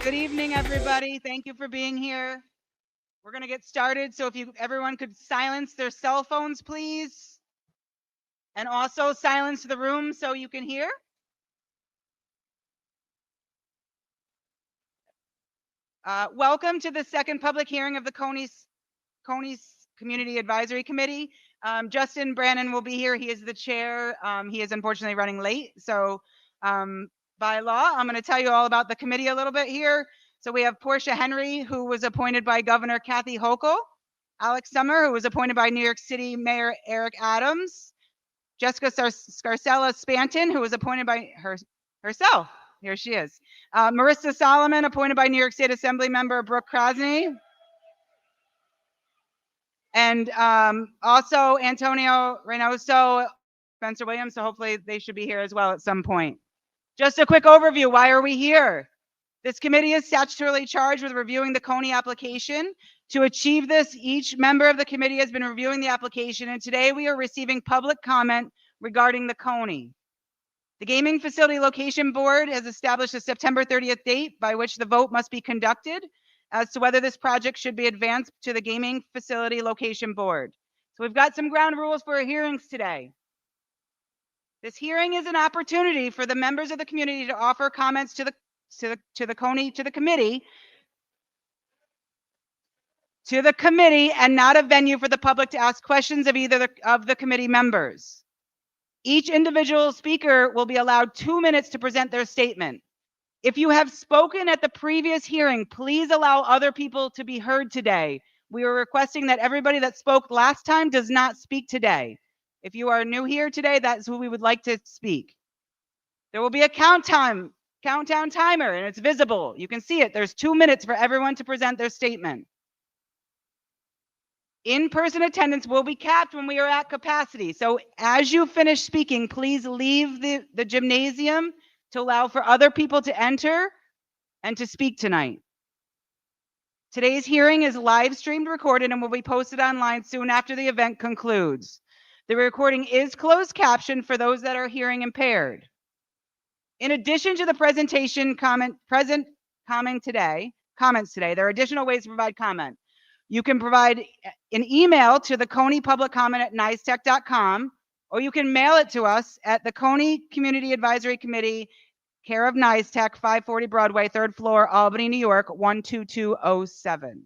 Good evening, everybody. Thank you for being here. We're going to get started. So if everyone could silence their cell phones, please. And also silence the room so you can hear. Welcome to the second public hearing of the Coney's Community Advisory Committee. Justin Brannon will be here. He is the chair. He is unfortunately running late. So by law, I'm going to tell you all about the committee a little bit here. So we have Portia Henry, who was appointed by Governor Kathy Hochul, Alex Summer, who was appointed by New York City Mayor Eric Adams, Jessica Scarcella Spanton, who was appointed by herself. Here she is. Marissa Solomon, appointed by New York State Assembly member Brooke Krasny. And also Antonio Reynoso, Spencer Williams, so hopefully they should be here as well at some point. Just a quick overview, why are we here? This committee is statutorily charged with reviewing the Coney application. To achieve this, each member of the committee has been reviewing the application, and today we are receiving public comment regarding the Coney. The Gaming Facility Location Board has established a September 30th date by which the vote must be conducted as to whether this project should be advanced to the Gaming Facility Location Board. So we've got some ground rules for our hearings today. This hearing is an opportunity for the members of the community to offer comments to the committee and not a venue for the public to ask questions of either of the committee members. Each individual speaker will be allowed 2 minutes to present their statement. If you have spoken at the previous hearing, please allow other people to be heard today. We are requesting that everybody that spoke last time does not speak today. If you are new here today, that's who we would like to speak. There will be a countdown timer, and it's visible. You can see it. There's 2 minutes for everyone to present their statement. In-person attendance will be capped when we are at capacity. So as you finish speaking, please leave the gymnasium to allow for other people to enter and to speak tonight. Today's hearing is live streamed, recorded, and will be posted online soon after the event concludes. The recording is closed caption for those that are hearing impaired. In addition to the comments today, there are additional ways to provide comment. You can provide an email to the Coney Public Comment at nicetech.com, or you can mail it to us at the Coney Community Advisory Committee, care of Nicetech, 540 Broadway, 3rd floor, Albany, New York, 12207.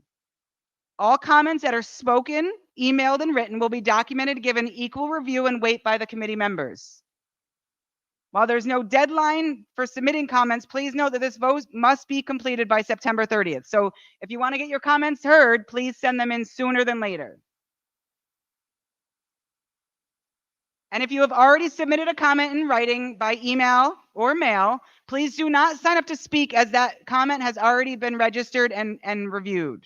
All comments that are spoken, emailed, and written will be documented, given equal review and weight by the committee members. While there's no deadline for submitting comments, please note that this vote must be completed by September 30th. So if you want to get your comments heard, please send them in sooner than later. And if you have already submitted a comment in writing by email or mail, please do not sign up to speak, as that comment has already been registered and reviewed.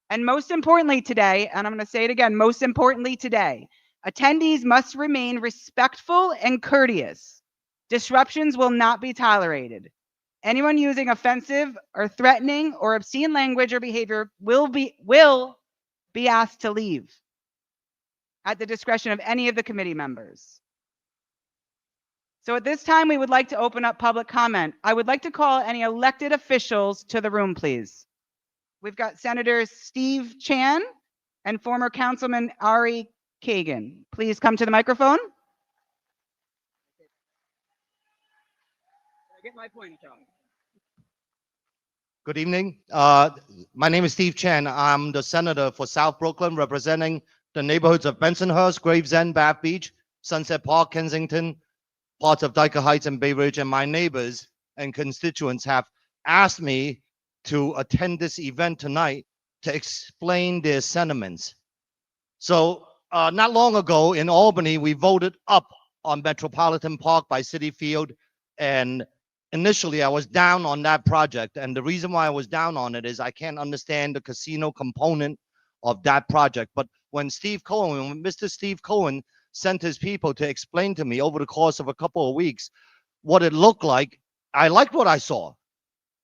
And most importantly today, and I'm going to say it again, most importantly today, attendees must remain respectful and courteous. Disruptions will not be tolerated. Anyone using offensive or threatening or obscene language or behavior will be asked to leave at the discretion of any of the committee members. So at this time, we would like to open up public comment. I would like to call any elected officials to the room, please. We've got Senators Steve Chan and former Councilman Ari Kagan. Please come to the microphone. Can I get my point across? Good evening. My name is Steve Chan. I'm the senator for South Brooklyn, representing the neighborhoods of Bensonhurst, Gravesend, Bath Beach, Sunset Park, Kensington, parts of Dyker Heights and Bay Ridge. And my neighbors and constituents have asked me to attend this event tonight to explain their sentiments. So not long ago in Albany, we voted up on Metropolitan Park by Citi Field, and initially I was down on that project. And the reason why I was down on it is I can't understand the casino component of that project. But when Mr. Steve Cohen sent his people to explain to me over the course of a couple of weeks what it looked like, I liked what I saw.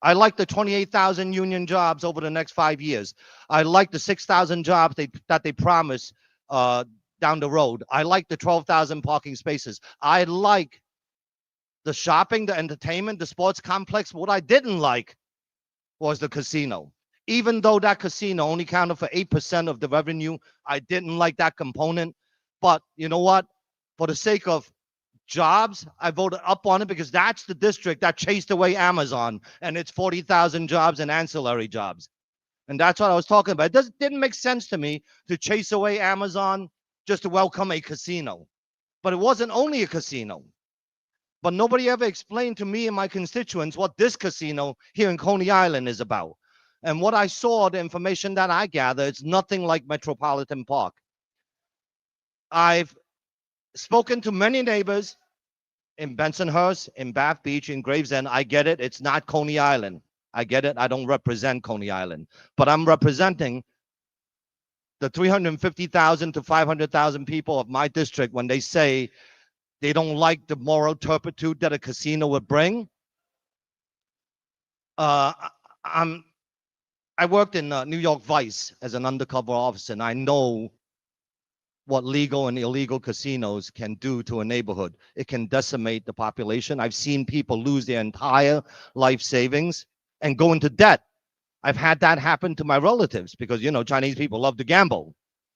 I like the 28,000 union jobs over the next 5 years. I like the 6,000 jobs that they promised down the road. I like the 12,000 parking spaces. I like the shopping, the entertainment, the sports complex. What I didn't like was the casino. Even though that casino only counted for 8% of the revenue, I didn't like that component. But you know what? For the sake of jobs, I voted up on it because that's the district that chased away Amazon, and it's 40,000 jobs and ancillary jobs. And that's what I was talking about. It didn't make sense to me to chase away Amazon just to welcome a casino. But it wasn't only a casino. But nobody ever explained to me and my constituents what this casino here in Coney Island is about. And what I saw, the information that I gather, it's nothing like Metropolitan Park. I've spoken to many neighbors in Bensonhurst, in Bath Beach, in Gravesend. I get it. It's not Coney Island. I get it. I don't represent Coney Island. But I'm representing the 350,000 to 500,000 people of my district when they say they don't like the moral turpitude that a casino would bring. I worked in New York Vice as an undercover officer, and I know what legal and illegal casinos can do to a neighborhood. It can decimate the population. I've seen people lose their entire life savings and go into debt. I've had that happen to my relatives because, you know, Chinese people love to gamble,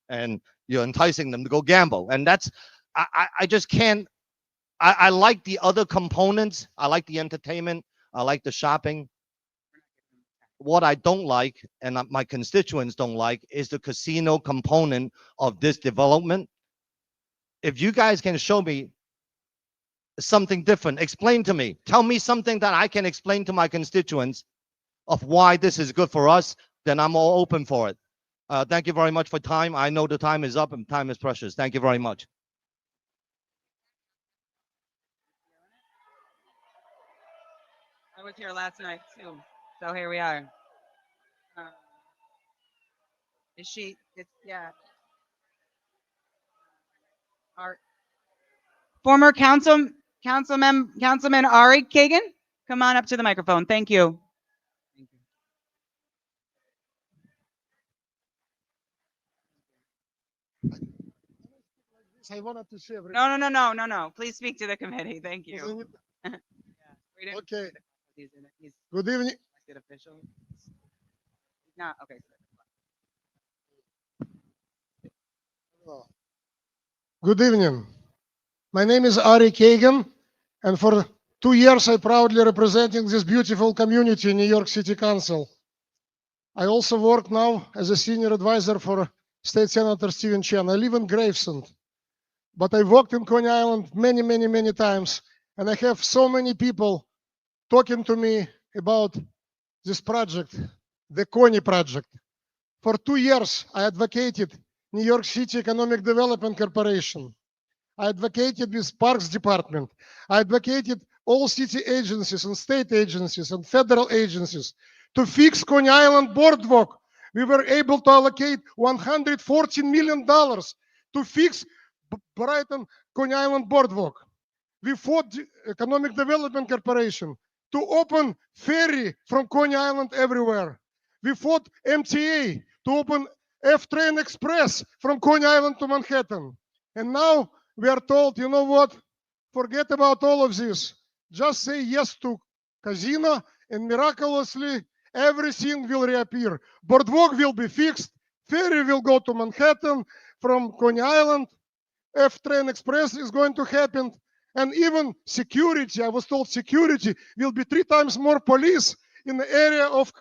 and you're enticing them to go gamble. And that's, I just can't, I like the other components. I like the entertainment. I like the shopping. What I don't like, and my constituents don't like, is the casino component of this development. If you guys can show me something different, explain to me, tell me something that I can explain to my constituents of why this is good for us, then I'm all open for it. Thank you very much for time. I know the time is up and time is precious. Thank you very much. I was here last night too, so here we are. Is she? It's yeah. Our former Councilman Ari Kagan, come on up to the microphone. Thank you. I wanted to say No. Please speak to the committee. Thank you. Okay. Good evening. Official. No, okay. Good evening. My name is Ari Kagan, and for 2 years I proudly representing this beautiful community in New York City Council. I also work now as a senior advisor for State Senator Stephen Chen. I live in Gravesend, but I worked in Coney Island many times, and I have so many people talking to me about this project, the Coney project. For 2 years, I advocated New York City Economic Development Corporation. I advocated with Parks Department. I advocated all city agencies and state agencies and federal agencies to fix Coney Island boardwalk. We were able to allocate $114 million to fix Brighton Coney Island boardwalk. We fought the Economic Development Corporation to open ferry from Coney Island everywhere. We fought MTA to open F-Train Express from Coney Island to Manhattan. And now we are told, you know what? Forget about all of this. Just say yes to casino and miraculously everything will reappear. Boardwalk will be fixed. Ferry will go to Manhattan from Coney Island. F-Train Express is going to happen. And even security, I was told security will be 3 times more police in the area of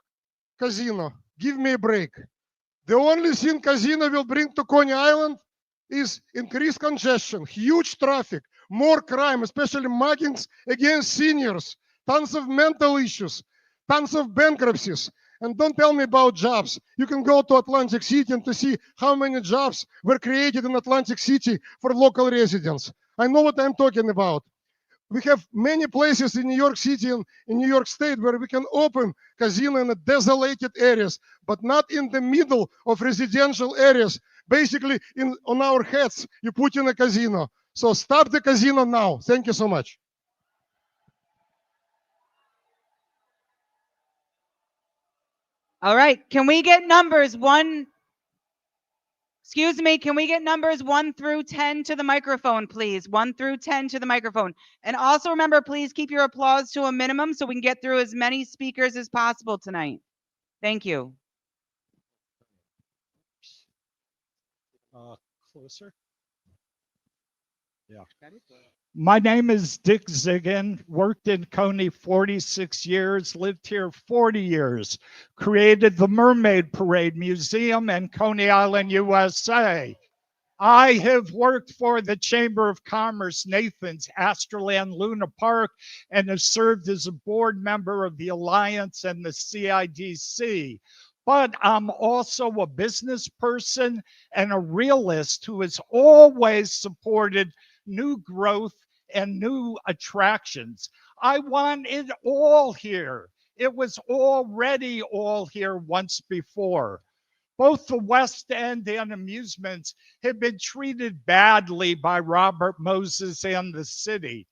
casino. Give me a break. The only thing casino will bring to Coney Island is increased congestion, huge traffic, more crime, especially muggings against seniors, tons of mental issues, tons of bankruptcies. And don't tell me about jobs. You can go to Atlantic City and to see how many jobs were created in Atlantic City for local residents. I know what I'm talking about. We have many places in New York City and in New York State where we can open casino in the desolated areas, but not in the middle of residential areas. Basically, on our heads, you put in a casino. So stop the casino now. Thank you so much. All right. Can we get numbers Excuse me, can we get numbers 1 through 10 to the microphone, please? 1 through 10 to the microphone. And also remember, please keep your applause to a minimum so we can get through as many speakers as possible tonight. Thank you. Closer. Yeah. My name is Dick Ziggin, worked in Coney 46 years, lived here 40 years, created the Mermaid Parade Museum in Coney Island, USA. I have worked for the Chamber of Commerce, Nathan's, Astraland Luna Park, and have served as a board member of the Alliance and the CIDC. But I'm also a business person and a realist who has always supported new growth and new attractions. I want it all here. It was already all here once before. Both the West End and amusements have been treated badly by Robert Moses and the city,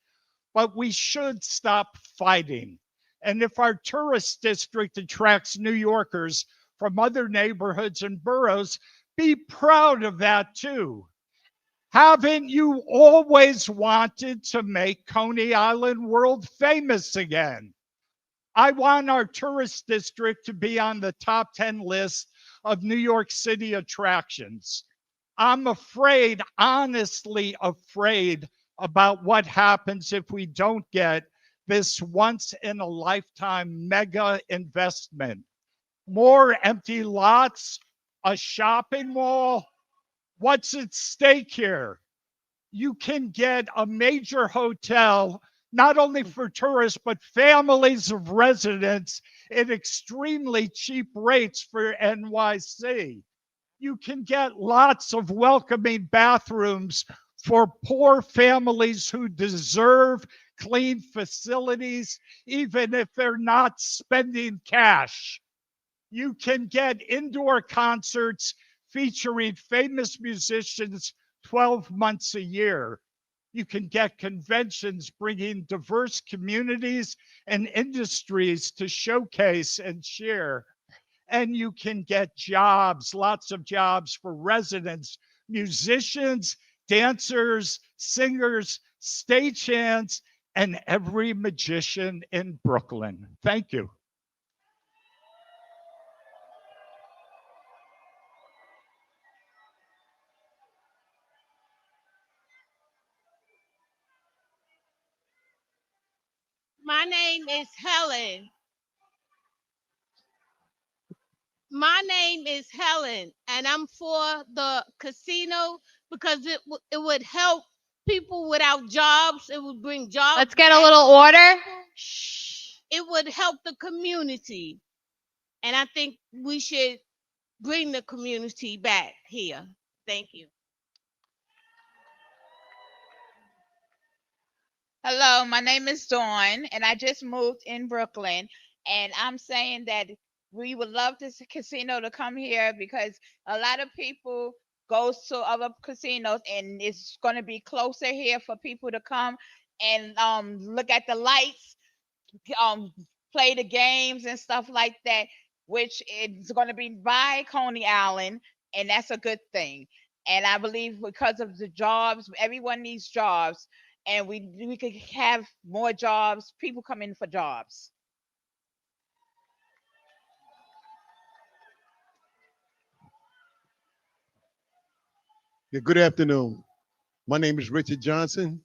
but we should stop fighting. And if our tourist district attracts New Yorkers from other neighborhoods and boroughs, be proud of that too. Haven't you always wanted to make Coney Island world famous again? I want our tourist district to be on the top 10 list of New York City attractions. I'm afraid, honestly afraid, about what happens if we don't get this once in a lifetime mega investment. More empty lots, a shopping mall. What's at stake here? You can get a major hotel, not only for tourists, but families of residents at extremely cheap rates for NYC. You can get lots of welcoming bathrooms for poor families who deserve clean facilities, even if they're not spending cash. You can get indoor concerts featuring famous musicians 12 months a year. You can get conventions bringing diverse communities and industries to showcase and share. And you can get jobs, lots of jobs for residents, musicians, dancers, singers, stagehands, and every magician in Brooklyn. Thank you. My name is Helen. My name is Helen, and I'm for the casino because it would help people without jobs. It would bring jobs. Let's get a little order. Shh. It would help the community, and I think we should bring the community back here. Thank you. Hello, my name is Dawn, and I just moved in Brooklyn. And I'm saying that we would love this casino to come here because a lot of people goes to other casinos, and it's going to be closer here for people to come and look at the lights, um, play the games and stuff like that, which is going to be by Coney Island, and that's a good thing. And I believe because of the jobs, everyone needs jobs, and we could have more jobs, people come in for jobs. Yeah, good afternoon. My name is Richard Johnson.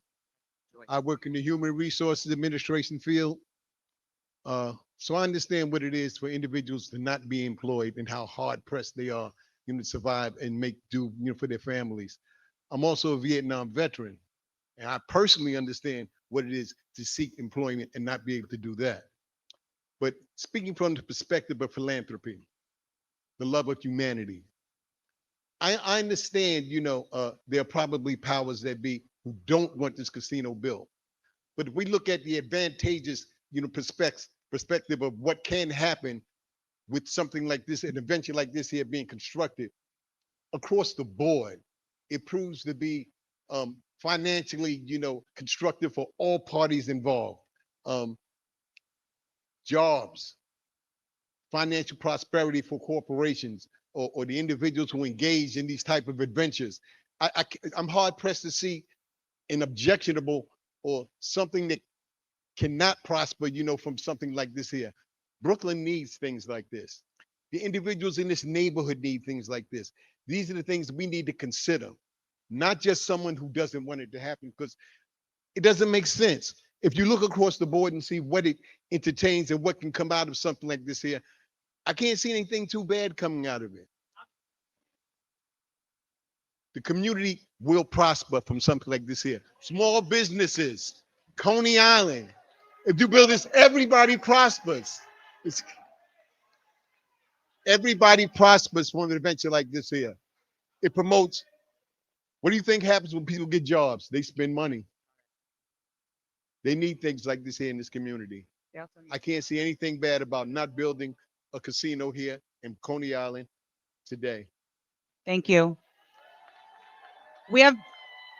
I work in the human resources administration field. So I understand what it is for individuals to not be employed and how hard pressed they are, to survive and make do, for their families. I'm also a Vietnam veteran, and I personally understand what it is to seek employment and not be able to do that. But speaking from the perspective of philanthropy, the love of humanity, I understand, there are probably powers that be who don't want this casino built. But if we look at the advantageous, perspective of what can happen with something like this, an adventure like this here being constructed across the board, it proves to be financially, constructive for all parties involved. Um, Jobs, financial prosperity for corporations or the individuals who engage in these type of adventures. I'm hard pressed to see an objectionable or something that cannot prosper, from something like this here. Brooklyn needs things like this. The individuals in this neighborhood need things like this. These are the things we need to consider, not just someone who doesn't want it to happen, because it doesn't make sense. If you look across the board and see what it entertains and what can come out of something like this here, I can't see anything too bad coming out of it. The community will prosper from something like this here. Small businesses, Coney Island. If you build this, everybody prospers. It's, everybody prospers from an adventure like this here. It promotes. What do you think happens when people get jobs? They spend money. They need things like this here in this community. I can't see anything bad about not building a casino here in Coney Island today. Thank you. We have,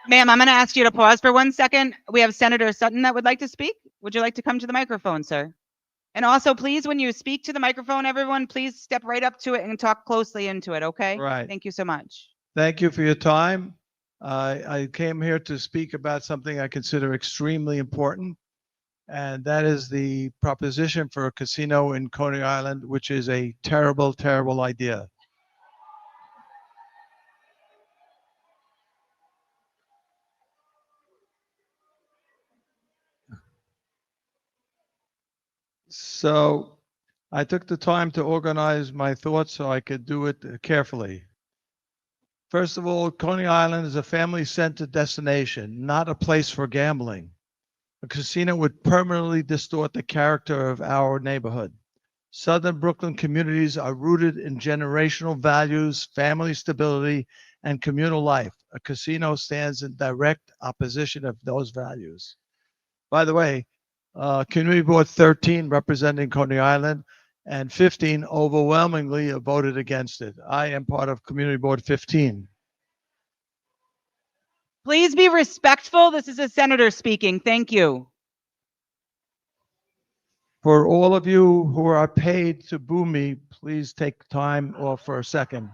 ma'am, I'm going to ask you to pause for 1 second. We have Senator Sutton that would like to speak. Would you like to come to the microphone, sir? And also, please, when you speak to the microphone, everyone, please step right up to it and talk closely into it, okay? Right. Thank you so much. Thank you for your time. I came here to speak about something I consider extremely important, and that is the proposition for a casino in Coney Island, which is a terrible, terrible idea. So I took the time to organize my thoughts so I could do it carefully. First of all, Coney Island is a family-centered destination, not a place for gambling. A casino would permanently distort the character of our neighborhood. Southern Brooklyn communities are rooted in generational values, family stability, and communal life. A casino stands in direct opposition of those values. By the way, Community Board 13 representing Coney Island and 15 overwhelmingly voted against it. I am part of Community Board 15. Please be respectful. This is a senator speaking. Thank you. For all of you who are paid to boo me, please take time off for a second.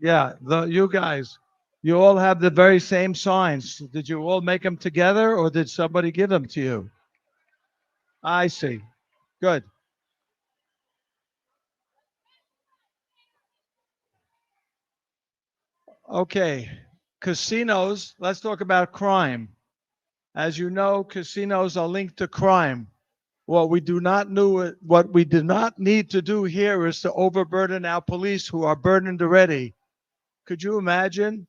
Yeah, you guys, you all have the very same signs. Did you all make them together or did somebody give them to you? I see. Good. Okay, casinos, let's talk about crime. As you know, casinos are linked to crime. What we do not need to do here is to overburden our police who are burdened already. Could you imagine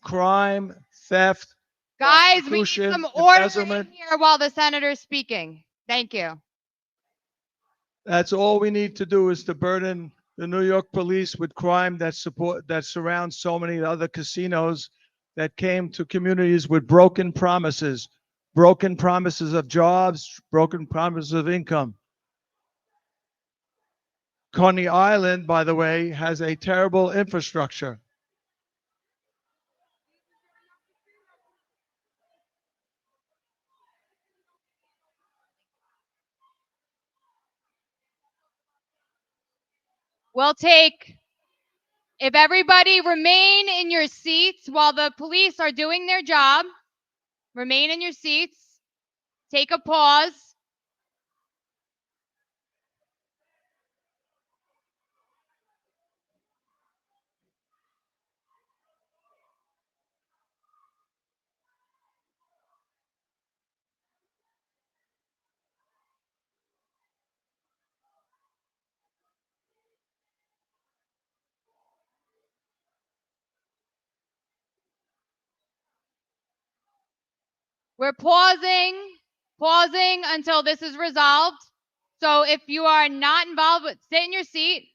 crime, theft, Guys, we need prostitution, some order in embezzlement? here while the senator's speaking. Thank you. That's all we need to do is to burden the New York police with crime that surrounds so many other casinos that came to communities with broken promises of jobs, broken promises of income. Coney Island, by the way, has a terrible infrastructure. We'll take, if everybody remain in your seats while the police are doing their job, remain in your seats, take a pause. We're pausing until this is resolved. So if you are not involved, sit in your seat.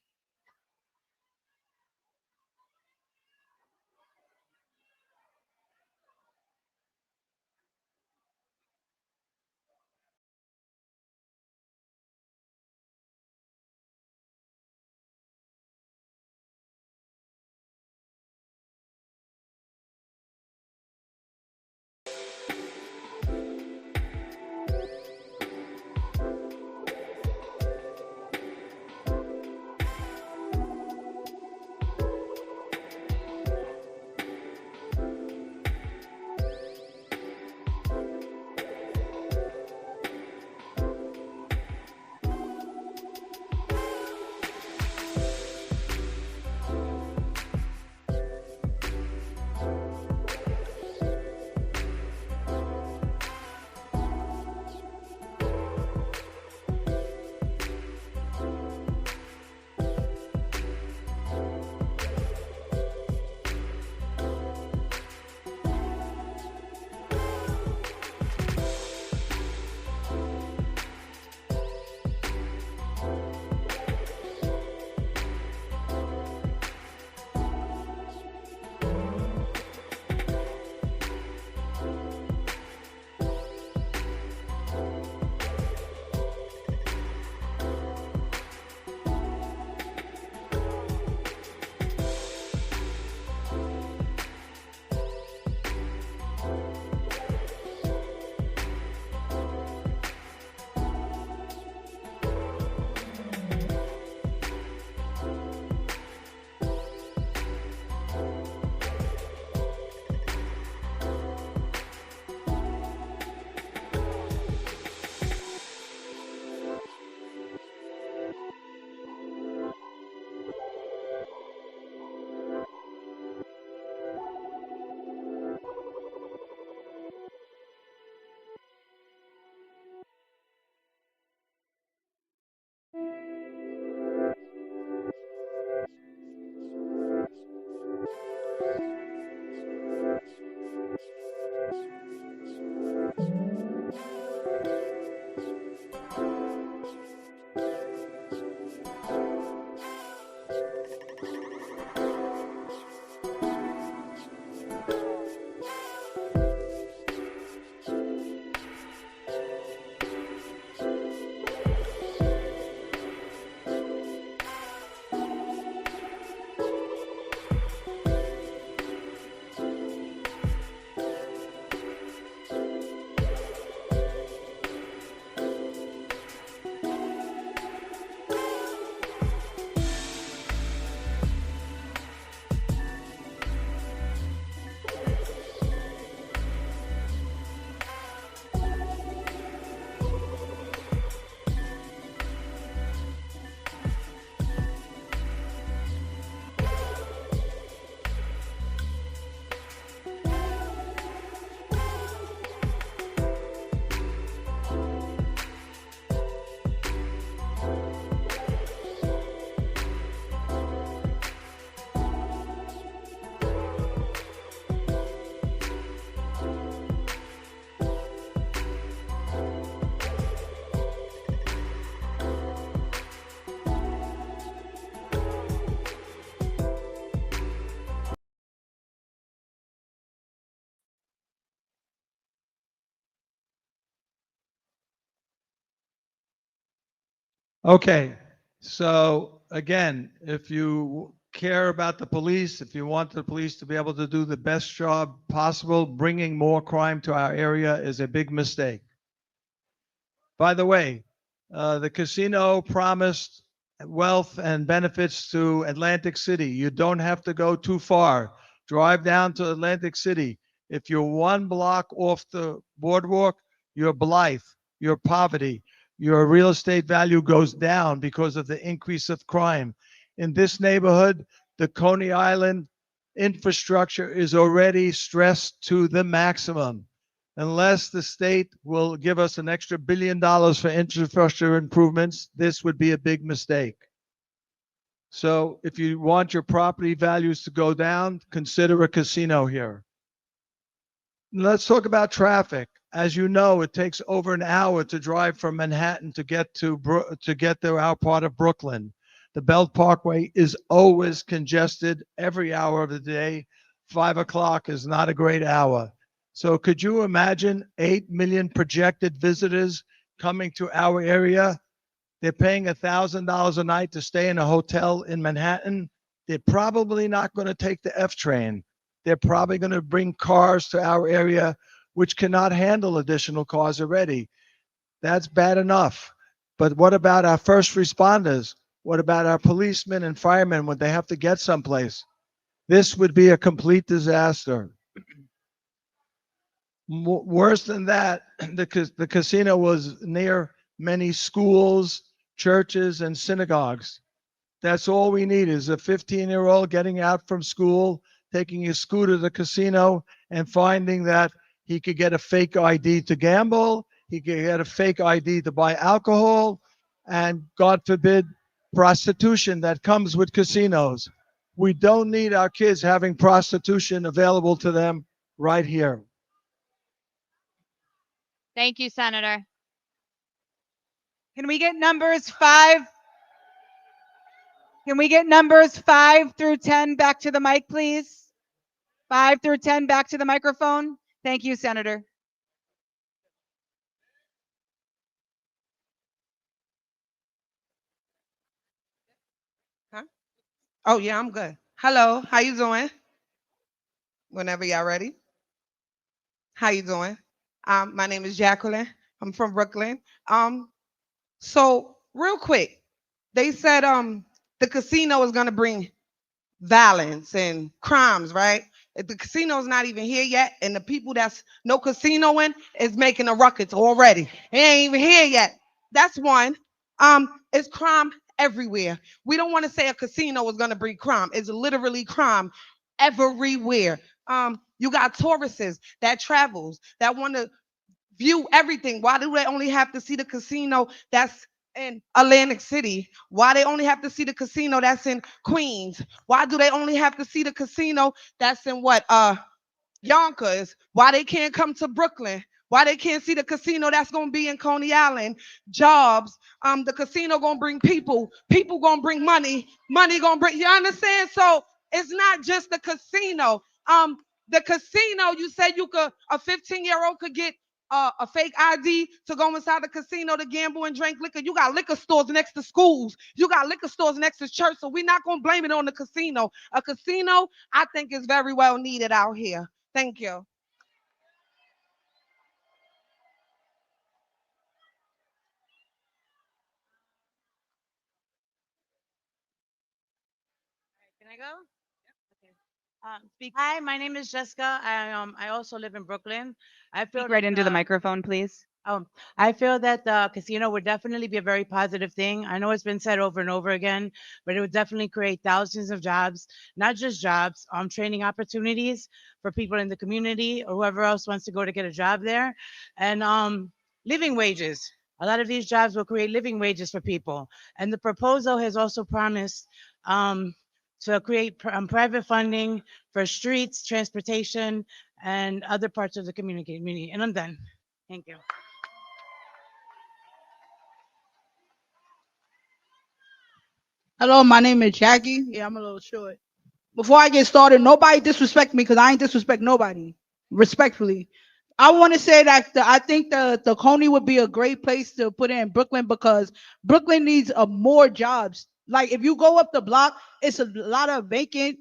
Okay, so again, if you care about the police, if you want the police to be able to do the best job possible, bringing more crime to our area is a big mistake. By the way, the casino promised wealth and benefits to Atlantic City. You don't have to go too far. Drive down to Atlantic City. If you're 1 block off the boardwalk, you're Blythe, you're poverty, your real estate value goes down because of the increase of crime. In this neighborhood, the Coney Island infrastructure is already stressed to the maximum. Unless the state will give us an extra $1 billion for infrastructure improvements, this would be a big mistake. So if you want your property values to go down, consider a casino here. Let's talk about traffic. As you know, it takes over an hour to drive from Manhattan to get to our part of Brooklyn. The Belt Parkway is always congested every hour of the day. 5 o'clock is not a great hour. So could you imagine 8 million projected visitors coming to our area? They're paying $1,000 a night to stay in a hotel in Manhattan. They're probably not going to take the F train. They're probably going to bring cars to our area, which cannot handle additional cars already. That's bad enough. But what about our first responders? What about our policemen and firemen when they have to get someplace? This would be a complete disaster. Worse than that, the casino was near many schools, churches, and synagogues. That's all we need is a 15-year-old getting out from school, taking his scooter to the casino, and finding that he could get a fake ID to gamble, he could get a fake ID to buy alcohol, and God forbid, prostitution that comes with casinos. We don't need our kids having prostitution available to them right here. Thank you, Senator. Can we get numbers 5? Can we get numbers 5 through 10 back to the mic, please? 5 through 10 back to the microphone. Thank you, Senator. Huh? Oh yeah, I'm good. Hello, how you doing? Whenever y'all ready. How you doing? My name is Jacqueline. I'm from Brooklyn. So real quick, they said the casino is gonna bring violence and crimes, right? If the casino's not even here yet, and the people that's no casino in is making a ruckus already. It ain't even here yet. That's one. It's crime everywhere. We don't want to say a casino is gonna bring crime. It's literally crime everywhere. You got tourists that travels that want to view everything. Why do they only have to see the casino that's in Atlantic City? Why they only have to see the casino that's in Queens? Why do they only have to see the casino that's in what Yonkers? Why they can't come to Brooklyn? Why they can't see the casino that's gonna be in Coney Island? Jobs. The casino gonna bring people. People gonna bring money. Money gonna bring. You understand? So it's not just the casino. The casino. You said you could. A 15-year-old could get a fake ID to go inside the casino to gamble and drink liquor. You got liquor stores next to schools. You got liquor stores next to church. So we're not gonna blame it on the casino. A casino, I think, is very well needed out here. Thank you. Can I go? Hi, my name is Jessica. I also live in Brooklyn. I feel Speak right that, into the microphone, please. I feel that the casino would definitely be a very positive thing. I know it's been said over and over again, but it would definitely create thousands of jobs, not just jobs, training opportunities for people in the community or whoever else wants to go to get a job there, and living wages. A lot of these jobs will create living wages for people. And the proposal has also promised to create private funding for streets, transportation, and other parts of the community. And I'm done. Thank you. Hello, my name is Jackie. Yeah, I'm a little short. Before I get started, nobody disrespect me because I ain't disrespect nobody. Respectfully. I want to say that I think the Coney would be a great place to put it in Brooklyn because Brooklyn needs more jobs. Like if you go up the block, it's a lot of vacant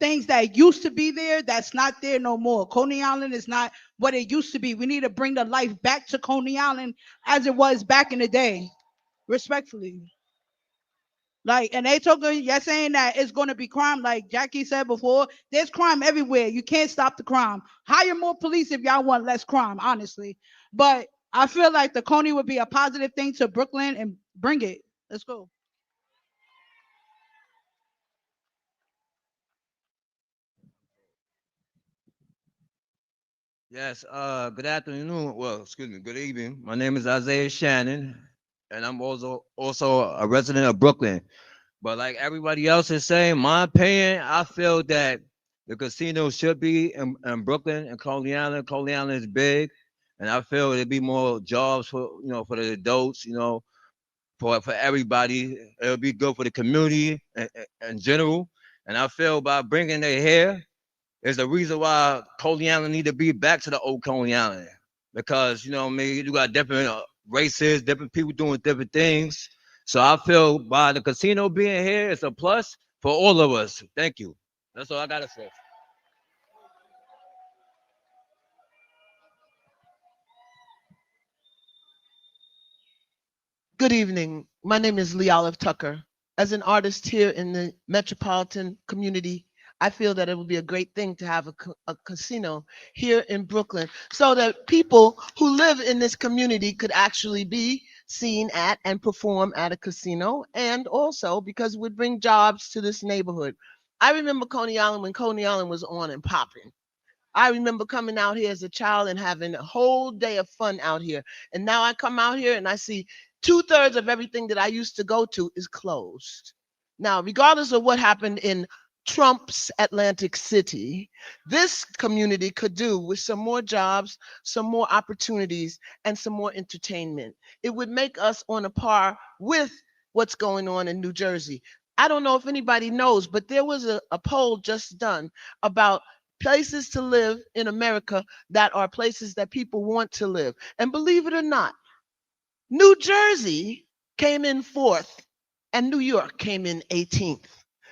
things that used to be there that's not there no more. Coney Island is not what it used to be. We need to bring the life back to Coney Island as it was back in the day. Respectfully. Like, and they talking, you're saying that it's going to be crime. Like Jackie said before, there's crime everywhere. You can't stop the crime. Hire more police if y'all want less crime, honestly. But I feel like the Coney would be a positive thing to Brooklyn and bring it. Let's go. Yes, good afternoon. Well, excuse me, good evening. My name is Isaiah Shannon, and I'm also a resident of Brooklyn. But like everybody else is saying, my opinion, I feel that the casino should be in Brooklyn and Coney Island. Coney Island is big, and I feel there'd be more jobs for for the adults, for everybody. It'll be good for the community in general. And I feel by bringing it here is the reason why Coney Island need to be back to the old Coney Island because I mean you got different races, different people doing different things. So I feel by the casino being here, it's a plus for all of us. Thank you. That's all I gotta say. Good evening. My name is Lee Olive Tucker. As an artist here in the metropolitan community, I feel that it would be a great thing to have a casino here in Brooklyn so that people who live in this community could actually be seen at and perform at a casino, and also because it would bring jobs to this neighborhood. I remember Coney Island when Coney Island was on and popping. I remember coming out here as a child and having a whole day of fun out here. And now I come out here and I see two-thirds of everything that I used to go to is closed. Now, regardless of what happened in Trump's Atlantic City, this community could do with some more jobs, some more opportunities, and some more entertainment. It would make us on a par with what's going on in New Jersey. I don't know if anybody knows, but there was a poll just done about places to live in America that are places that people want to live. And believe it or not, New Jersey came in fourth and New York came in 18th.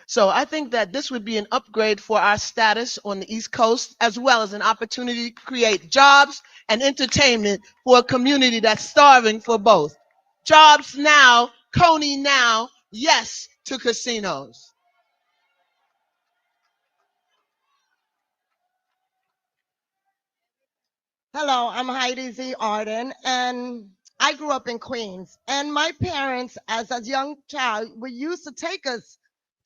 So I think that this would be an upgrade for our status on the East Coast, as well as an opportunity to create jobs and entertainment for a community that's starving for both. Jobs now, Coney now, yes to casinos. Hello, I'm Heidi Z. Arden, and I grew up in Queens. And my parents, as a young child, were used to take us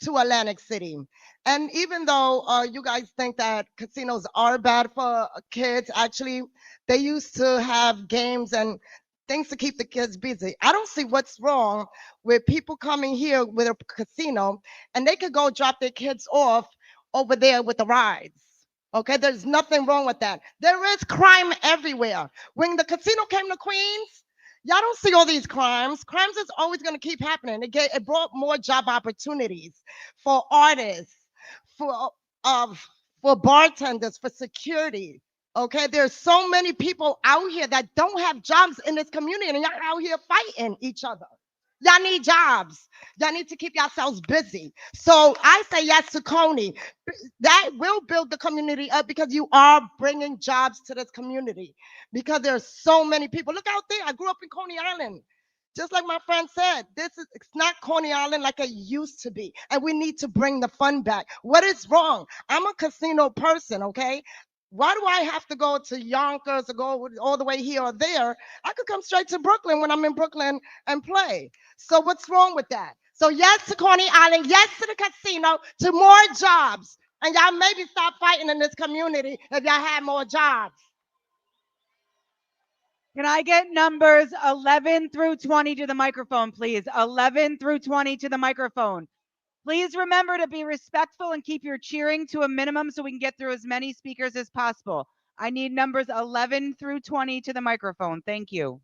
to Atlantic City. And even though you guys think that casinos are bad for kids, actually, they used to have games and things to keep the kids busy. I don't see what's wrong with people coming here with a casino and they could go drop their kids off over there with the rides. Okay, there's nothing wrong with that. There is crime everywhere. When the casino came to Queens, y'all don't see all these crimes. Crimes is always going to keep happening. It brought more job opportunities for artists, for uh, for bartenders, for security. Okay, there's so many people out here that don't have jobs in this community, and y'all out here fighting each other. Y'all need jobs. Y'all need to keep yourselves busy. So I say yes to Coney. That will build the community up because you are bringing jobs to this community. Because there's so many people. Look out there. I grew up in Coney Island. Just like my friend said, it's not Coney Island like it used to be. And we need to bring the fun back. What is wrong? I'm a casino person, okay? Why do I have to go to Yonkers or go all the way here or there? I could come straight to Brooklyn when I'm in Brooklyn and play. So what's wrong with that? So yes to Coney Island, yes to the casino, to more jobs. And y'all maybe stop fighting in this community if y'all had more jobs. Can I get numbers 11 through 20 to the microphone, please? 11 through 20 to the microphone. Please remember to be respectful and keep your cheering to a minimum so we can get through as many speakers as possible. I need numbers 11 through 20 to the microphone. Thank you.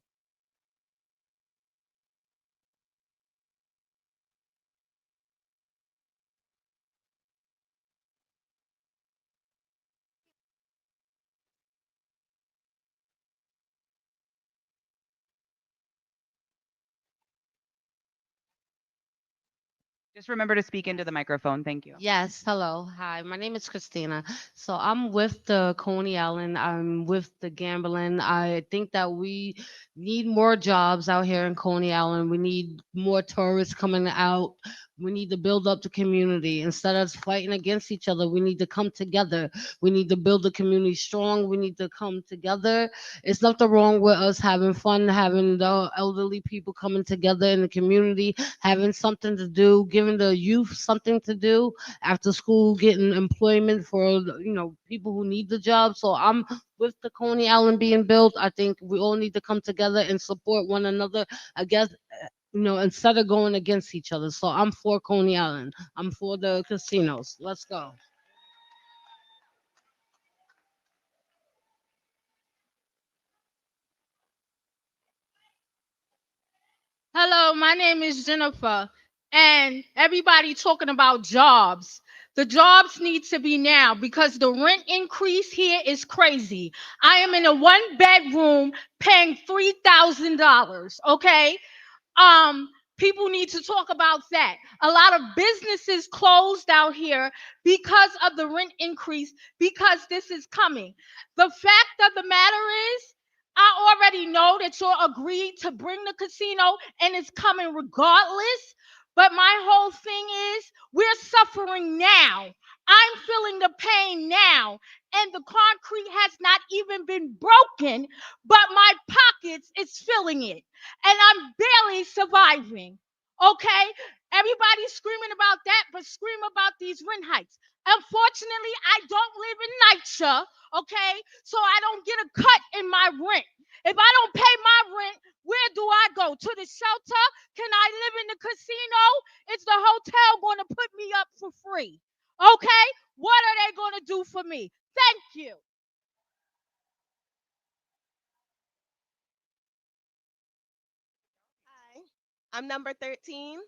Just remember to speak into the microphone. Thank you. Yes, hello. Hi, my name is Christina. So I'm with the Coney Island. I'm with the gambling. I think that we need more jobs out here in Coney Island. We need more tourists coming out. We need to build up the community. Instead of fighting against each other, we need to come together. We need to build the community strong. We need to come together. It's nothing wrong with us having fun, having the elderly people coming together in the community, having something to do, giving the youth something to do after school, getting employment for people who need the job. So I'm with the Coney Island being built. I think we all need to come together and support one another. I guess instead of going against each other. So I'm for Coney Island. I'm for the casinos. Let's go. Hello, my name is Jennifer, and everybody talking about jobs. The jobs need to be now because the rent increase here is crazy. I am in a one bedroom paying $3,000. Okay, people need to talk about that. A lot of businesses closed out here because of the rent increase, because this is coming. The fact of the matter is, I already know that you're agreed to bring the casino and it's coming regardless. But my whole thing is we're suffering now. I'm feeling the pain now. And the concrete has not even been broken, but my pockets is feeling it. And I'm barely surviving. Okay? Everybody's screaming about that, but scream about these rent hikes. Unfortunately, I don't live in NYCHA, okay? So I don't get a cut in my rent. If I don't pay my rent, where do I go? To the shelter? Can I live in the casino? Is the hotel going to put me up for free? Okay? What are they going to do for me? Thank you. Hi, I'm number 13.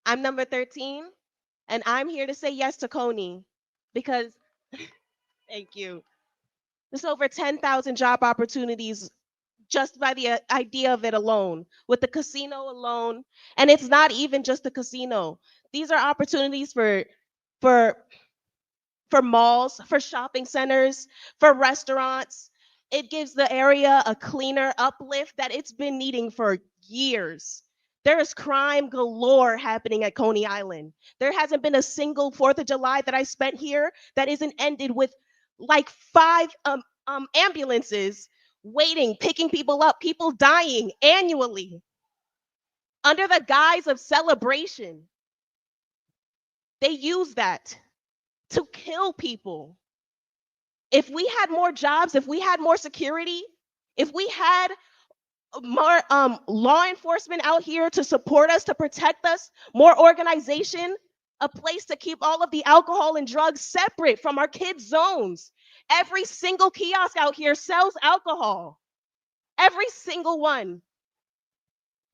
I'm number 13, and I'm here to say yes to Coney because, thank you. There's over 10,000 job opportunities just by the idea of it alone, with the casino alone. And it's not even just the casino. These are opportunities for for malls, for shopping centers, for restaurants. It gives the area a cleaner uplift that it's been needing for years. There is crime galore happening at Coney Island. There hasn't been a single 4th of July that I spent here that isn't ended with like 5 ambulances waiting, picking people up, people dying annually under the guise of celebration. They use that to kill people. If we had more jobs, if we had more security, if we had more law enforcement out here to support us, to protect us, more organization, a place to keep all of the alcohol and drugs separate from our kids' zones. Every single kiosk out here sells alcohol. Every single one.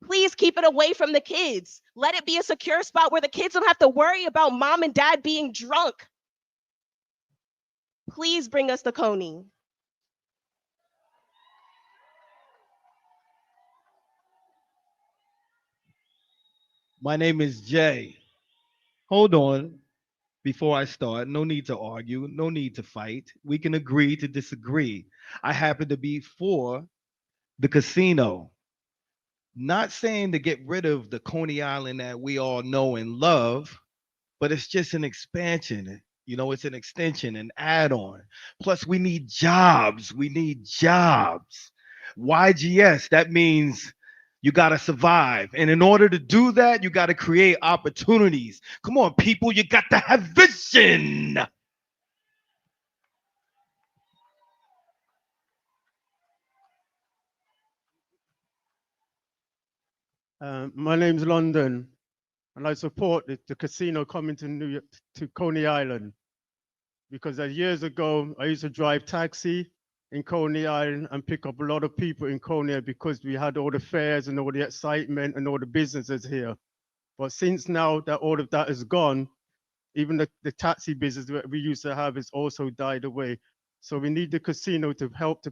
Please keep it away from the kids. Let it be a secure spot where the kids don't have to worry about mom and dad being drunk. Please bring us the Coney. My name is Jay. Hold on. Before I start, no need to argue, no need to fight. We can agree to disagree. I happen to be for the casino. Not saying to get rid of the Coney Island that we all know and love, but it's just an expansion. It's an extension, an add on. Plus, we need jobs. We need jobs. YGS, that means you got to survive. And in order to do that, you got to create opportunities. Come on, people, you got to have vision. My name's London, and I support the casino coming to New York, to Coney Island, because years ago I used to drive taxi in Coney Island and pick up a lot of people in Coney because we had all the fairs and all the excitement and all the businesses here. But since now that all of that is gone, even the taxi business that we used to have has also died away. So we need the casino to help to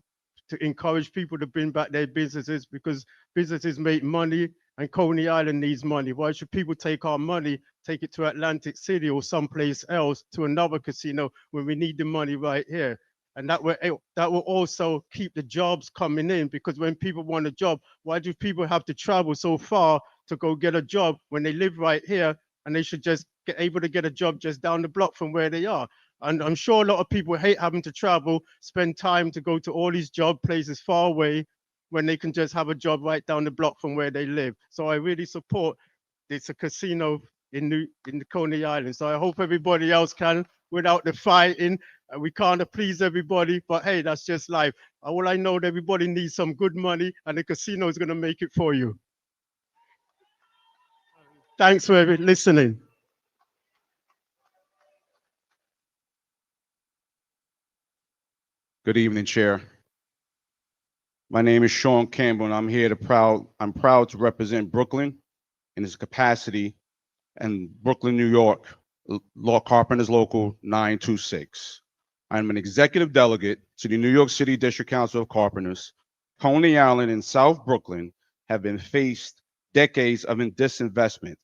encourage people to bring back their businesses, because businesses make money and Coney Island needs money. Why should people take our money, take it to Atlantic City or someplace else to another casino when we need the money right here? And that will also keep the jobs coming in, because when people want a job, why do people have to travel so far to go get a job when they live right here and they should just get able to get a job just down the block from where they are? And I'm sure a lot of people hate having to travel, spend time to go to all these job places far away when they can just have a job right down the block from where they live. So I really support it's a casino in the Coney Island. So I hope everybody else can without the fighting. We can't please everybody, but hey, that's just life. All I know that everybody needs some good money, and the casino is going to make it for you. Thanks for listening. Good evening, Chair. My name is Sean Campbell, and I'm proud to represent Brooklyn in its capacity and Brooklyn, New York, Law Carpenters Local 926. I'm an executive delegate to the New York City District Council of Carpenters. Coney Island and South Brooklyn have been faced decades of disinvestment,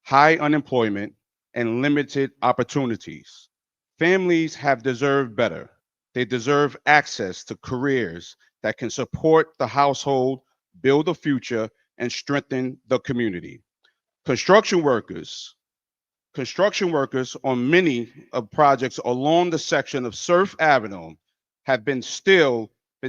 high unemployment, and limited opportunities. Families have deserved better. They deserve access to careers that can support the household, build a future, and strengthen the community. Construction workers on many of projects along the section of Surf Avenue have been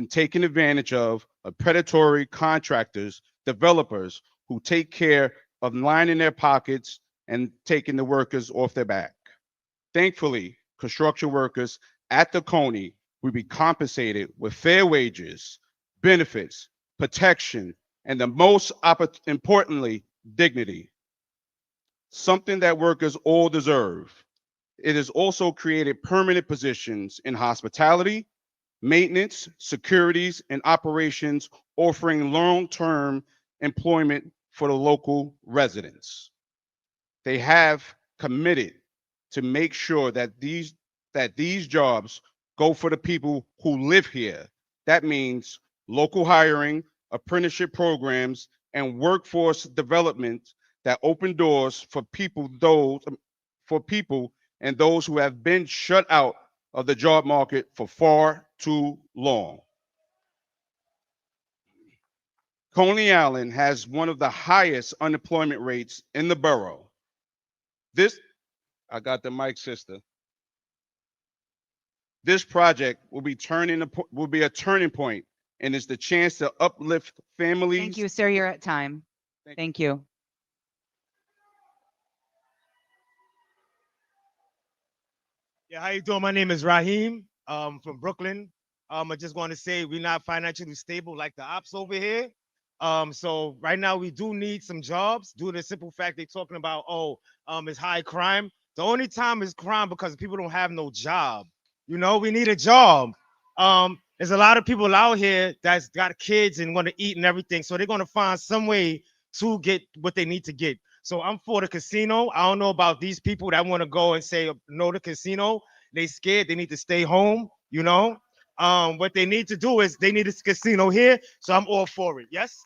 taken advantage of predatory contractors, developers who take care of lining their pockets and taking the workers off their back. Thankfully, construction workers at the Coney will be compensated with fair wages, benefits, protection, and the most importantly, dignity. Something that workers all deserve. It has also created permanent positions in hospitality, maintenance, securities, and operations, offering long-term employment for the local residents. They have committed to make sure that these jobs go for the people who live here. That means local hiring, apprenticeship programs, and workforce development that open doors for people and those who have been shut out of the job market for far too long. Coney Island has one of the highest unemployment rates in the borough. I got the mic, sister. This project will be a turning point, and it's the chance to uplift families. Thank you, sir. You're at time. Thank you. Yeah, how you doing? My name is Raheem from Brooklyn. I just want to say we're not financially stable like the ops over here. So right now we do need some jobs due to the simple fact they're talking about, it's high crime. The only time is crime because people don't have no job. You know, we need a job. There's a lot of people out here that's got kids and want to eat and everything. So they're going to find some way to get what they need to get. So I'm for the casino. I don't know about these people that want to go and say no to casino. They scared. They need to stay home. You know, what they need to do is they need a casino here. So I'm all for it. Yes.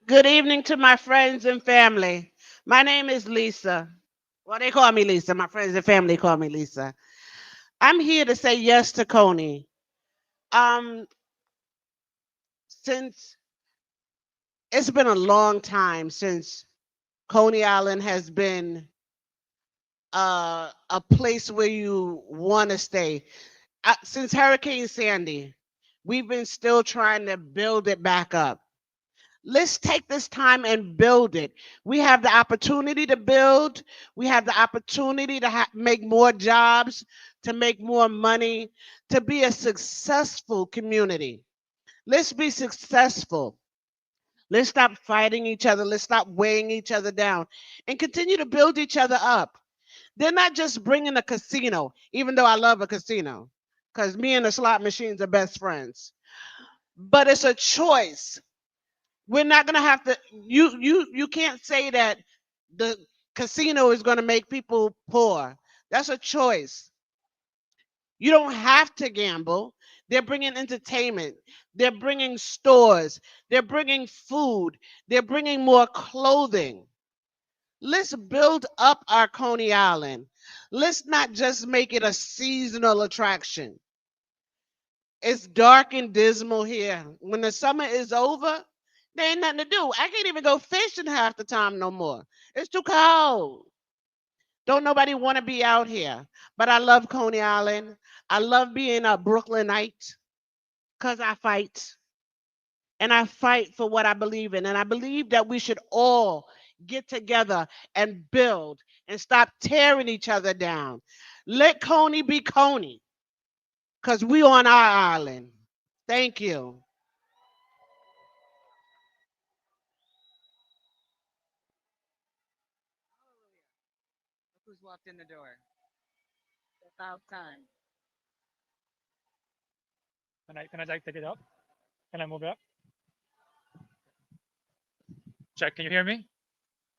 Good evening to my friends and family. My name is Lisa. Well, they call me Lisa. My friends and family call me Lisa. I'm here to say yes to Coney. Since it's been a long time since Coney Island has been a place where you want to stay. Since Hurricane Sandy, we've been still trying to build it back up. Let's take this time and build it. We have the opportunity to build. We have the opportunity to make more jobs, to make more money, to be a successful community. Let's be successful. Let's stop fighting each other. Let's stop weighing each other down and continue to build each other up. They're not just bringing a casino, even though I love a casino. because me and the slot machines are best friends. But it's a choice. We're not gonna have to. You can't say that the casino is gonna make people poor. That's a choice. You don't have to gamble. They're bringing entertainment. They're bringing stores. They're bringing food. They're bringing more clothing. Let's build up our Coney Island. Let's not just make it a seasonal attraction. It's dark and dismal here. When the summer is over, there ain't nothing to do. I can't even go fishing half the time no more. It's too cold. Don't nobody want to be out here. But I love Coney Island. I love being a Brooklynite because I fight. And I fight for what I believe in. And I believe that we should all get together and build and stop tearing each other down. Let Coney be Coney because we on our island. Thank you. Who's walked in the door? About time. Can I like take it up? Can I move it up? Check. Can you hear me?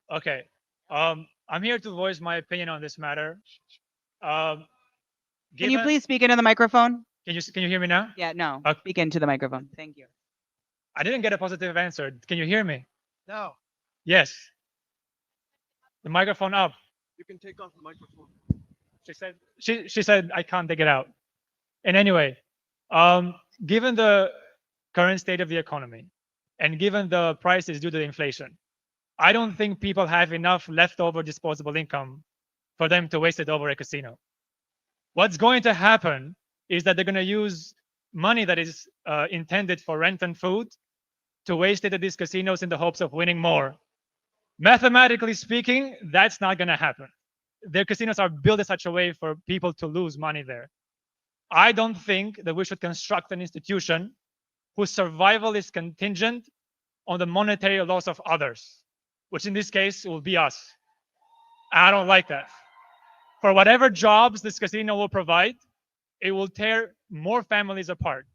Okay. I'm here to voice my opinion on this matter. Um, Can you given- please speak into the microphone? Can you hear me now? Yeah, no. Okay. Speak into the microphone. Thank you. I didn't get a positive answer. Can you hear me? No, Yes. The microphone up. you can take off the microphone. She said I can't take it out. And anyway, given the current state of the economy and given the prices due to the inflation, I don't think people have enough leftover disposable income for them to waste it over a casino. What's going to happen is that they're going to use money that is intended for rent and food to waste it at these casinos in the hopes of winning more. Mathematically speaking, that's not going to happen. Their casinos are built in such a way for people to lose money there. I don't think that we should construct an institution whose survival is contingent on the monetary loss of others, which in this case will be us. I don't like that. For whatever jobs this casino will provide, it will tear more families apart.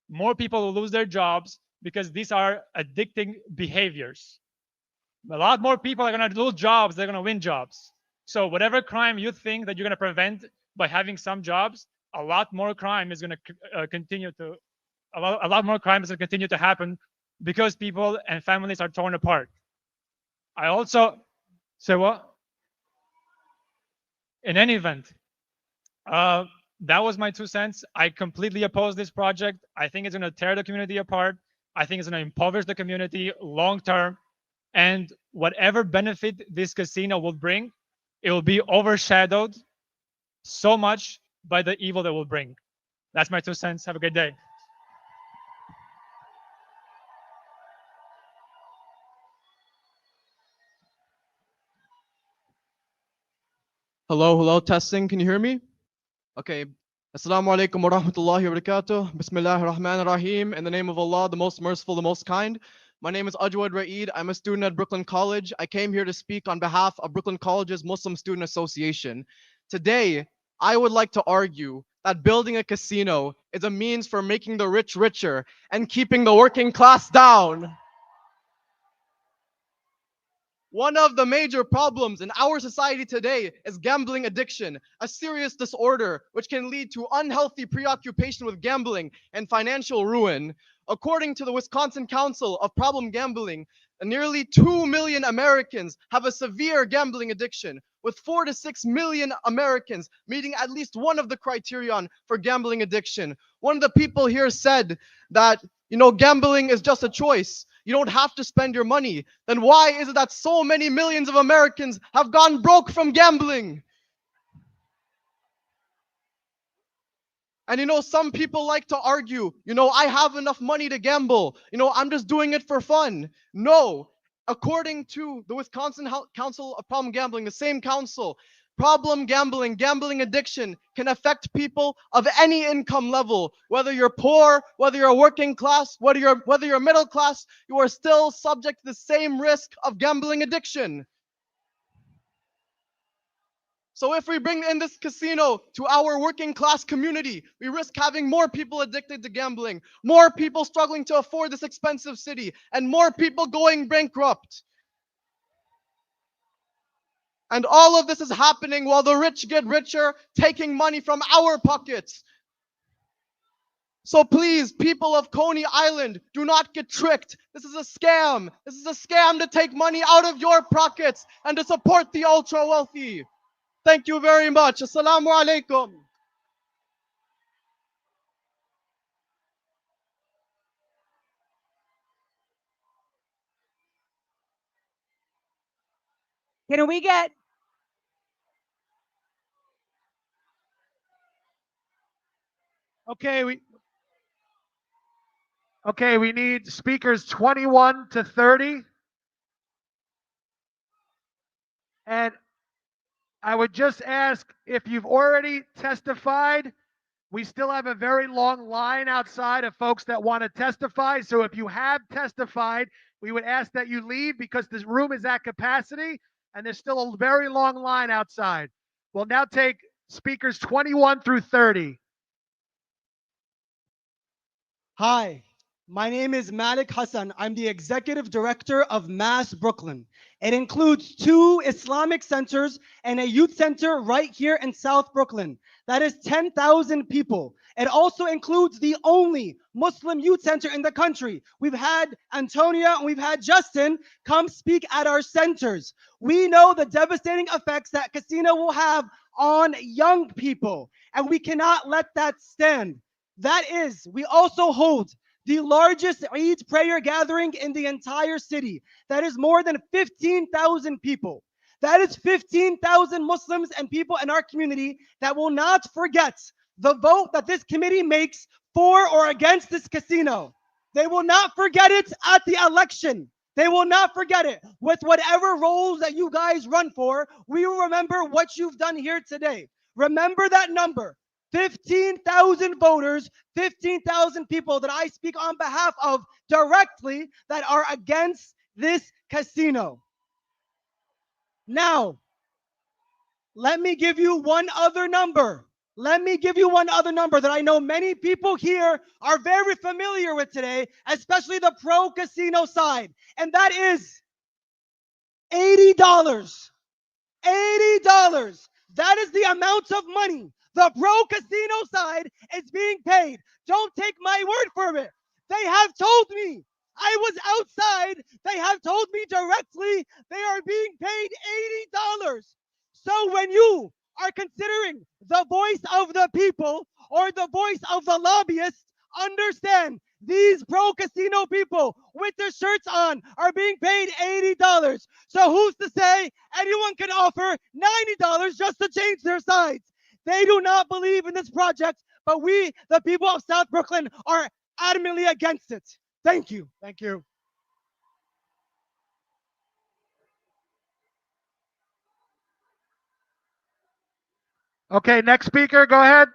More people will lose their jobs because these are addicting behaviors. A lot more people are going to lose jobs, they're going to win jobs. So whatever crime you think that you're going to prevent by having some jobs, a lot more crime is going to continue to a lot more crime is going to continue to happen because people and families are torn apart. I also say what? In any event, that was my 2 cents. I completely oppose this project. I think it's going to tear the community apart. I think it's going to impoverish the community long term. And whatever benefit this casino will bring, it will be overshadowed so much by the evil that will bring. That's my 2 cents. Have a good day. Hello, testing. Can you hear me? Okay. Assalamu alaikum wa rahmatullahi wa barakatuh. Bismillahir Rahmanir Rahim. In the name of Allah, the most merciful, the most kind. My name is Ajwad Ra'id. I'm a student at Brooklyn College. I came here to speak on behalf of Brooklyn College's Muslim Student Association. Today, I would like to argue that building a casino is a means for making the rich richer and keeping the working class down. One of the major problems in our society today is gambling addiction, a serious disorder which can lead to unhealthy preoccupation with gambling and financial ruin. According to the Wisconsin Council of Problem Gambling, nearly 2 million Americans have a severe gambling addiction, with 4 to 6 million Americans meeting at least one of the criterion for gambling addiction. One of the people here said that, gambling is just a choice. You don't have to spend your money. Then why is it that so many millions of Americans have gone broke from gambling? And some people like to argue, I have enough money to gamble. I'm just doing it for fun. No. According to the Wisconsin Council of Problem Gambling, the same council, gambling addiction can affect people of any income level. Whether you're poor, whether you're working class, whether you're middle class, you are still subject to the same risk of gambling addiction. So if we bring in this casino to our working class community, we risk having more people addicted to gambling, more people struggling to afford this expensive city, and more people going bankrupt. And all of this is happening while the rich get richer, taking money from our pockets. So please, people of Coney Island, do not get tricked. This is a scam. This is a scam to take money out of your pockets and to support the ultra wealthy. Thank you very much. Assalamu alaikum. Can we get Okay, we need speakers 21 to 30. And I would just ask if you've already testified, we still have a very long line outside of folks that want to testify. So if you have testified, we would ask that you leave because this room is at capacity and there's still a very long line outside. We'll now take speakers 21 through 30. Hi, my name is Malik Hassan. I'm the executive director of Mass Brooklyn. It includes 2 Islamic centers and a youth center right here in South Brooklyn. That is 10,000 people. It also includes the only Muslim youth center in the country. We've had Antonia and we've had Justin come speak at our centers. We know the devastating effects that casino will have on young people, and we cannot let that stand. That is, we also hold the largest Eid prayer gathering in the entire city. That is more than 15,000 people. That is 15,000 Muslims and people in our community that will not forget the vote that this committee makes for or against this casino. They will not forget it at the election. They will not forget it. With whatever roles that you guys run for, we will remember what you've done here today. Remember that number. 15,000 voters, 15,000 people that I speak on behalf of directly that are against this casino. Now, let me give you one other number. Let me give you one other number that I know many people here are very familiar with today, especially the pro-casino side, and that is $80. $80. That is the amount of money the pro-casino side is being paid. Don't take my word for it. They have told me. I was outside. They have told me directly they are being paid $80. So when you are considering the voice of the people or the voice of the lobbyists, understand these pro-casino people with their shirts on are being paid $80. So who's to say anyone can offer $90 just to change their sides? They do not believe in this project, but we, the people of South Brooklyn, are adamantly against it. Thank you. Thank you. Okay, next speaker, go ahead.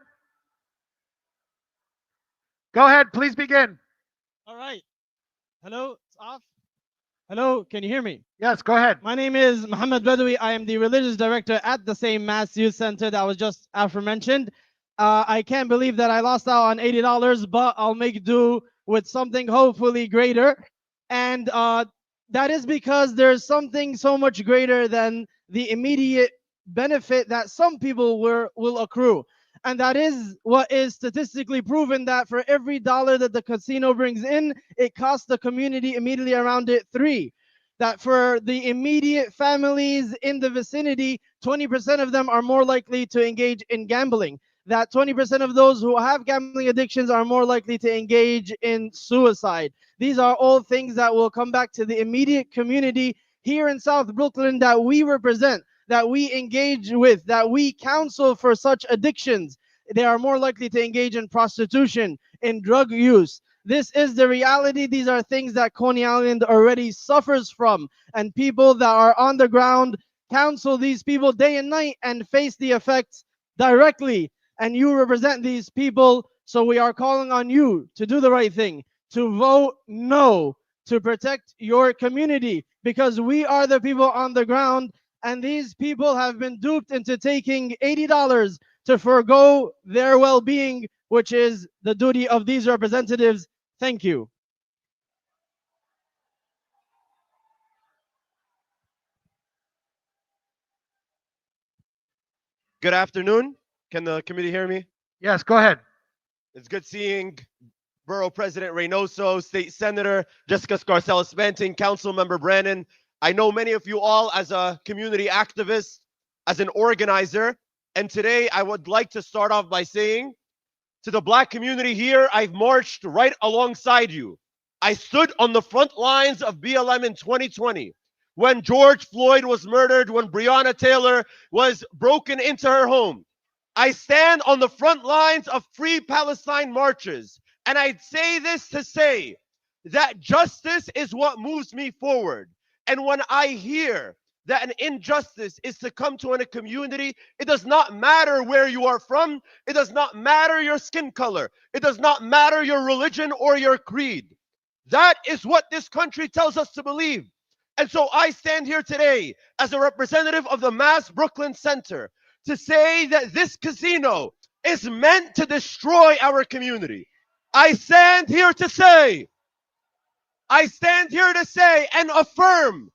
Go ahead, please begin. All right. Hello, it's off. Hello, can you hear me? Yes, go ahead. My name is Mohammed Badawi. I am the religious director at the same Mass Youth Center that was just aforementioned. I can't believe that I lost out on $80, but I'll make do with something hopefully greater. And that is because there's something so much greater than the immediate benefit that some people will accrue. And that is what is statistically proven, that for every dollar that the casino brings in, it costs the community immediately around it 3. That for the immediate families in the vicinity, 20% of them are more likely to engage in gambling. That 20% of those who have gambling addictions are more likely to engage in suicide. These are all things that will come back to the immediate community here in South Brooklyn that we represent, that we engage with, that we counsel for such addictions. They are more likely to engage in prostitution, in drug use. This is the reality. These are things that Coney Island already suffers from. And people that are on the ground counsel these people day and night and face the effects directly. And you represent these people, so we are calling on you to do the right thing, to vote no, to protect your community, because we are the people on the ground and these people have been duped into taking $80 to forego their well-being, which is the duty of these representatives. Thank you. Good afternoon. Can the committee hear me? Yes, go ahead. It's good seeing Borough President Reynoso, State Senator Jessica Scarcella-Spanting, Council Member Brandon. I know many of you all as a community activist, as an organizer, and today I would like to start off by saying to the Black community here, I've marched right alongside you. I stood on the front lines of BLM in 2020 when George Floyd was murdered, when Breonna Taylor was broken into her home. I stand on the front lines of Free Palestine marches. And I say this to say that justice is what moves me forward. And when I hear that an injustice is to come to a community, it does not matter where you are from. It does not matter your skin color. It does not matter your religion or your creed. That is what this country tells us to believe. And so I stand here today as a representative of the Mass Brooklyn Center to say that this casino is meant to destroy our community. I stand here to say and affirm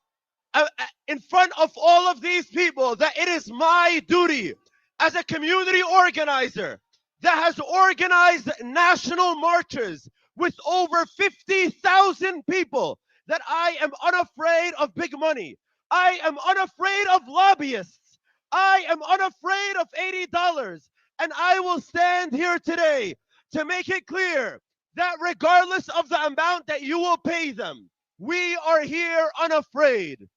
in front of all of these people that it is my duty as a community organizer that has organized national marches with over 50,000 people that I am unafraid of big money. I am unafraid of lobbyists. I am unafraid of $80. And I will stand here today to make it clear that regardless of the amount that you will pay them, we are here unafraid.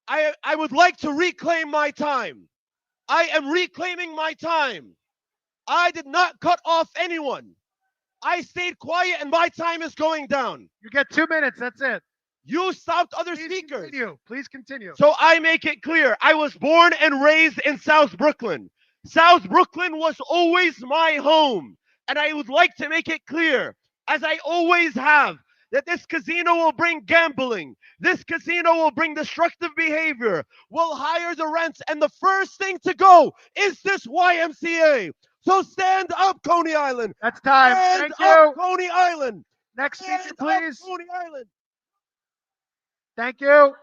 I would like to reclaim my time. I am reclaiming my time. I did not cut off anyone. I stayed quiet and my time is going down. You get 2 minutes, that's it. You stopped other Please speakers. Continue. Please continue. So I make it clear, I was born and raised in South Brooklyn. South Brooklyn was always my home. And I would like to make it clear, as I always have, that this casino will bring gambling. This casino will bring destructive behavior. We'll hire the rents. And the first thing to go is this YMCA. So stand up, Coney Island. That's time. Stand Thank up, you. Coney Island. Next speaker, Stand please. up, Coney Island. Thank you.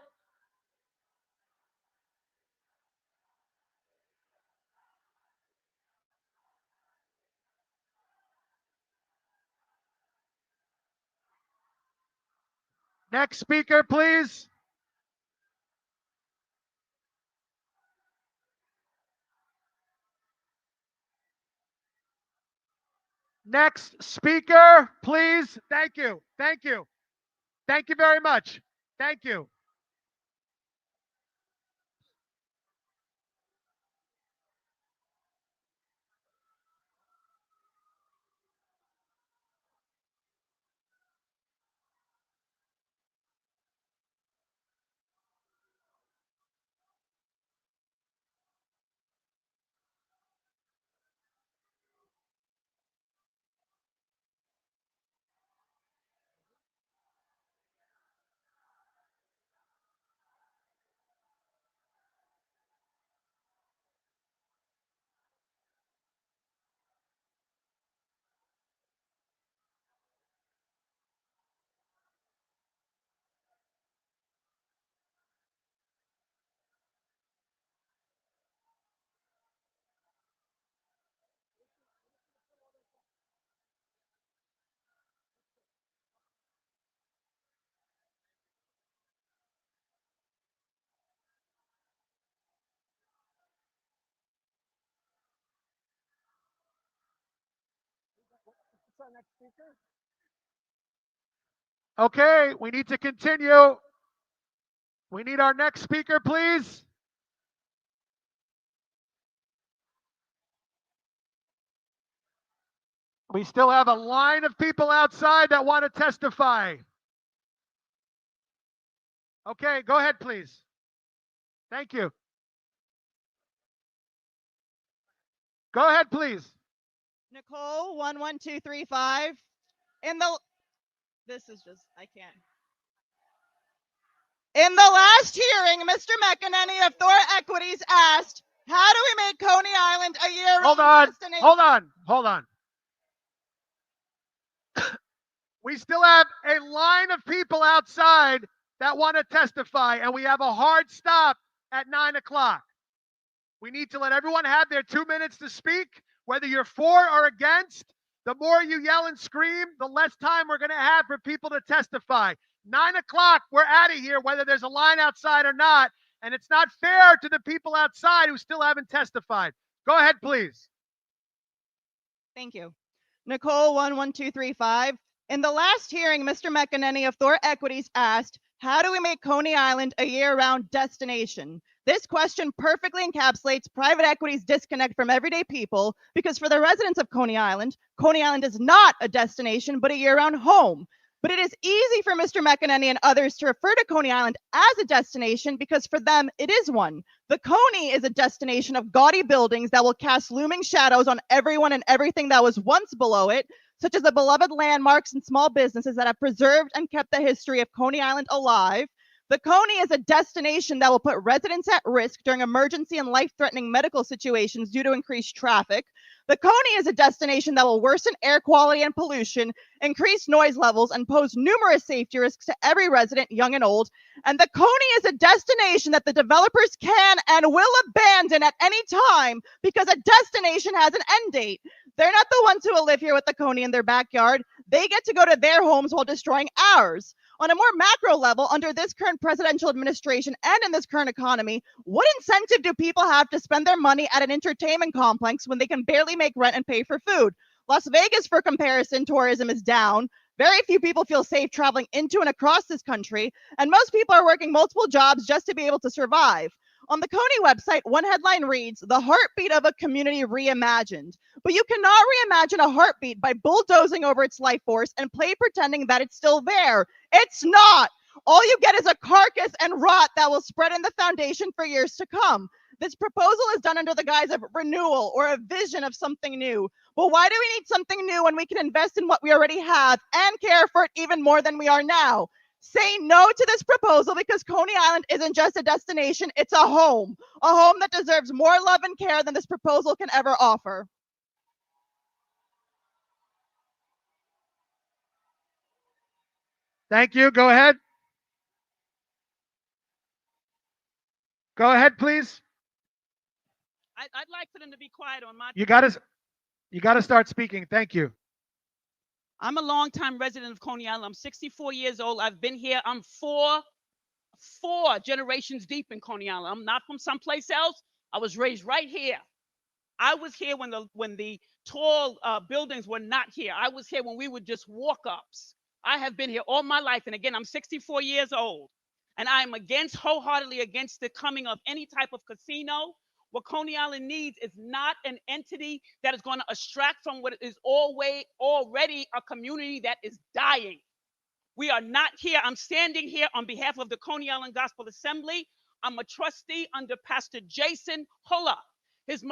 Next speaker, please. Next speaker, please. Thank you. Thank you. Thank you very much. Thank you. Okay, we need to continue. We need our next speaker, please. We still have a line of people outside that want to testify. Okay, go ahead, please. Thank you. Go ahead, please. Nicole 11235. In the This is just I can't. In the last hearing, Mr. McEnany of Thor Equities asked, how do we make Coney Island a year-round Hold on, destination? hold on. We still have a line of people outside that want to testify, and we have a hard stop at 9 o'clock. We need to let everyone have their 2 minutes to speak, whether you're for or against. The more you yell and scream, the less time we're going to have for people to testify. 9 o'clock, we're out of here, whether there's a line outside or not, and it's not fair to the people outside who still haven't testified. Go ahead, please. Thank you. Nicole 11235. In the last hearing, Mr. McEnany of Thor Equities asked, how do we make Coney Island a year-round destination? This question perfectly encapsulates private equity's disconnect from everyday people, because for the residents of Coney Island is not a destination, but a year-round home. But it is easy for Mr. McEnany and others to refer to Coney Island as a destination because for them, it is one. The Coney is a destination of gaudy buildings that will cast looming shadows on everyone and everything that was once below it, such as the beloved landmarks and small businesses that have preserved and kept the history of Coney Island alive. The Coney is a destination that will put residents at risk during emergency and life-threatening medical situations due to increased traffic. The Coney is a destination that will worsen air quality and pollution, increase noise levels, and pose numerous safety risks to every resident, young and old. And the Coney is a destination that the developers can and will abandon at any time because a destination has an end date. They're not the ones who will live here with the Coney in their backyard. They get to go to their homes while destroying ours. On a more macro level, under this current presidential administration and in this current economy, what incentive do people have to spend their money at an entertainment complex when they can barely make rent and pay for food? Las Vegas, for comparison, tourism is down. Very few people feel safe traveling into and across this country, and most people are working multiple jobs just to be able to survive. On the Coney website, one headline reads, "The heartbeat of a community reimagined." But you cannot reimagine a heartbeat by bulldozing over its life force and play pretending that it's still there. It's not. All you get is a carcass and rot that will spread in the foundation for years to come. This proposal is done under the guise of renewal or a vision of something new. But why do we need something new when we can invest in what we already have and care for it even more than we are now? Say no to this proposal because Coney Island isn't just a destination, it's a home that deserves more love and care than this proposal can ever offer. Thank you. Go ahead. Go ahead, please. I'd like for them to be quiet on my. You gotta start speaking. Thank you. I'm a longtime resident of Coney Island. I'm 64 years old. I've been here. I'm four generations deep in Coney Island. I'm not from someplace else. I was raised right here. I was here when the tall buildings were not here. I was here when we were just walk-ups. I have been here all my life. And again, I'm 64 years old. And I am wholeheartedly against the coming of any type of casino. What Coney Island needs is not an entity that is going to extract from what is already a community that is dying. We are not here. I'm standing here on behalf of the Coney Island Gospel Assembly. I'm a trustee under Pastor Jason Huller. His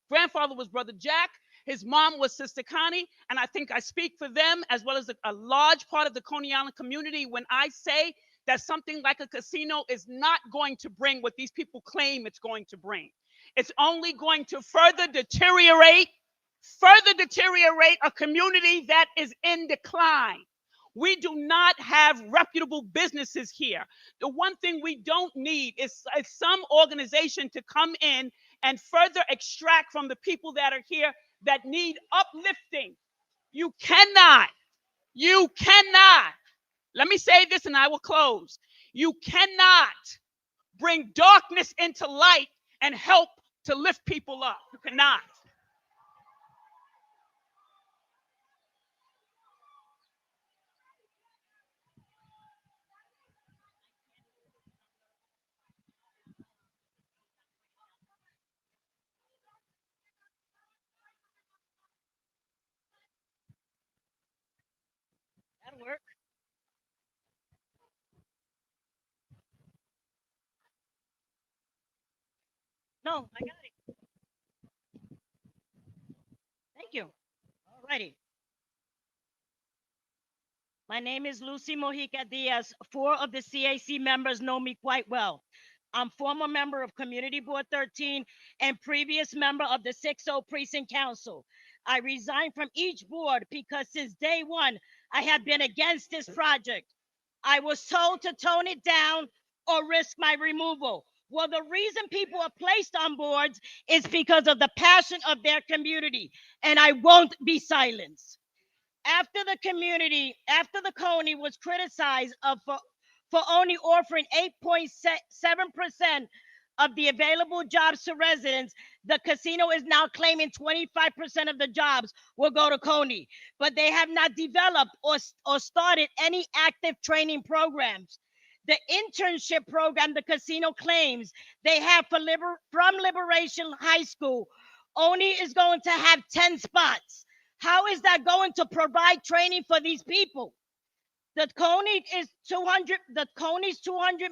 grandfather was Brother Jack. His mom was Sister Coney. And I think I speak for them as well as a large part of the Coney Island community when I say that something like a casino is not going to bring what these people claim it's going to bring. It's only going to further deteriorate a community that is in decline. We do not have reputable businesses here. The one thing we don't need is some organization to come in and further extract from the people that are here that need uplifting. You cannot, let me say this and I will close. You cannot bring darkness into light and help to lift people up. You cannot. That'll work. No, I got it. Thank you. All righty. My name is Lucy Mojica Diaz. 4 of the CAC members know me quite well. I'm former member of Community Board 13 and previous member of the 60 Precinct Council. I resigned from each board because since day one, I have been against this project. I was told to tone it down or risk my removal. Well, the reason people are placed on boards is because of the passion of their community, and I won't be silenced. After the Coney was criticized for only offering 8.7% of the available jobs to residents, the casino is now claiming 25% of the jobs will go to Coney, but they have not developed or started any active training programs. The internship program the casino claims they have from Liberation High School only is going to have 10 spots. How is that going to provide training for these people? The Coney's 200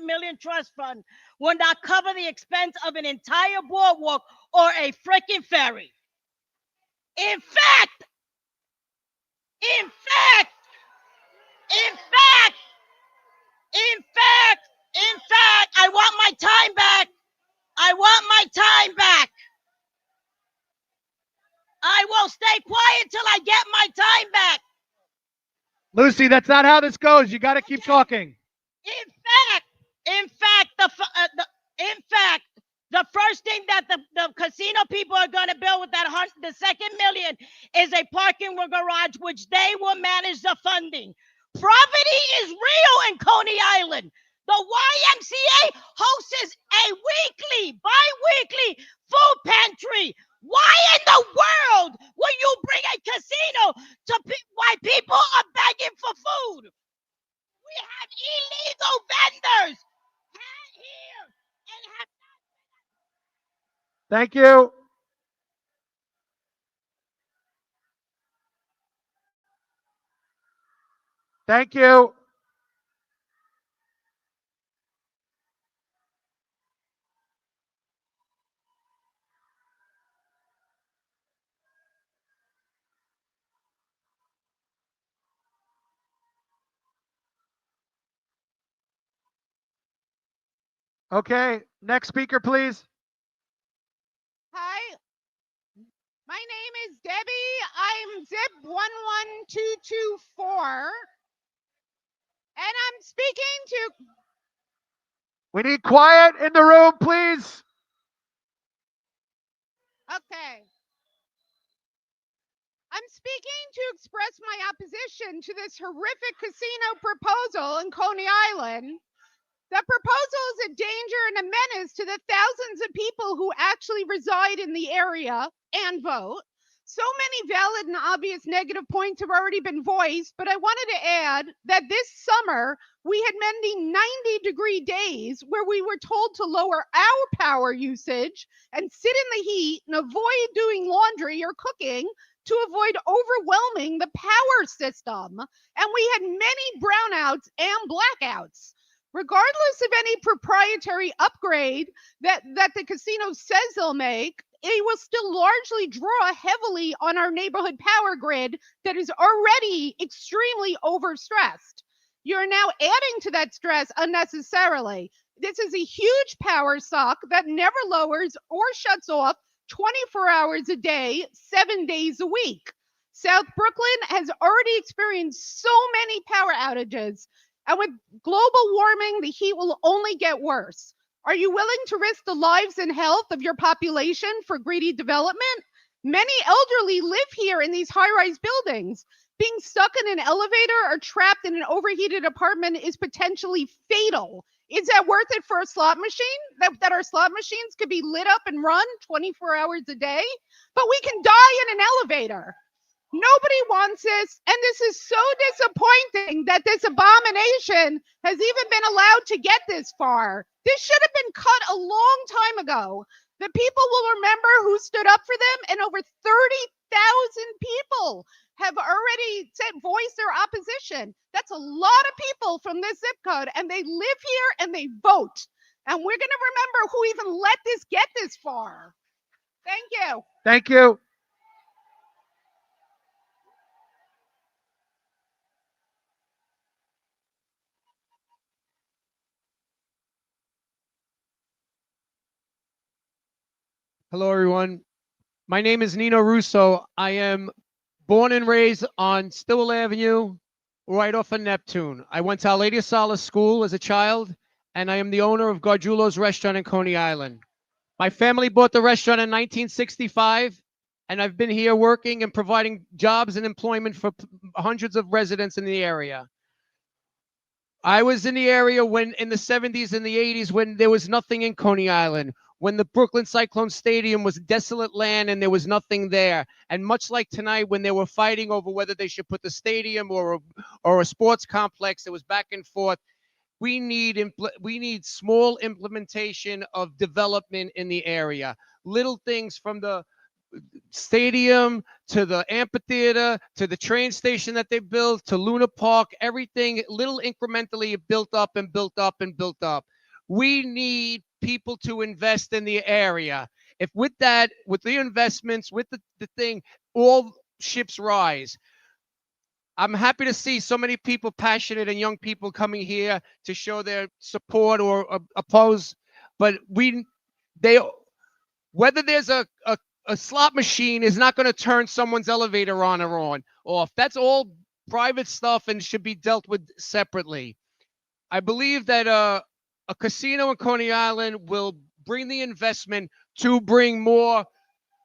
million trust fund will not cover the expense of an entire boardwalk or a freaking ferry. In fact, I want my time back. I want my time back. I will stay quiet till I get my time back. Lucy, that's not how this goes. You got to keep talking. In fact, the first thing that the casino people are going to build with the second million is a parking garage, which they will manage the funding. Poverty is real in Coney Island. The YMCA hosts a bi-weekly food pantry. Why in the world will you bring a casino to why people are begging for food? We have illegal vendors here and have. Thank you. Thank you. Okay, next speaker, please. Hi, my name is Debbie. I'm zip 11224. And I'm speaking to. We need quiet in the room, please. Okay. I'm speaking to express my opposition to this horrific casino proposal in Coney Island. The proposal is a danger and a menace to the thousands of people who actually reside in the area and vote. So many valid and obvious negative points have already been voiced, but I wanted to add that this summer we had many 90-degree days where we were told to lower our power usage and sit in the heat and avoid doing laundry or cooking to avoid overwhelming the power system. And we had many brownouts and blackouts. Regardless of any proprietary upgrade that the casino says they'll make, it will still largely draw heavily on our neighborhood power grid that is already extremely overstressed. You're now adding to that stress unnecessarily. This is a huge power suck that never lowers or shuts off 24 hours a day, 7 days a week. South Brooklyn has already experienced so many power outages. And with global warming, the heat will only get worse. Are you willing to risk the lives and health of your population for greedy development? Many elderly live here in these high-rise buildings. Being stuck in an elevator or trapped in an overheated apartment is potentially fatal. Is that worth it for a slot machine? That our slot machines could be lit up and run 24 hours a day? But we can die in an elevator. Nobody wants this, and this is so disappointing that this abomination has even been allowed to get this far. This should have been cut a long time ago. The people will remember who stood up for them, and over 30,000 people have already voiced their opposition. That's a lot of people from this zip code, and they live here and they vote. And we're going to remember who even let this get this far. Thank you. Thank you. Hello, everyone. My name is Nino Russo. I am born and raised on Stillwell Avenue, right off of Neptune. I went to Our Lady of Solace School as a child, and I am the owner of Gargiulo's Restaurant in Coney Island. My family bought the restaurant in 1965, and I've been here working and providing jobs and employment for hundreds of residents in the area. I was in the area when in the 70s and the 80s when there was nothing in Coney Island, when the Brooklyn Cyclone Stadium was desolate land and there was nothing there. And much like tonight when they were fighting over whether they should put the stadium or a sports complex, it was back and forth. We need small implementation of development in the area. Little things from the stadium to the amphitheater to the train station that they built to Luna Park, everything little incrementally built up and built up and built up. We need people to invest in the area. If with that, with the investments, with the thing, all ships rise. I'm happy to see so many people, passionate and young people, coming here to show their support or oppose. But whether there's a slot machine is not going to turn someone's elevator on or off. That's all private stuff and should be dealt with separately. I believe that a casino in Coney Island will bring the investment to bring more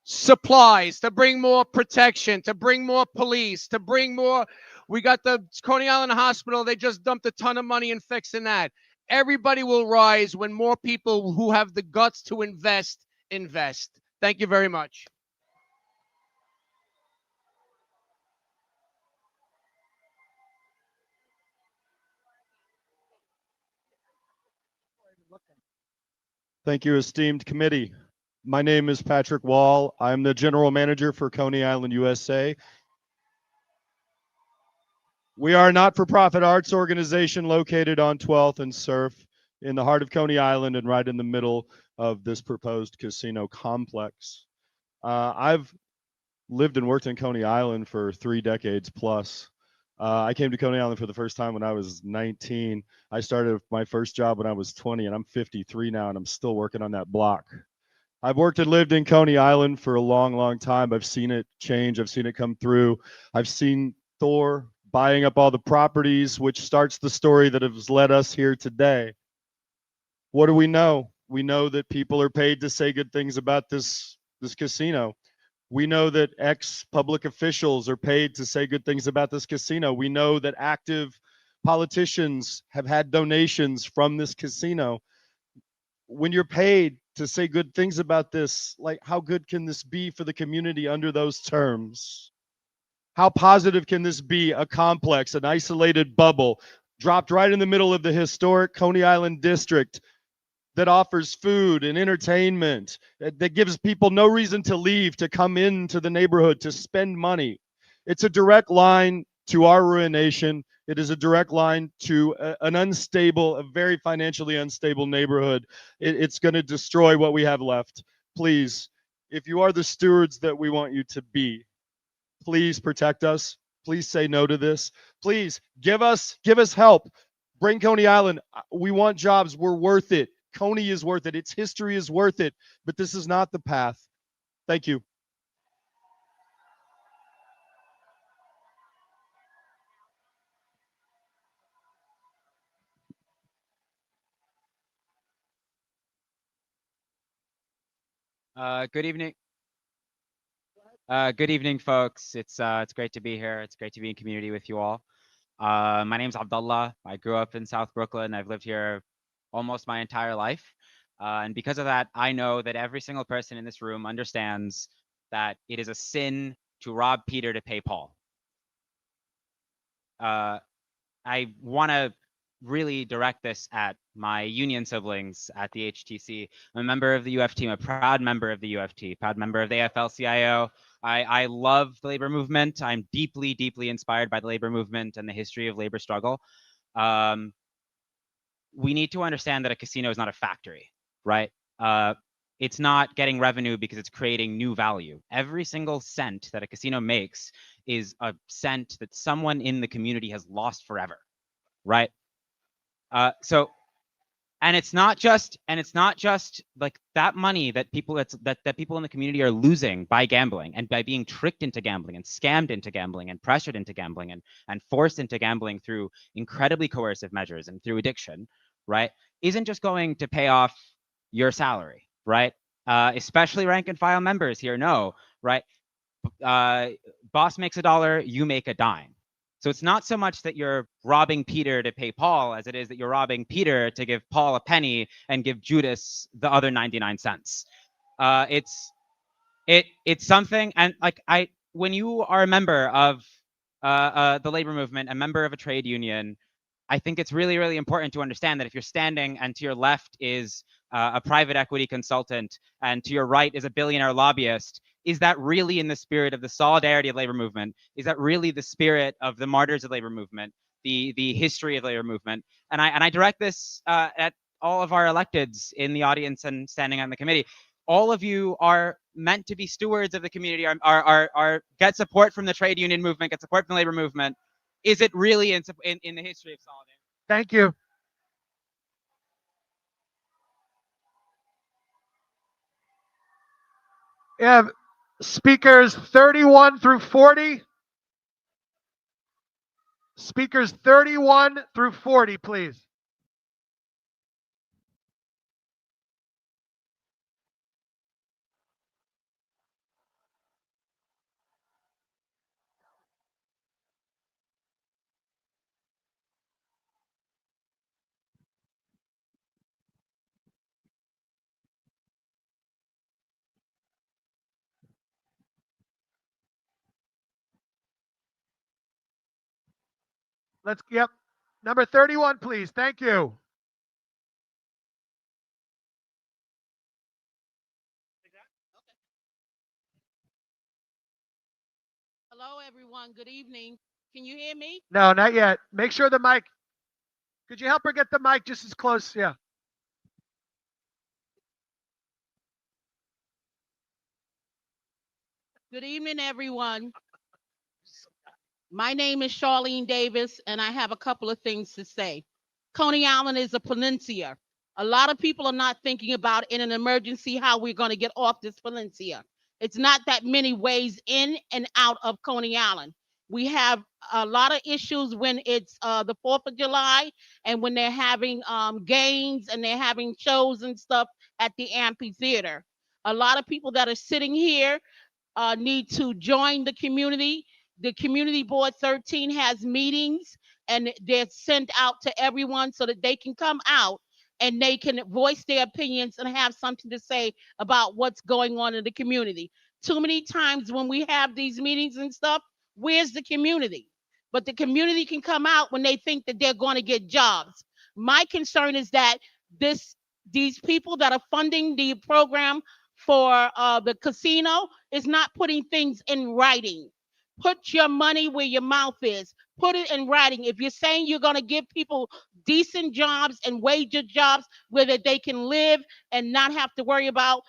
supplies, to bring more protection, to bring more police, to bring more. We got the Coney Island Hospital. They just dumped a ton of money in fixing that. Everybody will rise when more people who have the guts to invest. Thank you very much. Thank you, esteemed committee. My name is Patrick Wall. I'm the general manager for Coney Island, USA. We are a not-for-profit arts organization located on 12th and Surf in the heart of Coney Island and right in the middle of this proposed casino complex. I've lived and worked in Coney Island for 3 decades plus. I came to Coney Island for the first time when I was 19. I started my first job when I was 20, and I'm 53 now, and I'm still working on that block. I've worked and lived in Coney Island for a long, long time. I've seen it change. I've seen it come through. I've seen Thor buying up all the properties, which starts the story that has led us here today. What do we know? We know that people are paid to say good things about this casino. We know that ex-public officials are paid to say good things about this casino. We know that active politicians have had donations from this casino. When you're paid to say good things about this, like, how good can this be for the community under those terms? How positive can this be? A complex, an isolated bubble, dropped right in the middle of the historic Coney Island district that offers food and entertainment, that gives people no reason to leave, to come into the neighborhood, to spend money. It's a direct line to our ruination. It is a direct line to an unstable, a very financially unstable neighborhood. It's going to destroy what we have left. Please, if you are the stewards that we want you to be, please protect us. Please say no to this. Please give us help. Bring Coney Island. We want jobs. We're worth it. Coney is worth it. Its history is worth it. But this is not the path. Thank you. Good evening. Good evening, folks. It's great to be here. It's great to be in community with you all. My name's Abdullah. I grew up in South Brooklyn. I've lived here almost my entire life. And because of that, I know that every single person in this room understands that it is a sin to rob Peter to pay Paul. I want to really direct this at my union siblings at the HTC. I'm a member of the UF team, a proud member of the UFT, proud member of the AFL-CIO. I love the labor movement. I'm deeply, deeply inspired by the labor movement and the history of labor struggle. We need to understand that a casino is not a factory, right? It's not getting revenue because it's creating new value. Every single cent that a casino makes is a cent that someone in the community has lost forever, right? So And it's not just like that money that people that people in the community are losing by gambling and by being tricked into gambling and scammed into gambling and pressured into gambling and forced into gambling through incredibly coercive measures and through addiction, right? Isn't just going to pay off your salary, right? Especially rank and file members here know, right? Boss makes $1, you make a dime. So it's not so much that you're robbing Peter to pay Paul as it is that you're robbing Peter to give Paul a penny and give Judas the other 99 cents. It's something, and like when you are a member of the labor movement, a member of a trade union, I think it's really, really important to understand that if you're standing and to your left is a private equity consultant and to your right is a billionaire lobbyist, is that really in the spirit of the solidarity of labor movement? Is that really the spirit of the martyrs of labor movement, the history of labor movement? And I direct this at all of our electeds in the audience and standing on the committee. All of you are meant to be stewards of the community, are get support from the trade union movement, get support from the labor movement. Is it really in the history of solidarity? Thank you. We have speakers 31 through 40. Speakers 31 through 40, please. Yep. Number 31, please. Thank you. Hello, everyone. Good evening. Can you hear me? No, not yet. Make sure the mic. Could you help her get the mic just as close? Yeah. Good evening, everyone. My name is Charlene Davis, and I have a couple of things to say. Coney Island is a peninsula. A lot of people are not thinking about in an emergency how we're going to get off this peninsula. It's not that many ways in and out of Coney Island. We have a lot of issues when it's the 4th of July and when they're having games and they're having shows and stuff at the amphitheater. A lot of people that are sitting here need to join the community. The community board 13 has meetings and they're sent out to everyone so that they can come out and they can voice their opinions and have something to say about what's going on in the community. Too many times when we have these meetings and stuff, where's the community? But the community can come out when they think that they're going to get jobs. My concern is that these people that are funding the program for the casino is not putting things in writing. Put your money where your mouth is. Put it in writing. If you're saying you're going to give people decent jobs and wage jobs where that they can live and not have to worry about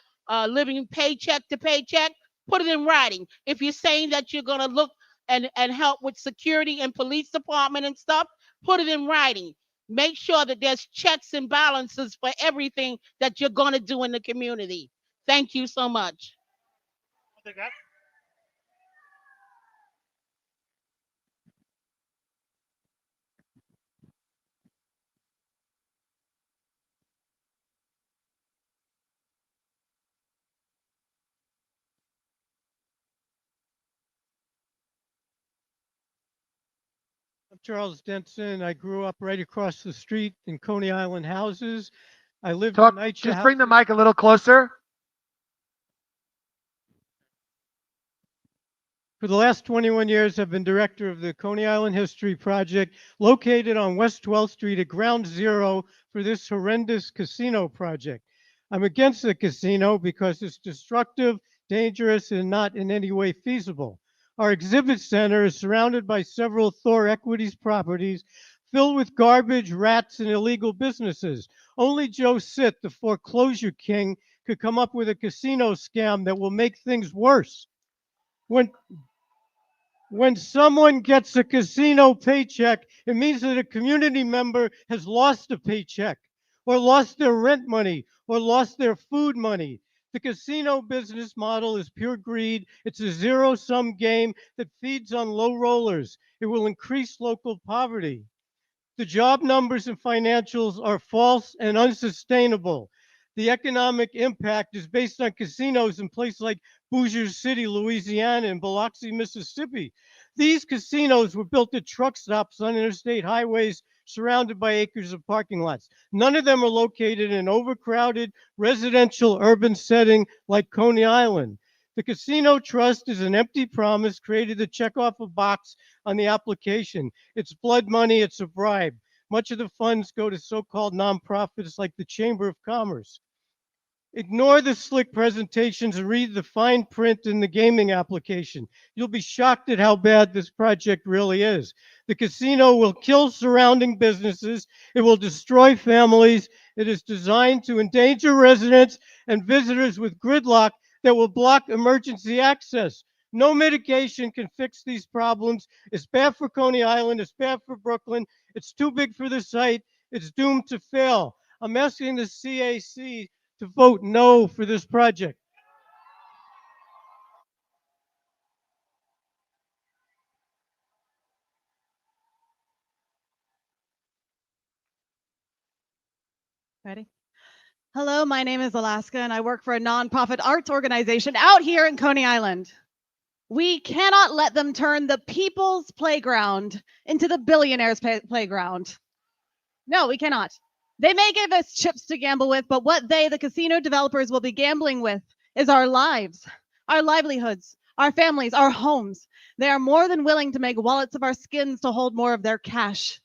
living paycheck to paycheck, put it in writing. If you're saying that you're going to look and help with security and police department and stuff, put it in writing. Make sure that there's checks and balances for everything that you're going to do in the community. Thank you so much. I'm Charles Denson. I grew up right across the street in Coney Island houses. I lived in NYCHA. Just bring the mic a little closer. For the last 21 years, I've been director of the Coney Island History Project, located on West 12th Street at ground zero for this horrendous casino project. I'm against the casino because it's destructive, dangerous, and not in any way feasible. Our exhibit center is surrounded by several Thor Equities properties filled with garbage, rats, and illegal businesses. Only Joe Sitt, the foreclosure king, could come up with a casino scam that will make things worse. When someone gets a casino paycheck, it means that a community member has lost a paycheck. or lost their rent money or lost their food money. The casino business model is pure greed. It's a zero-sum game that feeds on low rollers. It will increase local poverty. The job numbers and financials are false and unsustainable. The economic impact is based on casinos in places like Bossier City, Louisiana, and Biloxi, Mississippi. These casinos were built at truck stops on interstate highways surrounded by acres of parking lots. None of them are located in an overcrowded residential urban setting like Coney Island. The Casino Trust is an empty promise created to check off a box on the application. It's blood money, it's a bribe. Much of the funds go to so-called nonprofits like the Chamber of Commerce. Ignore the slick presentations and read the fine print in the gaming application. You'll be shocked at how bad this project really is. The casino will kill surrounding businesses. It will destroy families. It is designed to endanger residents and visitors with gridlock that will block emergency access. No mitigation can fix these problems. It's bad for Coney Island. It's bad for Brooklyn. It's too big for the site. It's doomed to fail. I'm asking the CAC to vote no for this project. Ready? Hello, my name is Alaska, and I work for a nonprofit arts organization out here in Coney Island. We cannot let them turn the people's playground into the billionaires' playground. No, we cannot. They may give us chips to gamble with, but what they, the casino developers, will be gambling with is our lives, our livelihoods, our families, our homes. They are more than willing to make wallets of our skins to hold more of their cash.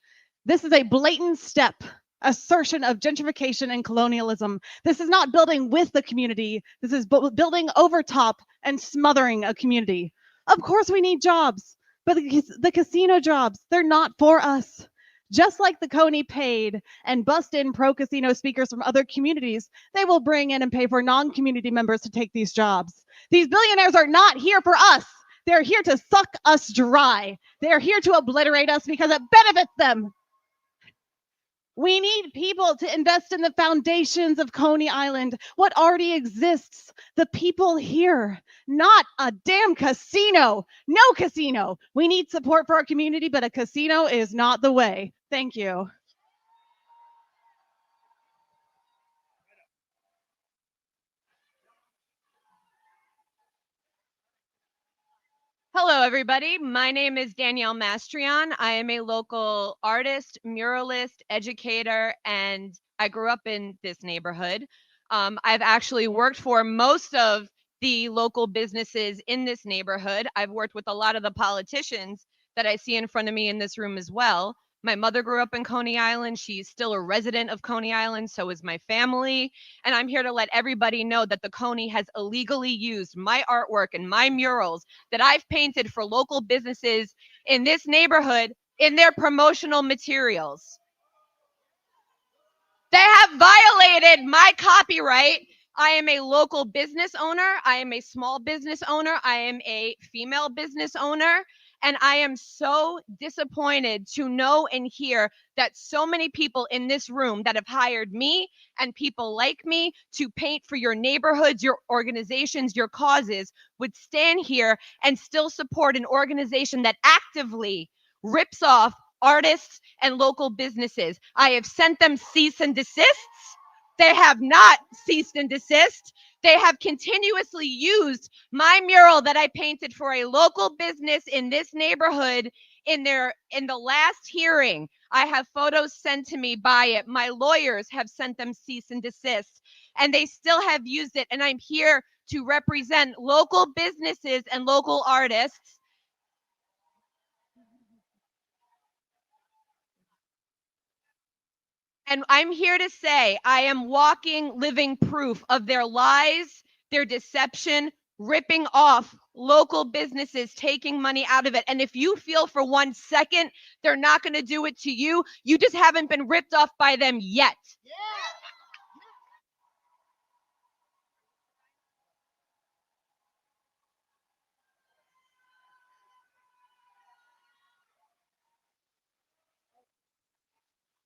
This is a blatant step, assertion of gentrification and colonialism. This is not building with the community. This is building over top and smothering a community. Of course we need jobs, but the casino jobs, they're not for us. Just like the Coney paid and bust in pro-casino speakers from other communities, they will bring in and pay for non-community members to take these jobs. These billionaires are not here for us. They're here to suck us dry. They're here to obliterate us because it benefits them. We need people to invest in the foundations of Coney Island, what already exists, the people here, not a damn casino. No casino. We need support for our community, but a casino is not the way. Thank you. Hello, everybody. My name is Danielle Mastrion. I am a local artist, muralist, educator, and I grew up in this neighborhood. I've actually worked for most of the local businesses in this neighborhood. I've worked with a lot of the politicians that I see in front of me in this room as well. My mother grew up in Coney Island. She's still a resident of Coney Island, so is my family. And I'm here to let everybody know that the Coney has illegally used my artwork and my murals that I've painted for local businesses in this neighborhood in their promotional materials. They have violated my copyright. I am a local business owner. I am a small business owner. I am a female business owner. And I am so disappointed to know and hear that so many people in this room that have hired me and people like me to paint for your neighborhoods, your organizations, your causes would stand here and still support an organization that actively rips off artists and local businesses. I have sent them cease and desists. They have not ceased and desist. They have continuously used my mural that I painted for a local business in this neighborhood in the last hearing. I have photos sent to me by it. My lawyers have sent them cease and desist, and they still have used it. And I'm here to represent local businesses and local artists. And I'm here to say I am walking, living proof of their lies, their deception, ripping off local businesses, taking money out of it. And if you feel for 1 second they're not going to do it to you, you just haven't been ripped off by them yet.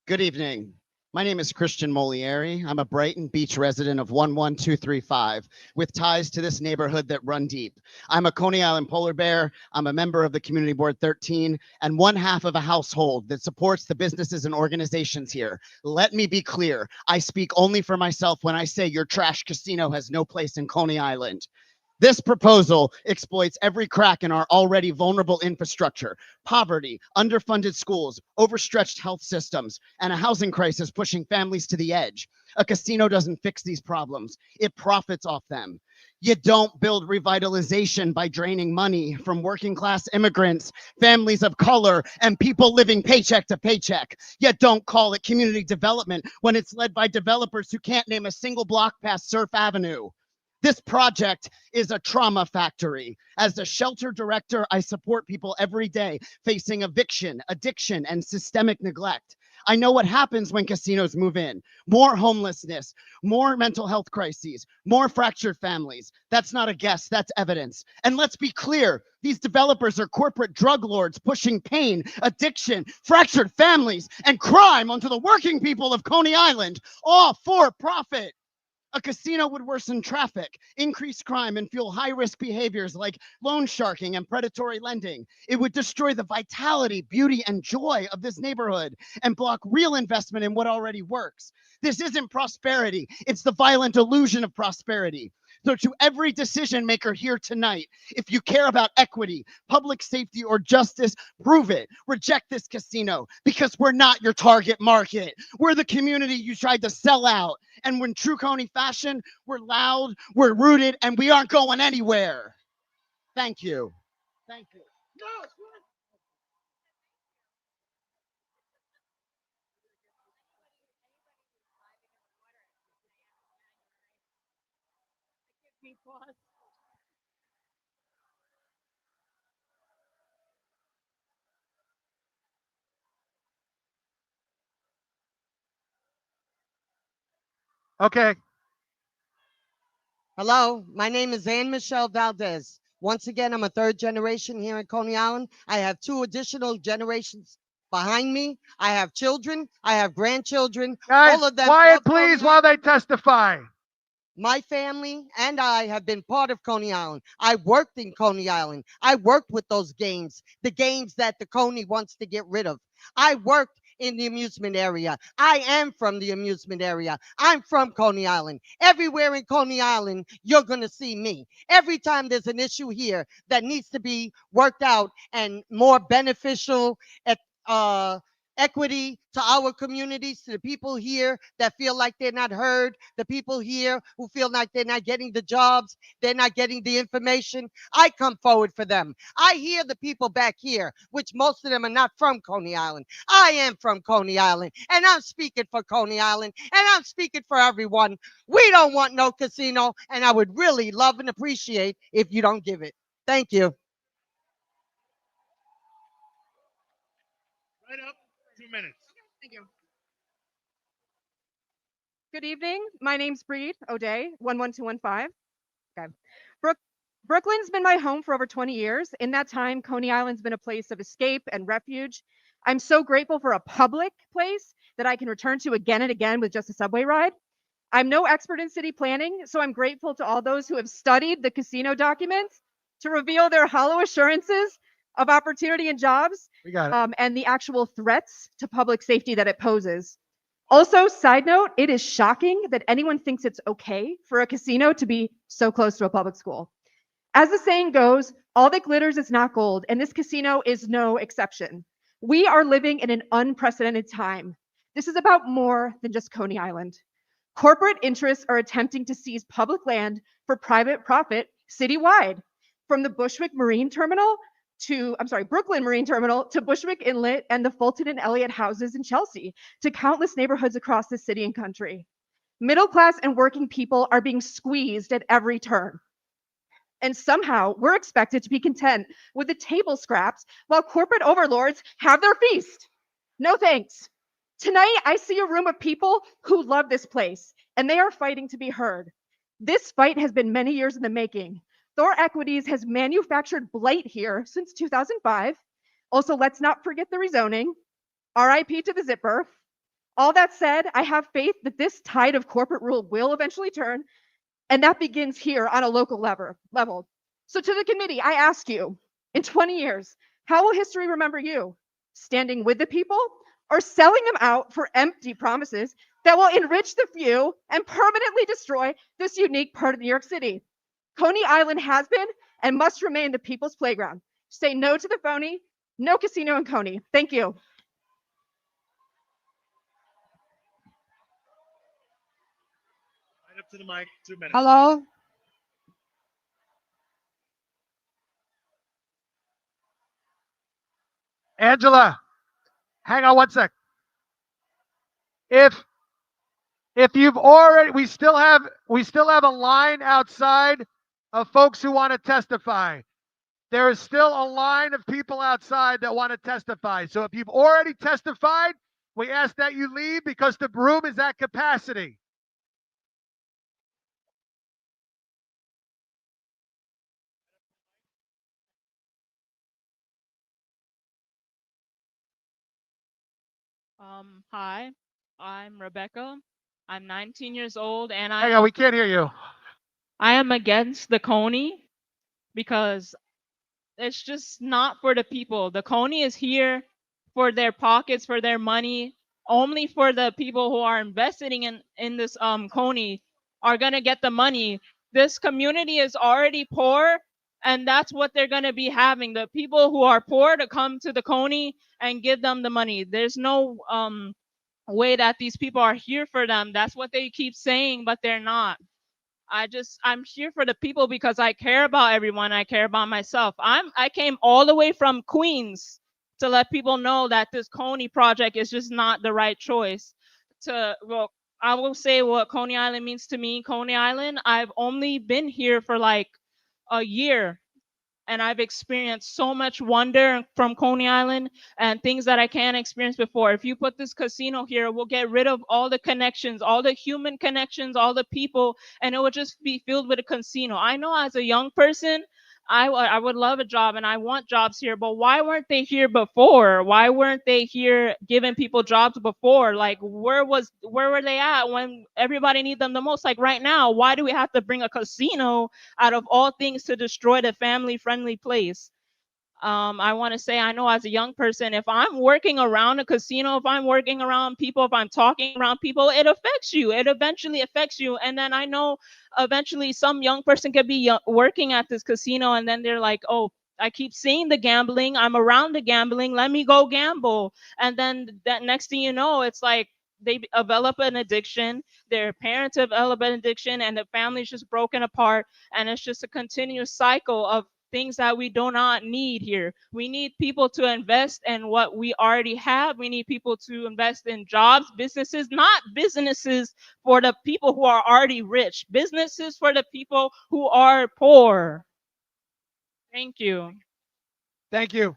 Good evening. My name is Christian Molieri. I'm a Brighton Beach resident of 11235 with ties to this neighborhood that run deep. I'm a Coney Island polar bear. I'm a member of the Community Board 13 and one half of a household that supports the businesses and organizations here. Let me be clear. I speak only for myself when I say your trash casino has no place in Coney Island. This proposal exploits every crack in our already vulnerable infrastructure: poverty, underfunded schools, overstretched health systems, and a housing crisis pushing families to the edge. A casino doesn't fix these problems. It profits off them. You don't build revitalization by draining money from working class immigrants, families of color, and people living paycheck to paycheck. You don't call it community development when it's led by developers who can't name a single block past Surf Avenue. This project is a trauma factory. As a shelter director, I support people every day facing eviction, addiction, and systemic neglect. I know what happens when casinos move in: more homelessness, more mental health crises, more fractured families. That's not a guess, that's evidence. And let's be clear, these developers are corporate drug lords pushing pain, addiction, fractured families, and crime onto the working people of Coney Island, all for profit. A casino would worsen traffic, increase crime, and fuel high-risk behaviors like loan sharking and predatory lending. It would destroy the vitality, beauty, and joy of this neighborhood and block real investment in what already works. This isn't prosperity. It's the violent illusion of prosperity. So to every decision maker here tonight, if you care about equity, public safety, or justice, prove it. Reject this casino because we're not your target market. We're the community you tried to sell out. And in true Coney fashion, we're loud, we're rooted, and we aren't going anywhere. Thank you. Thank you. Okay. Hello, my name is Anne Michelle Valdez. Once again, I'm a third generation here in Coney Island. I have two additional generations behind me. I have children. I have grandchildren. Guys, all of them quiet, love Coney please, while they testify. My family and I have been part of Coney Island. I worked in Coney Island. I worked with those games, the games that the Coney wants to get rid of. I worked in the amusement area. I am from the amusement area. I'm from Coney Island. Everywhere in Coney Island, you're going to see me. Every time there's an issue here that needs to be worked out and more beneficial equity to our communities, to the people here that feel like they're not heard, the people here who feel like they're not getting the jobs, they're not getting the information. I come forward for them. I hear the people back here, which most of them are not from Coney Island. I am from Coney Island, and I'm speaking for Coney Island, and I'm speaking for everyone. We don't want no casino, and I would really love and appreciate if you don't give it. Thank you. Right up, 2 minutes. Thank you. Good evening. My name's Breed O'Day, 11215. Okay. Brooklyn's been my home for over 20 years. In that time, Coney Island's been a place of escape and refuge. I'm so grateful for a public place that I can return to again and again with just a subway ride. I'm no expert in city planning, so I'm grateful to all those who have studied the casino documents to reveal their hollow assurances of opportunity and jobs, We got it. and the actual threats to public safety that it poses. Also, side note, it is shocking that anyone thinks it's okay for a casino to be so close to a public school. As the saying goes, all that glitters is not gold, and this casino is no exception. We are living in an unprecedented time. This is about more than just Coney Island. Corporate interests are attempting to seize public land for private profit citywide, from the Brooklyn Marine Terminal to Bushwick Inlet and the Fulton and Elliott houses in Chelsea, to countless neighborhoods across the city and country. Middle class and working people are being squeezed at every turn. And somehow we're expected to be content with the table scraps while corporate overlords have their feast. No thanks. Tonight, I see a room of people who love this place, and they are fighting to be heard. This fight has been many years in the making. Thor Equities has manufactured blight here since 2005. Also, let's not forget the rezoning. RIP to the zipper. All that said, I have faith that this tide of corporate rule will eventually turn, and that begins here on a local level. So to the committee, I ask you, in 20 years, how will history remember you? Standing with the people or selling them out for empty promises that will enrich the few and permanently destroy this unique part of New York City? Coney Island has been and must remain the people's playground. Say no to the phony, no casino in Coney. Thank you. Right up to the mic, 2 minutes. Hello. Angela, hang on one sec. If you've already, we still have a line outside of folks who want to testify. There is still a line of people outside that want to testify. So if you've already testified, we ask that you leave because the room is at capacity. Hi, I'm Rebecca. I'm 19 years old and Hang on, we can't hear you. I am against the Coney because it's just not for the people. The Coney is here for their pockets, for their money. Only for the people who are investing in this Coney are gonna get the money. This community is already poor, and that's what they're gonna be having. The people who are poor to come to the Coney and give them the money. There's no way that these people are here for them. That's what they keep saying, but they're not. I'm here for the people because I care about everyone. I care about myself. I came all the way from Queens to let people know that this Coney project is just not the right choice. Well, I will say what Coney Island means to me. Coney Island, I've only been here for like a year, and I've experienced so much wonder from Coney Island and things that I can't experience before. If you put this casino here, we'll get rid of all the connections, all the human connections, all the people, and it will just be filled with a casino. I know as a young person, I would love a job and I want jobs here, but why weren't they here before? Why weren't they here giving people jobs before? Like where were they at when everybody needed them the most? Like right now, why do we have to bring a casino out of all things to destroy the family friendly place? I want to say, I know as a young person, if I'm working around a casino, if I'm working around people, if I'm talking around people, it affects you. It eventually affects you. And then I know eventually some young person could be working at this casino and then they're like, oh, I keep seeing the gambling. I'm around the gambling. Let me go gamble. And then that next thing you know, it's like they develop an addiction. Their parents develop an addiction and the family's just broken apart. And it's just a continuous cycle of things that we do not need here. We need people to invest in what we already have. We need people to invest in jobs, businesses, not businesses for the people who are already rich, businesses for the people who are poor. Thank you. Thank you.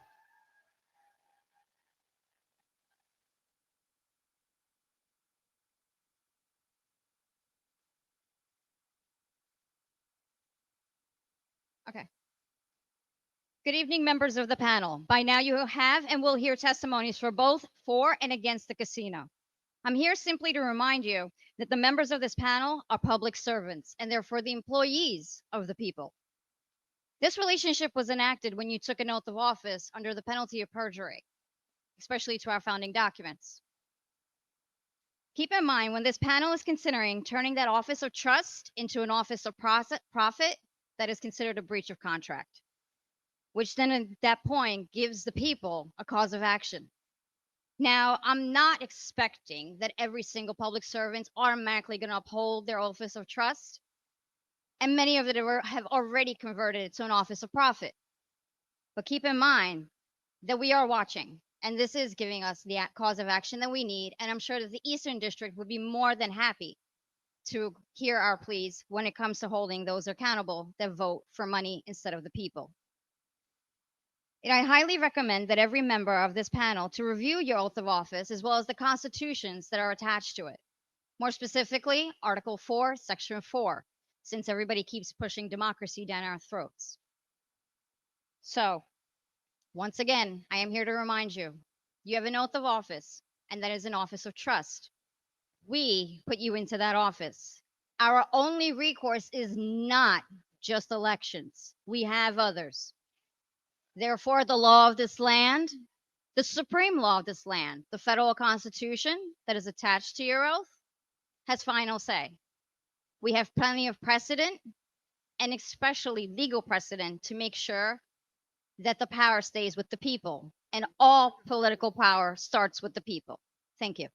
Okay. Good evening, members of the panel. By now you have and will hear testimonies for and against the casino. I'm here simply to remind you that the members of this panel are public servants and therefore the employees of the people. This relationship was enacted when you took an oath of office under the penalty of perjury, especially to our founding documents. Keep in mind when this panel is considering turning that office of trust into an office of profit, that is considered a breach of contract, which then at that point gives the people a cause of action. Now, I'm not expecting that every single public servant automatically going to uphold their office of trust, and many of them have already converted it to an office of profit. But keep in mind that we are watching, and this is giving us the cause of action that we need, and I'm sure that the Eastern District would be more than happy to hear our pleas when it comes to holding those accountable that vote for money instead of the people. And I highly recommend that every member of this panel to review your oath of office as well as the constitutions that are attached to it. More specifically, Article 4, Section 4, since everybody keeps pushing democracy down our throats. So, once again, I am here to remind you, you have an oath of office, and that is an office of trust. We put you into that office. Our only recourse is not just elections, we have others. Therefore, the law of this land, the supreme law of this land, the federal constitution that is attached to your oath, has final say. We have plenty of precedent, and especially legal precedent, to make sure that the power stays with the people, and all political power starts with the people. Thank you.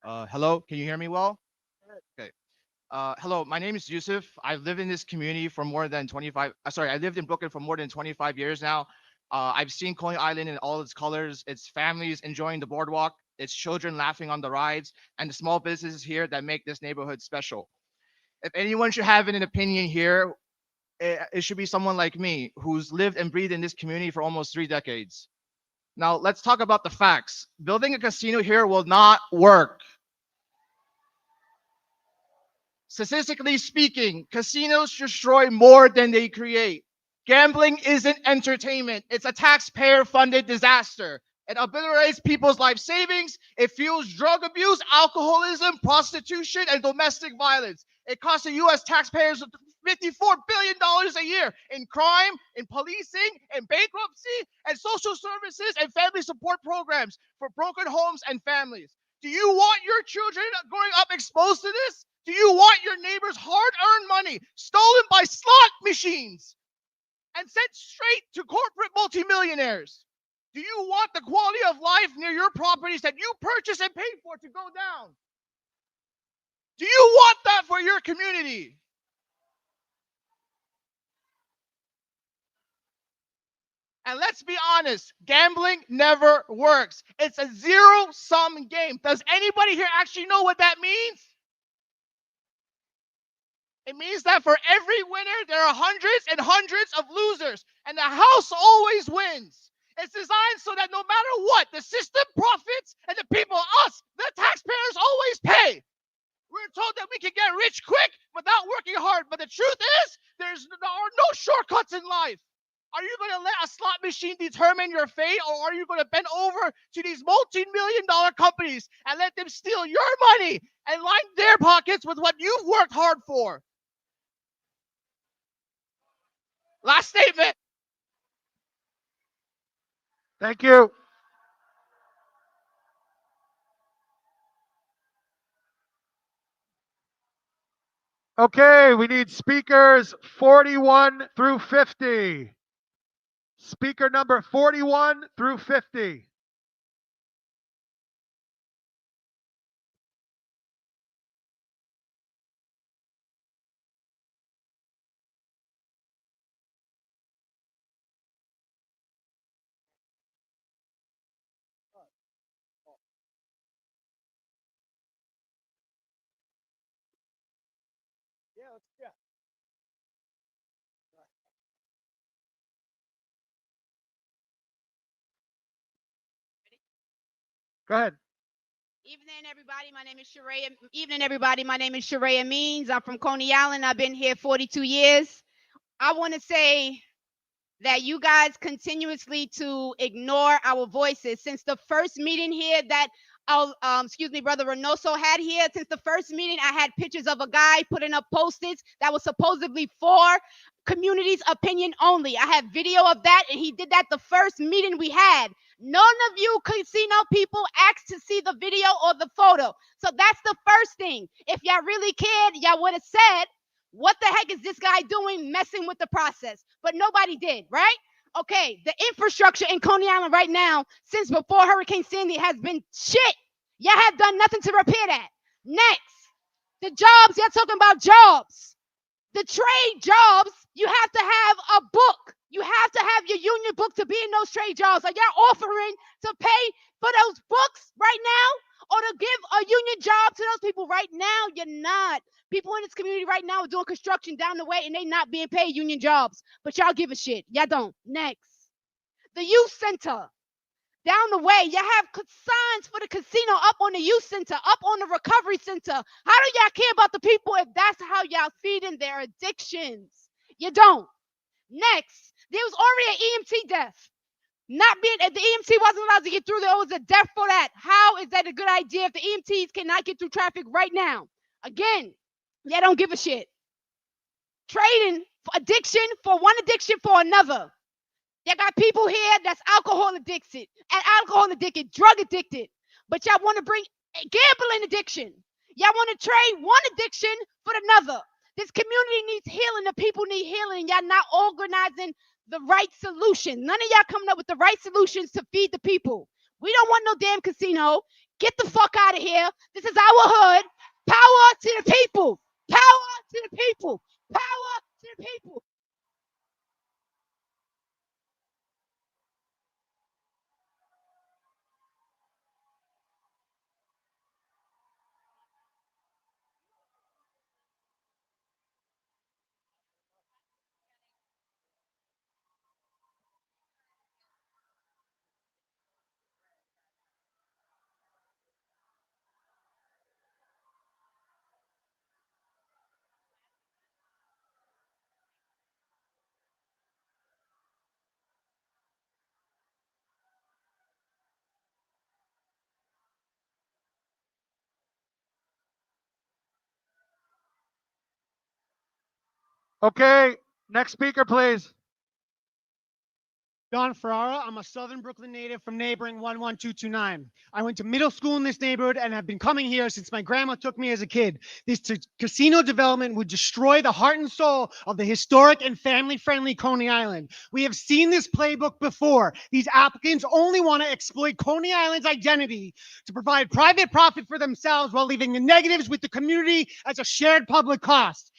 Hello, can you hear me well? Okay. Hello, my name is Yusuf. I've lived in this community for more than 25, sorry, I lived in Brooklyn for more than 25 years now. I've seen Coney Island in all its colors, its families enjoying the boardwalk, its children laughing on the rides, and the small businesses here that make this neighborhood special. If anyone should have an opinion here, it should be someone like me who's lived and breathed in this community for almost 3 decades. Now, let's talk about the facts. Building a casino here will not work. Statistically speaking, casinos destroy more than they create. Gambling isn't entertainment, it's a taxpayer funded disaster. It obliterates people's life savings. It fuels drug abuse, alcoholism, prostitution, and domestic violence. It costs the US taxpayers $54 billion a year in crime, in policing, in bankruptcy, and social services and family support programs for broken homes and families. Do you want your children growing up exposed to this? Do you want your neighbor's hard-earned money stolen by slot machines and sent straight to corporate multimillionaires? Do you want the quality of life near your properties that you purchase and pay for to go down? Do you want that for your community? And let's be honest, gambling never works. It's a zero-sum game. Does anybody here actually know what that means? It means that for every winner, there are hundreds and hundreds of losers, and the house always wins. It's designed so that no matter what, the system profits and the people, us, the taxpayers, always pay. We're told that we can get rich quick without working hard, but the truth is, there are no shortcuts in life. Are you going to let a slot machine determine your fate, or are you going to bend over to these multi-million-dollar companies and let them steal your money and line their pockets with what you've worked hard for? Last statement. Thank you. Okay, we need speakers 41 through 50. Speaker number 41 through 50. Go ahead. Evening, everybody. My name is Sharaya. Evening, everybody. My name is Sharaya Means. I'm from Coney Island. I've been here 42 years. I want to say that you guys continuously to ignore our voices since the first meeting here that Brother Reynoso had here. Since the first meeting, I had pictures of a guy putting up post-its that was supposedly for community's opinion only. I have video of that, and he did that the first meeting we had. None of you casino people asked to see the video or the photo. So that's the first thing. If y'all really cared, y'all would have said, what the heck is this guy doing messing with the process? But nobody did, right? Okay, the infrastructure in Coney Island right now, since before Hurricane Sandy, has been shit. Y'all have done nothing to repair that. Next, the jobs, y'all talking about jobs. The trade jobs, you have to have a book. You have to have your union book to be in those trade jobs. Are y'all offering to pay for those books right now or to give a union job to those people right now? You're not. People in this community right now are doing construction down the way and they not being paid union jobs. But y'all give a shit. Y'all don't. Next. The youth center. down the way. Y'all have signs for the casino up on the youth center, up on the recovery center. How do y'all care about the people if that's how y'all feeding their addictions? You don't. Next, there was already an EMT death. Not being, if the EMT wasn't allowed to get through, there was a death for that. How is that a good idea if the EMTs cannot get through traffic right now? Again, they don't give a shit. Trading for addiction, for one addiction for another. You got people here that's alcohol addicted, drug addicted, but y'all want to bring gambling addiction. Y'all want to trade one addiction for another. This community needs healing. The people need healing. Y'all not organizing the right solution. None of y'all coming up with the right solutions to feed the people. We don't want no damn casino. Get the fuck out of here. This is our hood. Power to the people. Power to the people. Power to the people. Okay, next speaker, please. Don Ferrara. I'm a Southern Brooklyn native from neighboring 11229. I went to middle school in this neighborhood and have been coming here since my grandma took me as a kid. This casino development would destroy the heart and soul of the historic and family-friendly Coney Island. We have seen this playbook before. These applicants only want to exploit Coney Island's identity to provide private profit for themselves while leaving the negatives with the community as a shared public cost.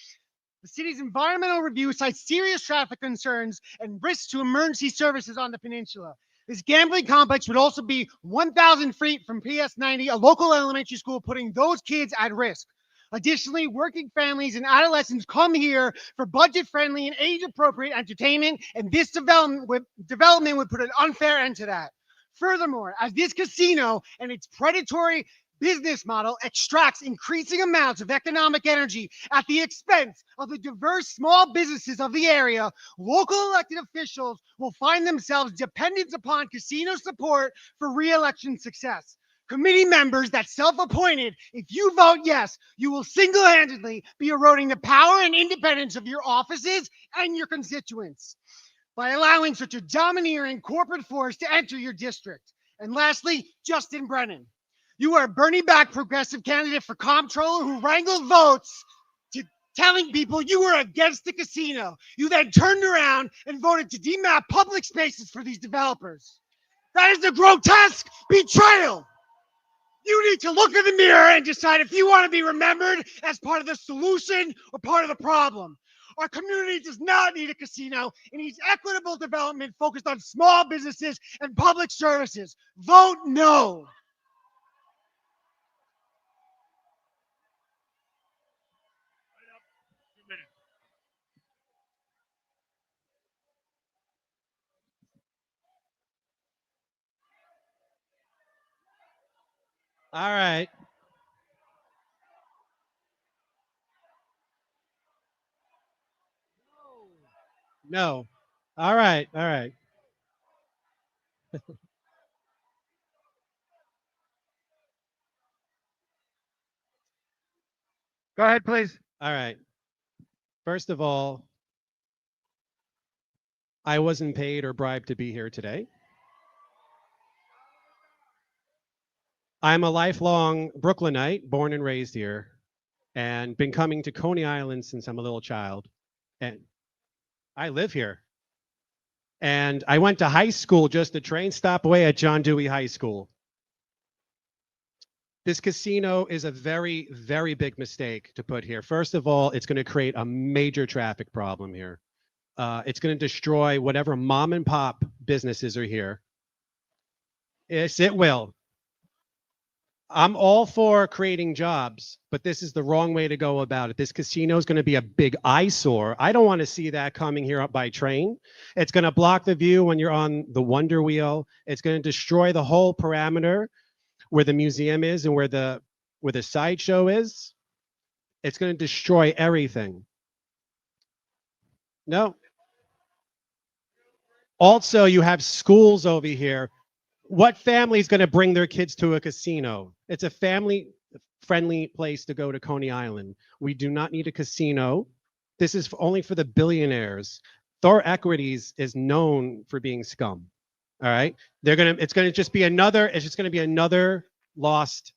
The city's environmental review cites serious traffic concerns and risks to emergency services on the peninsula. This gambling complex would also be 1,000 feet from PS 90, a local elementary school, putting those kids at risk. Additionally, working families and adolescents come here for budget-friendly and age-appropriate entertainment, and this development would put an unfair end to that. Furthermore, as this casino and its predatory business model extracts increasing amounts of economic energy at the expense of the diverse small businesses of the area, local elected officials will find themselves dependent upon casino support for re-election success. Committee members that self-appointed, if you vote yes, you will single-handedly be eroding the power and independence of your offices and your constituents by allowing such a domineering corporate force to enter your district. And lastly, Justin Brennan. You are a Bernie-backed progressive candidate for comptroller who wrangled votes to telling people you were against the casino. You then turned around and voted to demap public spaces for these developers. That is a grotesque betrayal. You need to look in the mirror and decide if you want to be remembered as part of the solution or part of the problem. Our community does not need a casino. It needs equitable development focused on small businesses and public services. Vote no. All right. No. All right. All right. Go ahead, please. All right. First of all, I wasn't paid or bribed to be here today. I'm a lifelong Brooklynite, born and raised here, and been coming to Coney Island since I'm a little child. And I live here. And I went to high school just a train stop away at John Dewey High School. This casino is a very, very big mistake to put here. First of all, it's going to create a major traffic problem here. It's going to destroy whatever mom and pop businesses are here. Yes, it will. I'm all for creating jobs, but this is the wrong way to go about it. This casino is going to be a big eyesore. I don't want to see that coming here up by train. It's going to block the view when you're on the Wonder Wheel. It's going to destroy the whole parameter where the museum is and where the sideshow is. It's going to destroy everything. No. Also, you have schools over here. What family is going to bring their kids to a casino? It's a family-friendly place to go to Coney Island. We do not need a casino. This is only for the billionaires. Thor Equities is known for being scum. All right, it's going to just be another. It's just going to be another lost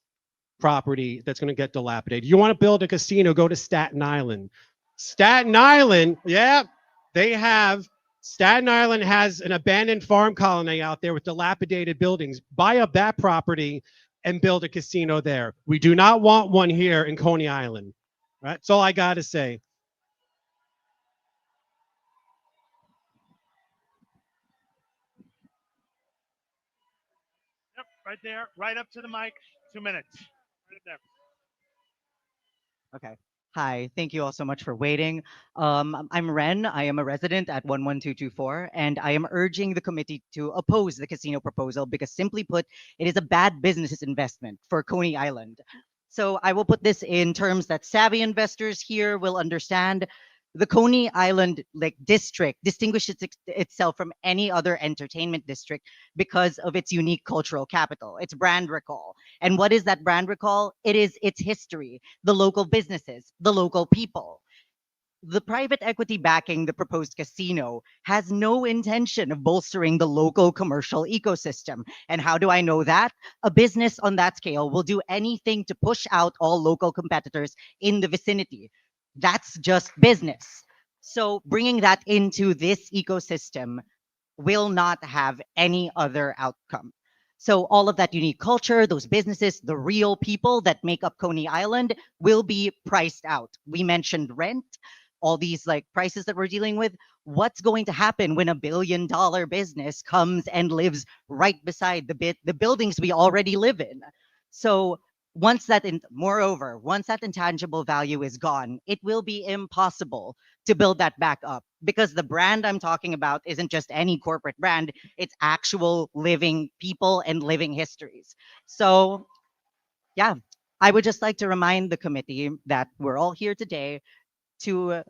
property that's going to get dilapidated. You want to build a casino? Go to Staten Island. Staten Island, yeah, they have. Staten Island has an abandoned farm colony out there with dilapidated buildings. Buy up that property and build a casino there. We do not want one here in Coney Island. Right? That's all I got to say. Yep, right there, right up to the mic. 2 minutes. Right there. Okay. Hi, thank you all so much for waiting. I'm Ren. I am a resident at 11224, and I am urging the committee to oppose the casino proposal because, simply put, it is a bad business investment for Coney Island. So I will put this in terms that savvy investors here will understand. The Coney Island district distinguishes itself from any other entertainment district because of its unique cultural capital, its brand recall. And what is that brand recall? It is its history, the local businesses, the local people. The private equity backing the proposed casino has no intention of bolstering the local commercial ecosystem. And how do I know that? A business on that scale will do anything to push out all local competitors in the vicinity. That's just business. So bringing that into this ecosystem will not have any other outcome. So all of that unique culture, those businesses, the real people that make up Coney Island will be priced out. We mentioned rent, all these prices that we're dealing with. What's going to happen when $1 billion business comes and lives right beside the buildings we already live in? So once that intangible value is gone, it will be impossible to build that back up, because the brand I'm talking about isn't just any corporate brand, it's actual living people and living histories. So yeah, I would just like to remind the committee that we're all here today to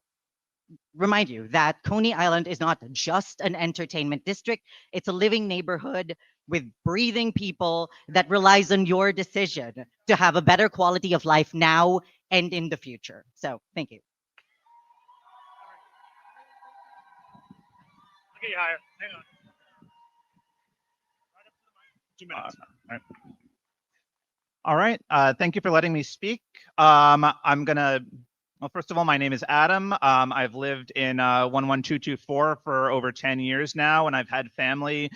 remind you that Coney Island is not just an entertainment district, it's a living neighborhood with breathing people that relies on your decision to have a better quality of life now and in the future. So thank you. I'll get you higher. Hang on. Right up to the mic. 2 minutes. All right. Thank you for letting me speak. Well, first of all, my name is Adam. I've lived in 11224 for over 10 years now, and I've had family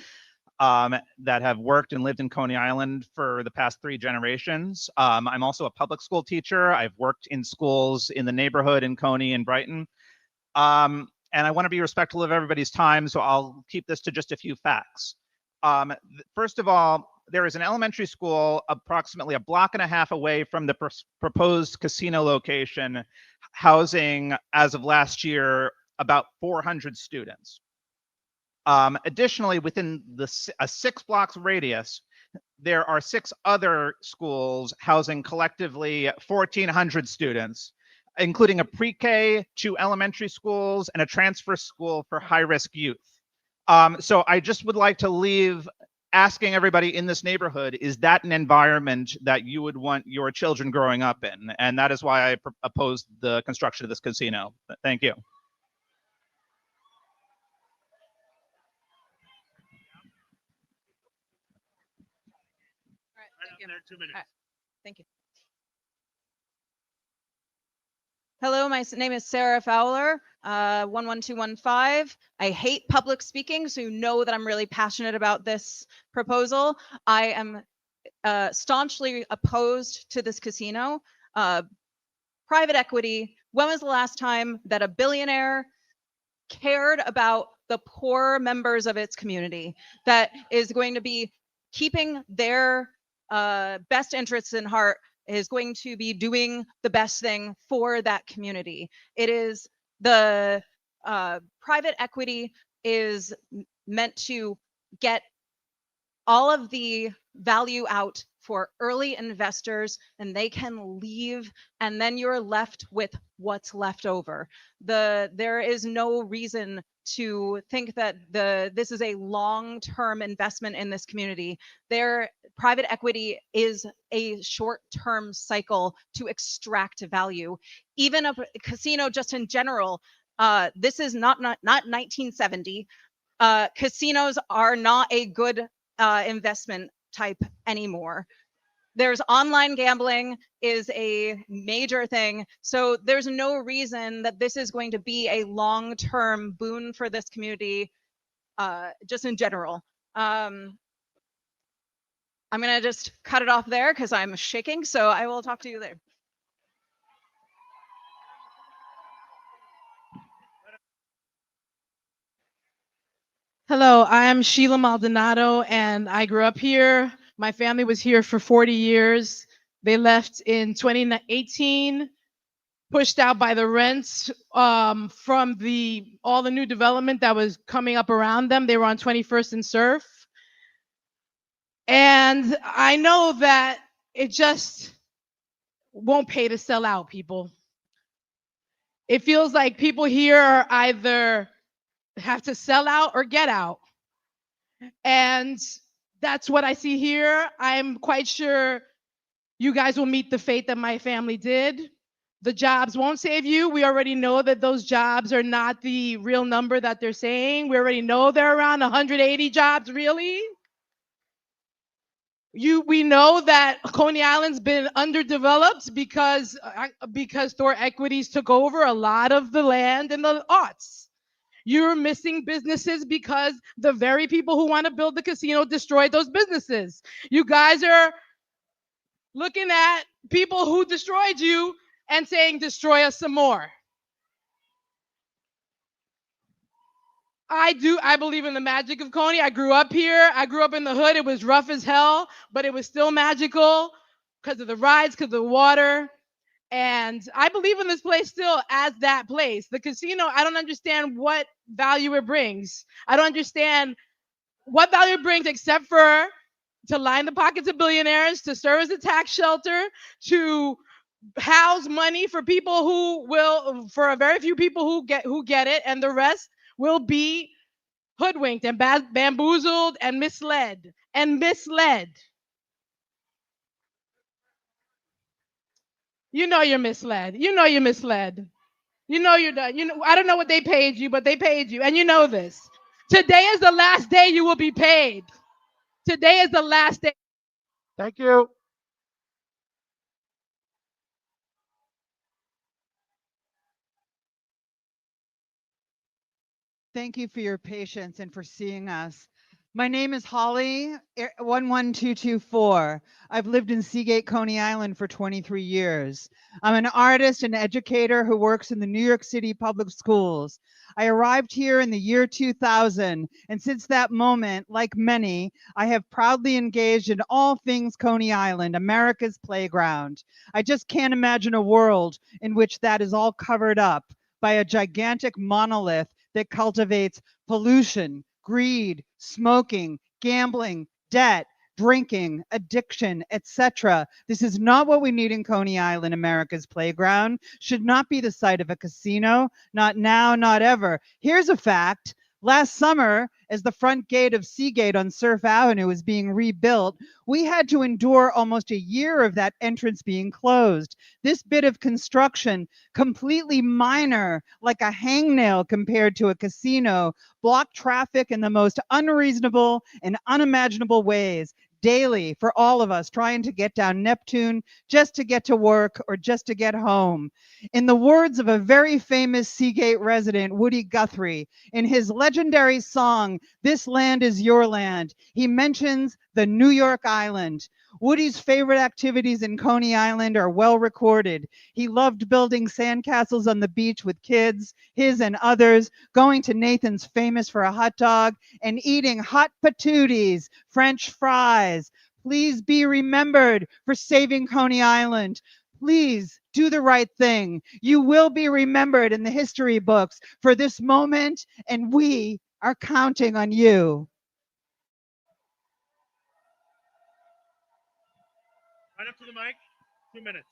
that have worked and lived in Coney Island for the past 3 generations. I'm also a public school teacher. I've worked in schools in the neighborhood in Coney and Brighton. And I want to be respectful of everybody's time, so I'll keep this to just a few facts. First of all, there is an elementary school approximately a block and a half away from the proposed casino location, housing, as of last year, about 400 students. Additionally, within a 6 blocks radius, there are 6 other schools housing collectively 1,400 students, including a pre-K, 2 elementary schools, and a transfer school for high-risk youth. So I just would like to leave asking everybody in this neighborhood, is that an environment that you would want your children growing up in? And that is why I opposed the construction of this casino. Thank you. Right up there, 2 minutes. Thank you. Hello, my name is Sarah Fowler, 11215. I hate public speaking, so you know that I'm really passionate about this proposal. I am staunchly opposed to this casino. Private equity, when was the last time that a billionaire cared about the poor members of its community, that is going to be keeping their best interests in heart is going to be doing the best thing for that community. It is the private equity is meant to get all of the value out for early investors, and they can leave, and then you're left with what's left over. There is no reason to think that this is a long-term investment in this community. Their private equity is a short-term cycle to extract value. Even a casino, just in general, this is not 1970. Casinos are not a good investment type anymore. There's online gambling is a major thing. So there's no reason that this is going to be a long-term boon for this community, just in general. I'm gonna just cut it off there because I'm shaking. So I will talk to you there. Hello, I am Sheila Maldonado, and I grew up here. My family was here for 40 years. They left in 2018, pushed out by the rents from all the new development that was coming up around them. They were on 21st and Surf. And I know that it just won't pay to sell out, people. It feels like people here are either have to sell out or get out. And that's what I see here. I'm quite sure you guys will meet the fate that my family did. The jobs won't save you. We already know that those jobs are not the real number that they're saying. We already know they're around 180 jobs, really. We know that Coney Island's been underdeveloped because Thor Equities took over a lot of the land in the aughts. You're missing businesses because the very people who want to build the casino destroyed those businesses. You guys are looking at people who destroyed you and saying, destroy us some more. I believe in the magic of Coney. I grew up here. I grew up in the hood. It was rough as hell, but it was still magical because of the rides, because of the water. And I believe in this place still as that place. The casino, I don't understand what value it brings. I don't understand what value it brings except for to line the pockets of billionaires, to serve as a tax shelter, to house money for people for a very few people who get it, and the rest will be hoodwinked and bamboozled and misled. You know you're misled. You know you're misled. You know you're done. I don't know what they paid you, but they paid you, and you know this. Today is the last day you will be paid. Today is the last day. Thank you. Thank you for your patience and for seeing us. My name is Holly, 11224. I've lived in Seagate, Coney Island for 23 years. I'm an artist and educator who works in the New York City public schools. I arrived here in the year 2000, and since that moment, like many, I have proudly engaged in all things Coney Island, America's playground. I just can't imagine a world in which that is all covered up by a gigantic monolith that cultivates pollution, greed, smoking, gambling, debt, drinking, addiction, etc. This is not what we need in Coney Island, America's playground. Should not be the site of a casino. Not now, not ever. Here's a fact. Last summer, as the front gate of Seagate on Surf Avenue was being rebuilt, we had to endure almost a year of that entrance being closed. This bit of construction, completely minor, like a hangnail compared to a casino, blocked traffic in the most unreasonable and unimaginable ways daily for all of us trying to get down Neptune just to get to work or just to get home. In the words of a very famous Seagate resident, Woody Guthrie, in his legendary song, "This Land is Your Land," he mentions the New York Island. Woody's favorite activities in Coney Island are well recorded. He loved building sandcastles on the beach with kids, his and others, going to Nathan's Famous for a hot dog, and eating hot patooties, French fries, Please be remembered for saving Coney Island. Please do the right thing. You will be remembered in the history books for this moment, and we are counting on you. Right up to the mic. 2 minutes.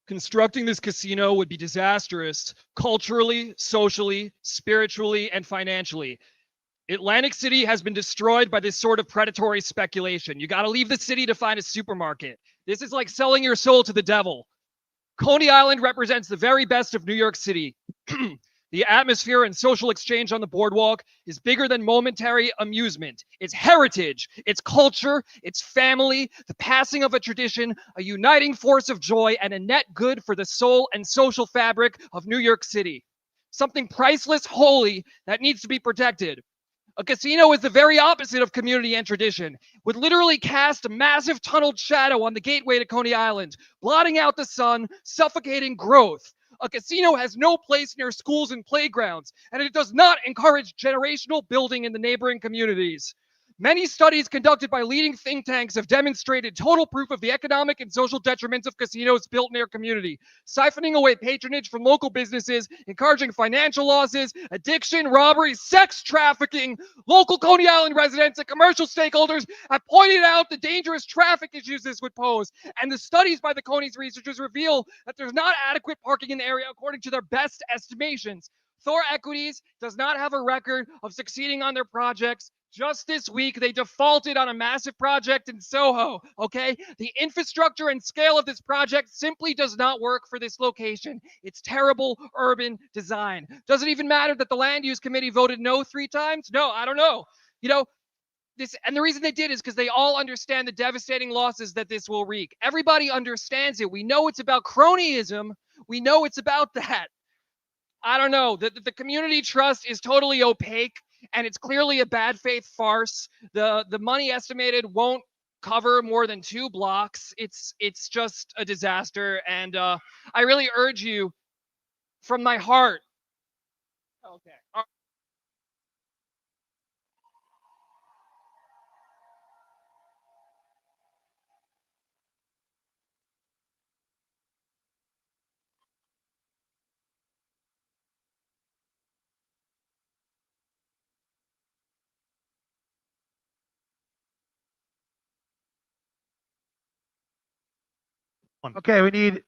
Constructing this casino would be disastrous culturally, socially, spiritually, and financially. Atlantic City has been destroyed by this sort of predatory speculation. You got to leave the city to find a supermarket. This is like selling your soul to the devil. Coney Island represents the very best of New York City. The atmosphere and social exchange on the boardwalk is bigger than momentary amusement. It's heritage, it's culture, it's family, the passing of a tradition, a uniting force of joy, and a net good for the soul and social fabric of New York City. Something priceless, holy, that needs to be protected. A casino is the very opposite of community and tradition, would literally cast a massive tunneled shadow on the gateway to Coney Island, blotting out the sun, suffocating growth. A casino has no place near schools and playgrounds, and it does not encourage generational building in the neighboring communities. Many studies conducted by leading think tanks have demonstrated total proof of the economic and social detriments of casinos built near community, siphoning away patronage from local businesses, encouraging financial losses, addiction, robbery, sex trafficking. Local Coney Island residents and commercial stakeholders have pointed out the dangerous traffic issues this would pose, and the studies by the Coney's researchers reveal that there's not adequate parking in the area according to their best estimations. Thor Equities does not have a record of succeeding on their projects. Just this week, they defaulted on a massive project in Soho, okay? The infrastructure and scale of this project simply does not work for this location. It's terrible urban design. Does it even matter that the land use committee voted no 3 times? No, I don't know. You know, and the reason they did is because they all understand the devastating losses that this will wreak. Everybody understands it. We know it's about cronyism. We know it's about that. I don't know. The community trust is totally opaque, and it's clearly a bad faith farce. The money estimated won't cover more than 2 blocks. It's just a disaster, and I really urge you from my heart. Okay. Okay, we need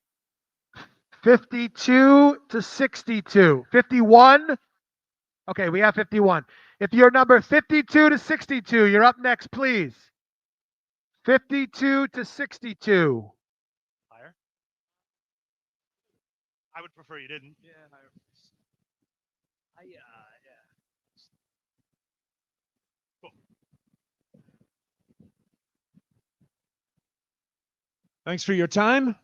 52 to 62. 51. Okay, we have 51. If you're number 52 to 62, you're up next, please. 52 to 62. Higher? I would prefer you didn't. Yeah, higher. Yeah. Cool. Thanks for your time.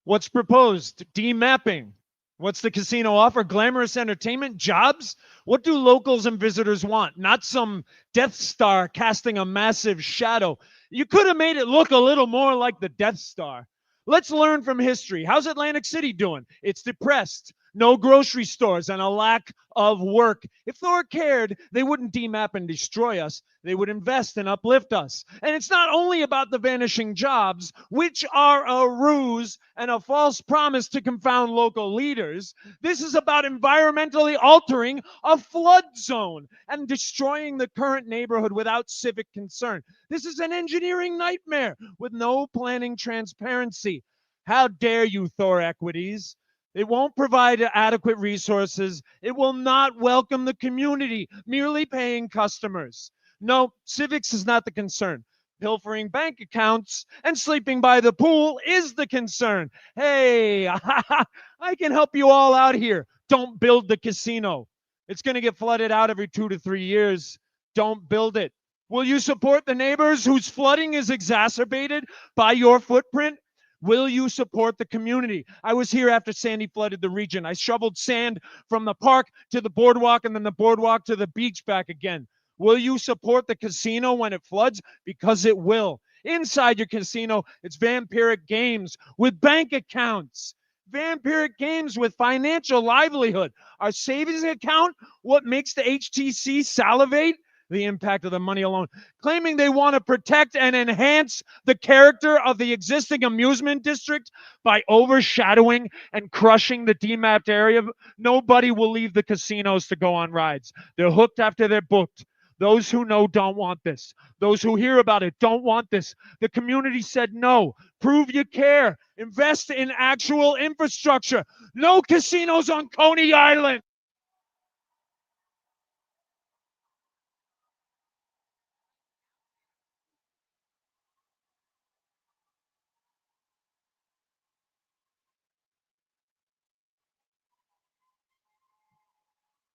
What's proposed? Demapping. What's the casino offer? Glamorous entertainment? Jobs? What do locals and visitors want? Not some Death Star casting a massive shadow. You could have made it look a little more like the Death Star. Let's learn from history. How's Atlantic City doing? It's depressed. No grocery stores and a lack of work. If Thor cared, they wouldn't demap and destroy us. They would invest and uplift us. And it's not only about the vanishing jobs, which are a ruse and a false promise to confound local leaders. This is about environmentally altering a flood zone and destroying the current neighborhood without civic concern. This is an engineering nightmare with no planning transparency. How dare you, Thor Equities? It won't provide adequate resources. It will not welcome the community, merely paying customers. No, civics is not the concern. Pilfering bank accounts and sleeping by the pool is the concern. Hey, I can help you all out here. Don't build the casino. It's going to get flooded out every 2 to 3 years. Don't build it. Will you support the neighbors whose flooding is exacerbated by your footprint? Will you support the community? I was here after Sandy flooded the region. I shoveled sand from the park to the boardwalk and then the boardwalk to the beach back again. Will you support the casino when it floods? Because it will. Inside your casino, it's vampiric games with bank accounts. vampiric games with financial livelihood. Our savings account, what makes the HTC salivate? The impact of the money alone. Claiming they want to protect and enhance the character of the existing amusement district by overshadowing and crushing the demapped area. Nobody will leave the casinos to go on rides. They're hooked after they're booked. Those who know don't want this. Those who hear about it don't want this. The community said no. Prove you care. Invest in actual infrastructure. No casinos on Coney Island.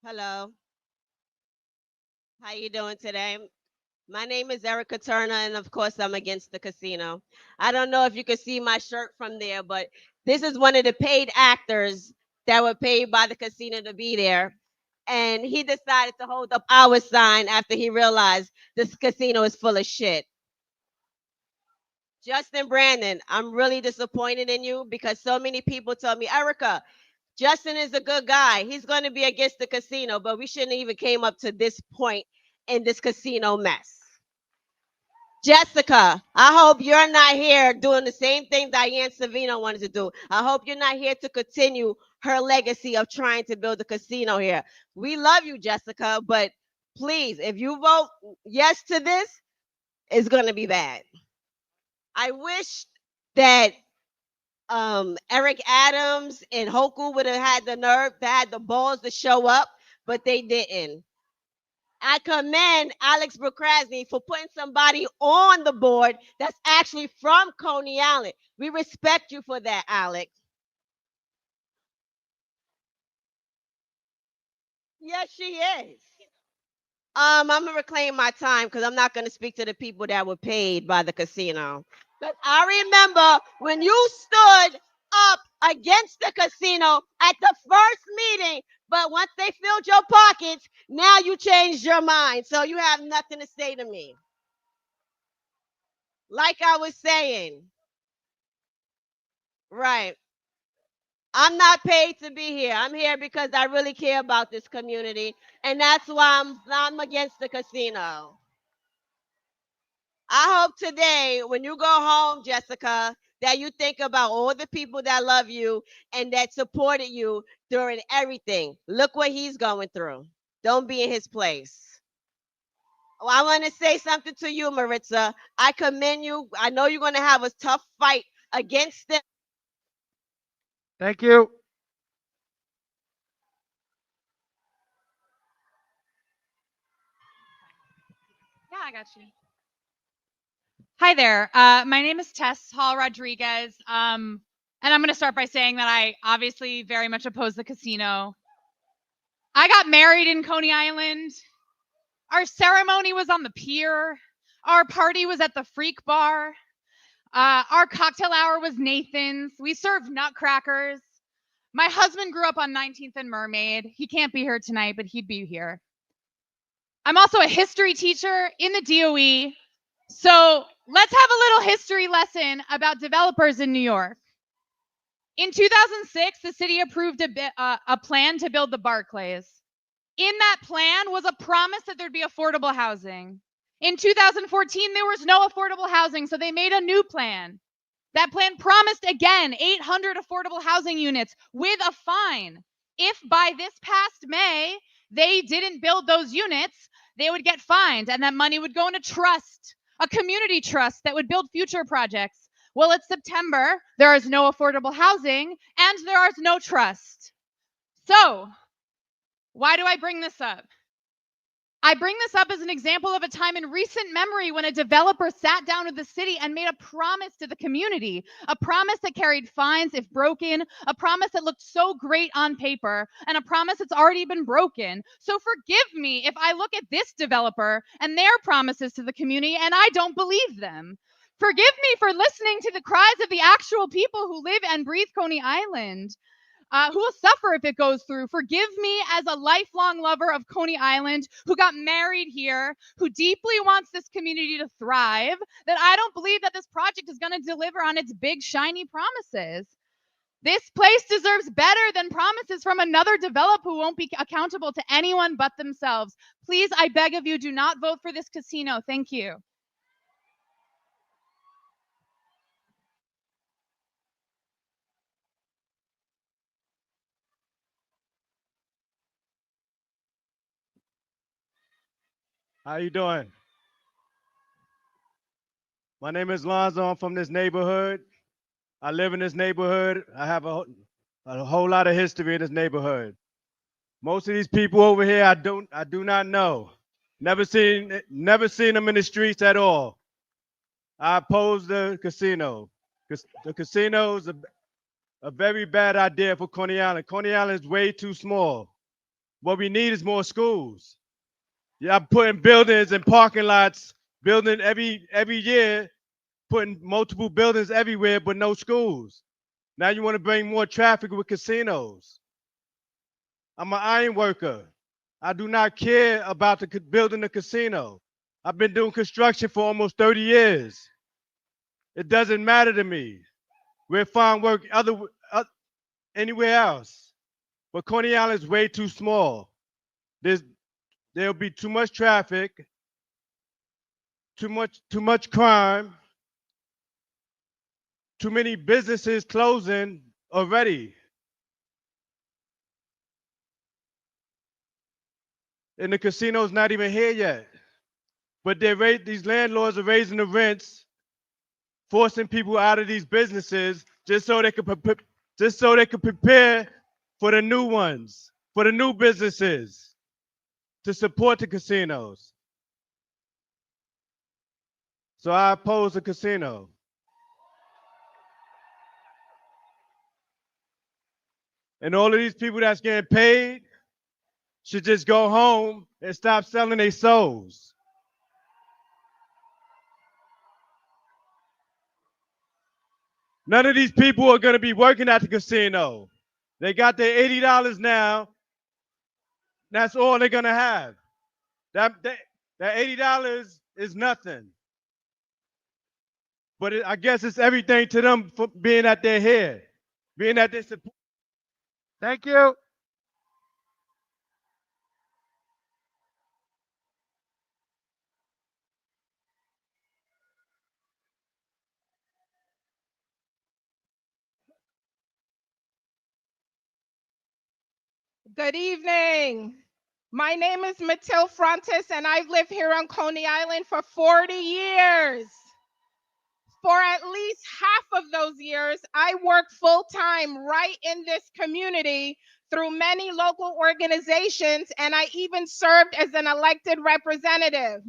Hello. How you doing today? My name is Erica Turner, and of course, I'm against the casino. I don't know if you can see my shirt from there, but this is one of the paid actors that were paid by the casino to be there. And he decided to hold up our sign after he realized this casino is full of shit. Justin Brandon, I'm really disappointed in you because so many people told me, Erica, Justin is a good guy. He's going to be against the casino, but we shouldn't even came up to this point in this casino mess. Jessica, I hope you're not here doing the same thing Diane Savino wanted to do. I hope you're not here to continue her legacy of trying to build a casino here. We love you, Jessica, but please, if you vote yes to this, it's going to be bad. I wish that Eric Adams and Hoku would have had the nerve, had the balls to show up, but they didn't. I commend Alex Bukrasny for putting somebody on the board that's actually from Coney Island. We respect you for that, Alex. Yes, she is. I'm gonna reclaim my time because I'm not gonna speak to the people that were paid by the casino. But I remember when you stood up against the casino at the first meeting, but once they filled your pockets, now you changed your mind. So you have nothing to say to me. Like I was saying, right. I'm not paid to be here. I'm here because I really care about this community, and that's why I'm against the casino. I hope today, when you go home, Jessica, that you think about all the people that love you and that supported you during everything. Look what he's going through. Don't be in his place. Oh, I want to say something to you, Maritza. I commend you. I know you're going to have a tough fight against them. Thank you. Yeah, I got you. Hi there. My name is Tess Hall Rodriguez. And I'm going to start by saying that I obviously very much oppose the casino. I got married in Coney Island. Our ceremony was on the pier. Our party was at the Freak Bar. Our cocktail hour was Nathan's. We served nutcrackers. My husband grew up on 19th and Mermaid. He can't be here tonight, but he'd be here. I'm also a history teacher in the DOE. So let's have a little history lesson about developers in New York. In 2006, the city approved a plan to build the Barclays. In that plan was a promise that there'd be affordable housing. In 2014, there was no affordable housing, so they made a new plan. That plan promised again 800 affordable housing units with a fine. If by this past May they didn't build those units, they would get fined, and that money would go into trust, a community trust that would build future projects. Well, it's September, there is no affordable housing, and there is no trust. So, why do I bring this up? I bring this up as an example of a time in recent memory when a developer sat down with the city and made a promise to the community, a promise that carried fines if broken, a promise that looked so great on paper, and a promise that's already been broken. So forgive me if I look at this developer and their promises to the community and I don't believe them. Forgive me for listening to the cries of the actual people who live and breathe Coney Island. Who will suffer if it goes through. Forgive me as a lifelong lover of Coney Island who got married here, who deeply wants this community to thrive, that I don't believe that this project is going to deliver on its big, shiny promises. This place deserves better than promises from another developer who won't be accountable to anyone but themselves. Please, I beg of you, do not vote for this casino. Thank you. How you doing? My name is Lonzo. I'm from this neighborhood. I live in this neighborhood. I have a whole lot of history in this neighborhood. Most of these people over here, I do not know. Never seen them in the streets at all. I oppose the casino. The casino is a very bad idea for Coney Island. Coney Island is way too small. What we need is more schools. Yeah, I'm putting buildings and parking lots, building every year, putting multiple buildings everywhere, but no schools. Now you want to bring more traffic with casinos. I'm an iron worker. I do not care about building a casino. I've been doing construction for almost 30 years. It doesn't matter to me. We'll find work anywhere else. But Coney Island is way too small. There'll be too much traffic, too much crime, too many businesses closing already. And the casino's not even here yet. But these landlords are raising the rents, forcing people out of these businesses just so they could prepare for the new ones, for the new businesses to support the casinos. So I oppose the casino. And all of these people that's getting paid should just go home and stop selling their souls. None of these people are going to be working at the casino. They got their $80 now. That's all they're going to have. That $80 is nothing. But I guess it's everything to them for being that they're here, being that they support. Thank you. Good evening. My name is Mathilde Frontis, and I've lived here on Coney Island for 40 years. For at least half of those years, I worked full-time right in this community through many local organizations, and I even served as an elected representative.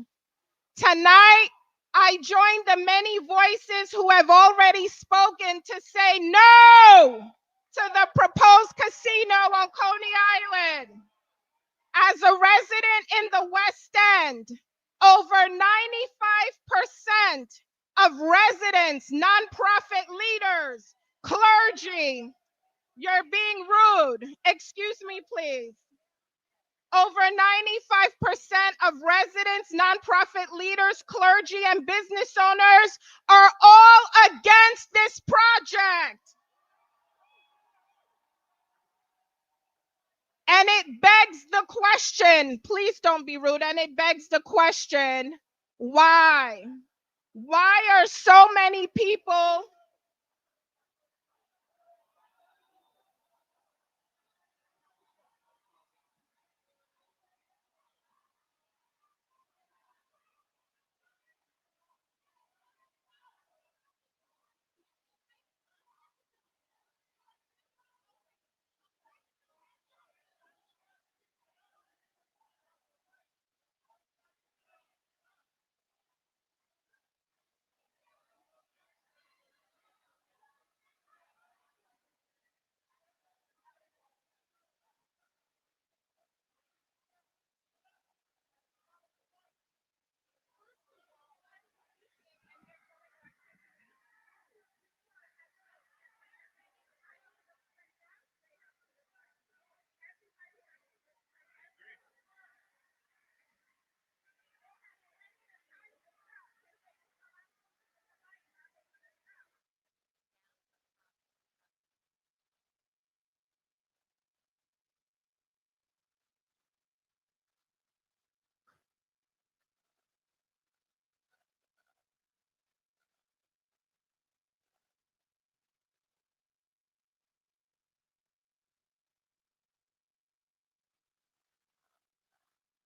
Tonight, I join the many voices who have already spoken to say no to the proposed casino on Coney Island. As a resident in the West End, over 95% of residents, nonprofit leaders, clergy, you're being rude. Excuse me, please. Over 95% of residents, nonprofit leaders, clergy, and business owners are all against this project. And it begs the question, please don't be rude, and it begs the question, why? Why are so many people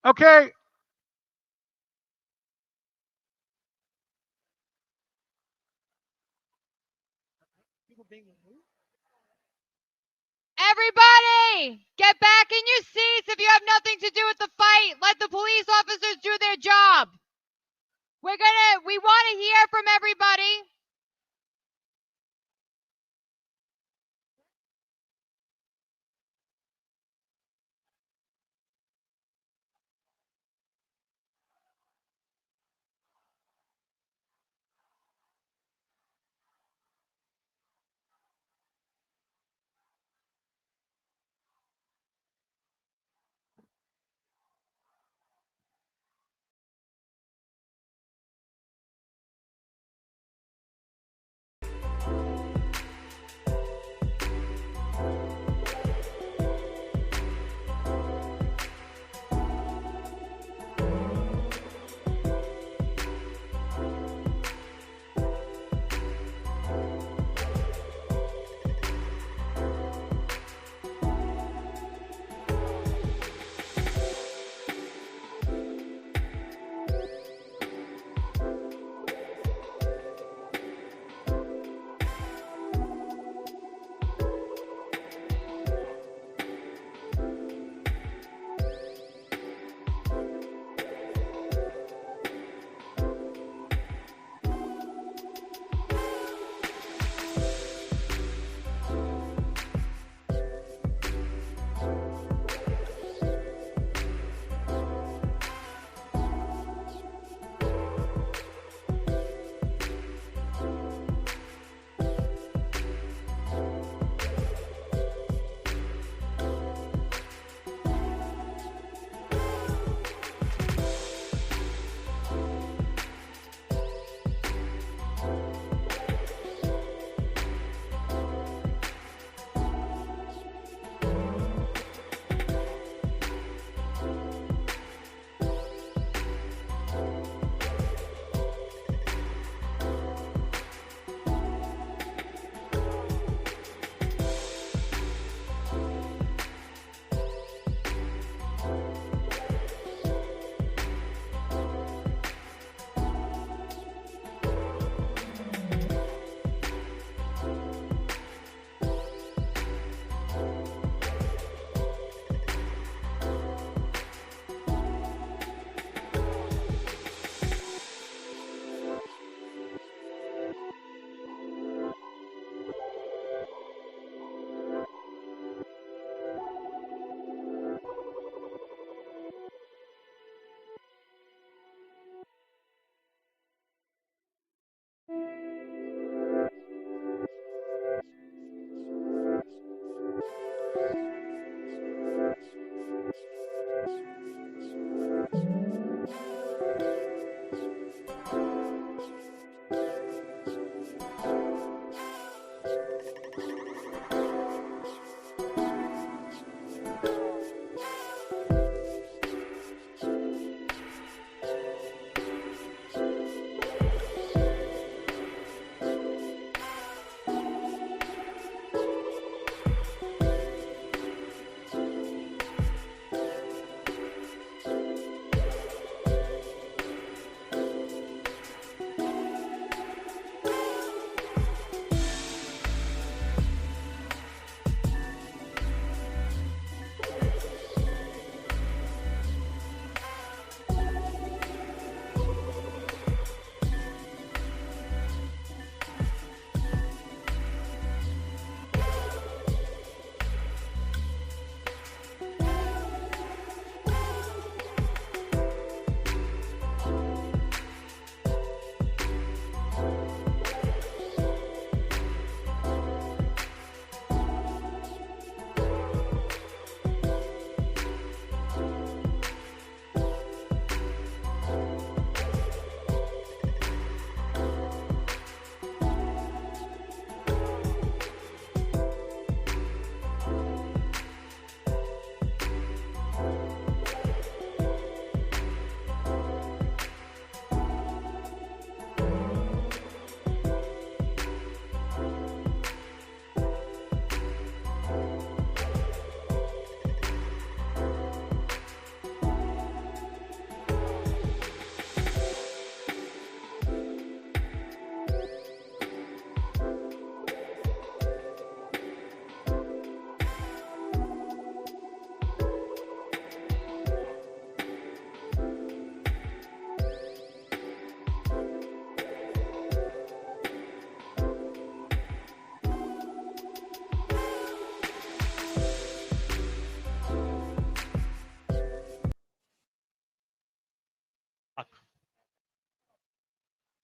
Okay. Everybody, get back in your seats if you have nothing to do with the fight. Let the police officers do their job. We want to hear from everybody.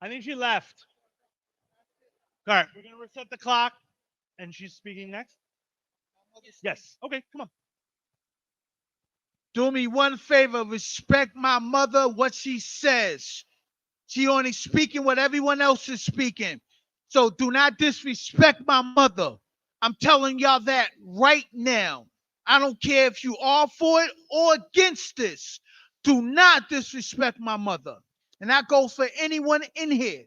I think she left. All right, we're gonna reset the clock, and she's speaking next. Yes. Okay, come on. Do me one favor, respect my mother, what she says. She only speaking what everyone else is speaking. So do not disrespect my mother. I'm telling y'all that right now. I don't care if you are for it or against this. Do not disrespect my mother. And that goes for anyone in here.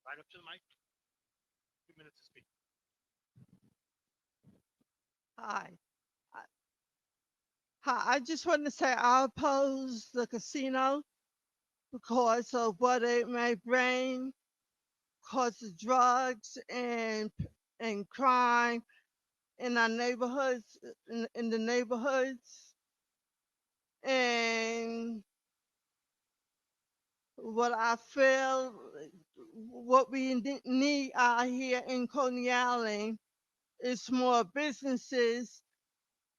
Right up to the mic. 2 minutes to speak. Hi. Hi, I just want to say I oppose the casino because of what it may bring, because of drugs and crime in our neighborhoods, in the neighborhoods, and what I feel, what we need out here in Coney Island is more businesses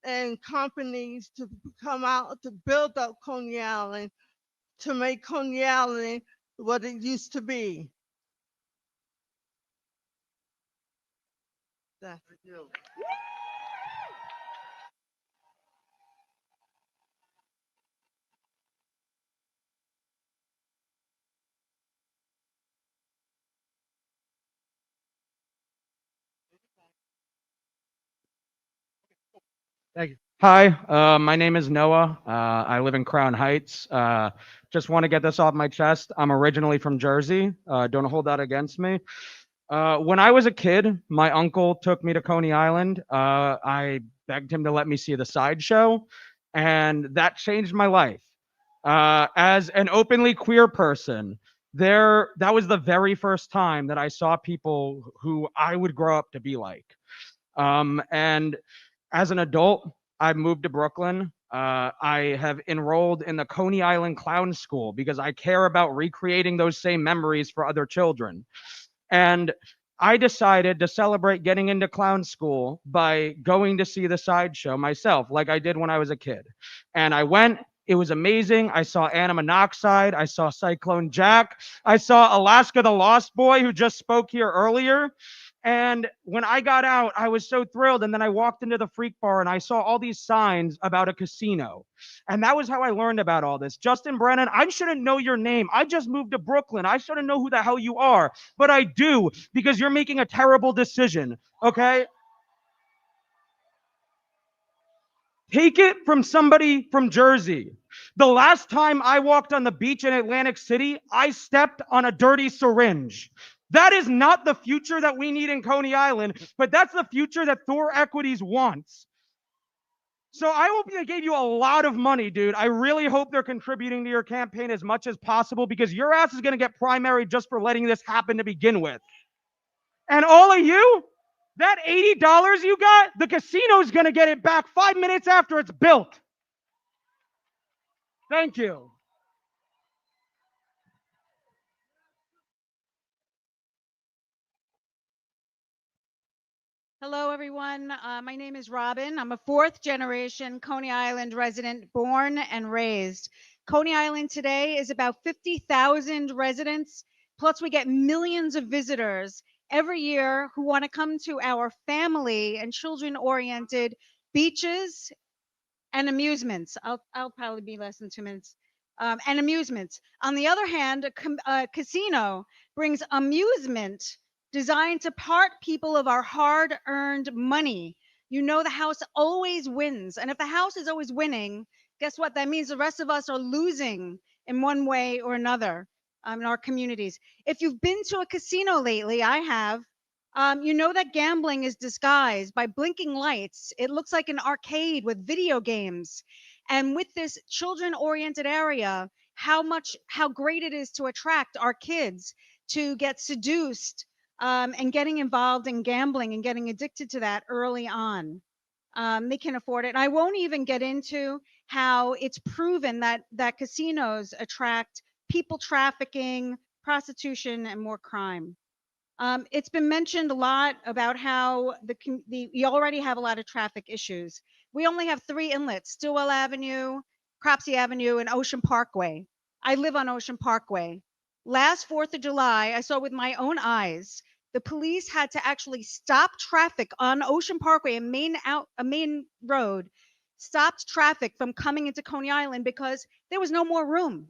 and companies to come out to build up Coney Island, to make Coney Island what it used to be. Thank you. Thank you. Hi, my name is Noah. I live in Crown Heights. Just want to get this off my chest. I'm originally from Jersey. Don't hold that against me. When I was a kid, my uncle took me to Coney Island. I begged him to let me see the sideshow, and that changed my life. As an openly queer person, that was the very first time that I saw people who I would grow up to be like. And as an adult, I moved to Brooklyn. I have enrolled in the Coney Island Clown School because I care about recreating those same memories for other children. And I decided to celebrate getting into clown school by going to see the sideshow myself, like I did when I was a kid. And I went. It was amazing. I saw Anna Monoxide. I saw Cyclone Jack. I saw Alaska the Lost Boy, who just spoke here earlier. And when I got out, I was so thrilled. And then I walked into the freak bar and I saw all these signs about a casino. And that was how I learned about all this. Justin Brennan, I shouldn't know your name. I just moved to Brooklyn. I shouldn't know who the hell you are. But I do because you're making a terrible decision. Okay? Take it from somebody from Jersey. The last time I walked on the beach in Atlantic City, I stepped on a dirty syringe. That is not the future that we need in Coney Island, but that's the future that Thor Equities wants. So I hope they gave you a lot of money, dude. I really hope they're contributing to your campaign as much as possible because your ass is going to get primary just for letting this happen to begin with. And all of you, that $80 you got, the casino's going to get it back 5 minutes after it's built. Thank you. Hello, everyone. My name is Robin. I'm a fourth generation Coney Island resident, born and raised. Coney Island today is about 50,000 residents, plus we get millions of visitors every year who want to come to our family and children-oriented beaches and amusements. I'll probably be less than 2 minutes. And amusements. On the other hand, a casino brings amusement designed to part people of our hard-earned money. You know the house always wins. And if the house is always winning, guess what? That means the rest of us are losing in one way or another in our communities. If you've been to a casino lately, I have, you know that gambling is disguised by blinking lights. It looks like an arcade with video games. And with this children-oriented area, how great it is to attract our kids to get seduced and getting involved in gambling and getting addicted to that early on. They can afford it. And I won't even get into how it's proven that casinos attract people trafficking, prostitution, and more crime. It's been mentioned a lot about how we already have a lot of traffic issues. We only have 3 inlets: Stillwell Avenue, Cropsey Avenue and Ocean Parkway. I live on Ocean Parkway. Last 4th of July, I saw with my own eyes, the police had to actually stop traffic on Ocean Parkway, a main road, stopped traffic from coming into Coney Island because there was no more room.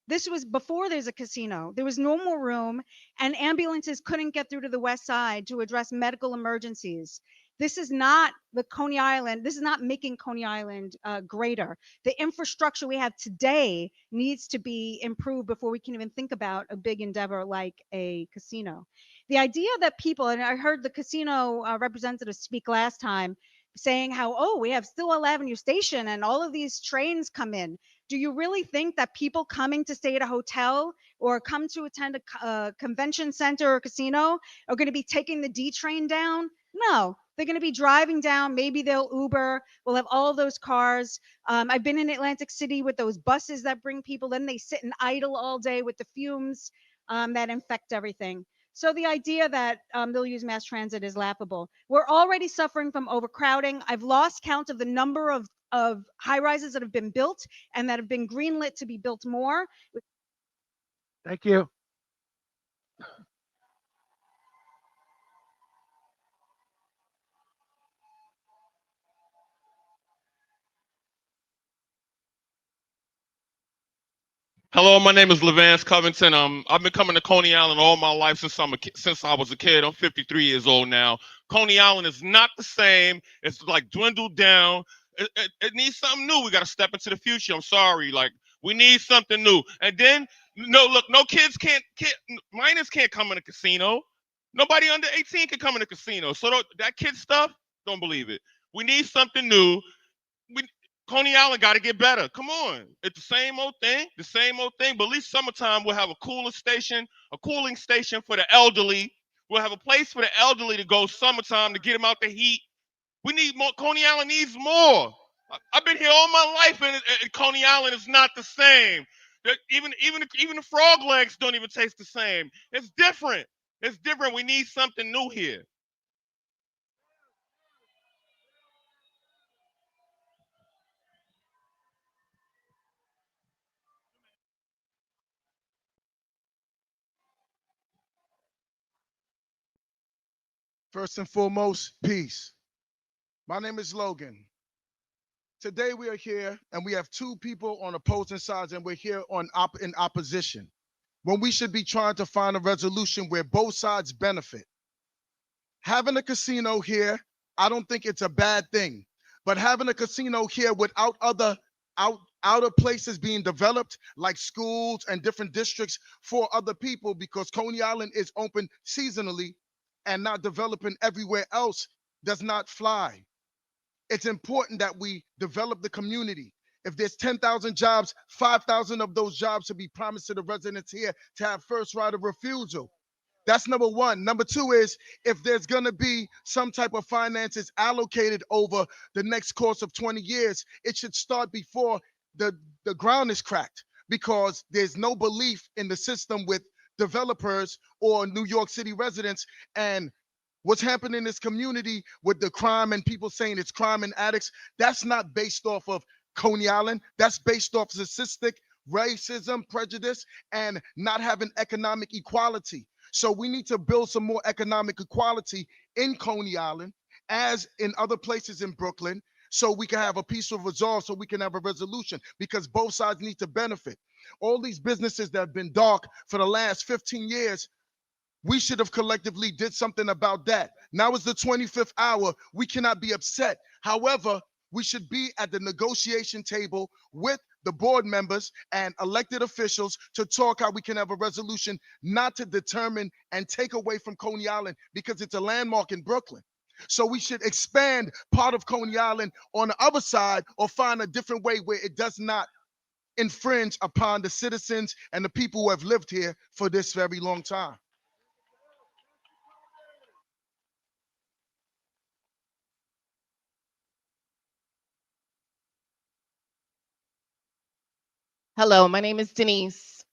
This was before there's a casino. There was no more room, and ambulances couldn't get through to the west side to address medical emergencies. This is not the Coney Island. This is not making Coney Island greater. The infrastructure we have today needs to be improved before we can even think about a big endeavor like a casino. The idea that people, and I heard the casino representative speak last time, saying how, oh, we have Stillwell Avenue Station and all of these trains come in. Do you really think that people coming to stay at a hotel or come to attend a convention center or casino are going to be taking the D train down? No, they're going to be driving down. Maybe they'll Uber. We'll have all of those cars. I've been in Atlantic City with those buses that bring people. Then they sit and idle all day with the fumes that infect everything. So the idea that they'll use mass transit is laughable. We're already suffering from overcrowding. I've lost count of the number of high rises that have been built and that have been greenlit to be built more. Thank you. Hello, my name is Levance Covington. I've been coming to Coney Island all my life since I was a kid. I'm 53 years old now. Coney Island is not the same. It's like dwindled down. It needs something new. We got to step into the future. I'm sorry. Like, we need something new. And then, no kids minors can't come in a casino. Nobody under 18 can come in a casino. So that kid stuff, don't believe it. We need something new. Coney Island got to get better. Come on. It's the same old thing, but at least summertime we'll have a cooling station for the elderly. We'll have a place for the elderly to go summertime to get them out the heat. We need more. Coney Island needs more. I've been here all my life, and Coney Island is not the same. Even the frog legs don't even taste the same. It's different. It's different. We need something new here. First and foremost, peace. My name is Logan. Today we are here and we have two people on opposing sides and we're here in opposition when we should be trying to find a resolution where both sides benefit. Having a casino here, I don't think it's a bad thing, but having a casino here without outer places being developed like schools and different districts for other people, because Coney Island is open seasonally and not developing everywhere else, does not fly. It's important that we develop the community. If there's 10,000 jobs, 5,000 of those jobs should be promised to the residents here to have first right of refusal. That's number one. Number two is, if there's going to be some type of finances allocated over the next course of 20 years, it should start before the ground is cracked, because there's no belief in the system with developers or New York City residents. And what's happening in this community with the crime and people saying it's crime and addicts, that's not based off of Coney Island. That's based off statistic, racism, prejudice, and not having economic equality. So we need to build some more economic equality in Coney Island, as in other places in Brooklyn, so we can have a peaceful resolve, so we can have a resolution, because both sides need to benefit. All these businesses that have been dark for the last 15 years, we should have collectively did something about that. Now is the 25th hour. We cannot be upset. However, we should be at the negotiation table with the board members and elected officials to talk how we can have a resolution, not to determine and take away from Coney Island, because it's a landmark in Brooklyn. So we should expand part of Coney Island on the other side, or find a different way where it does not infringe upon the citizens and the people who have lived here for this very long time. Hello, my name is Denise.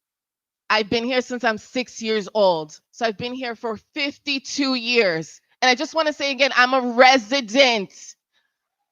I've been here since I'm 6 years old. So I've been here for 52 years. And I just want to say again, I'm a resident.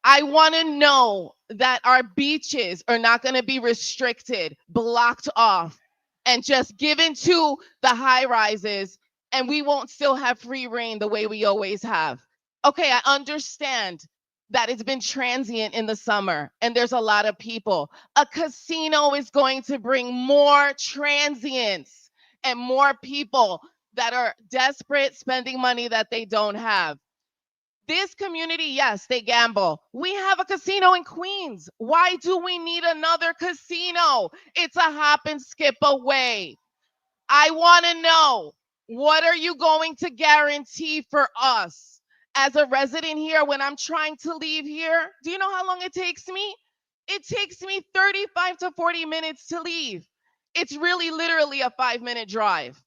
I want to know that our beaches are not going to be restricted, blocked off, and just given to the high rises, and we won't still have free reign the way we always have. Okay, I understand that it's been transient in the summer and there's a lot of people. A casino is going to bring more transients and more people that are desperate, spending money that they don't have. This community, yes, they gamble. We have a casino in Queens. Why do we need another casino? It's a hop and skip away. I want to know, what are you going to guarantee for us as a resident here when I'm trying to leave here? Do you know how long it takes me? It takes me 35 to 40 minutes to leave. It's really literally a 5-minute drive.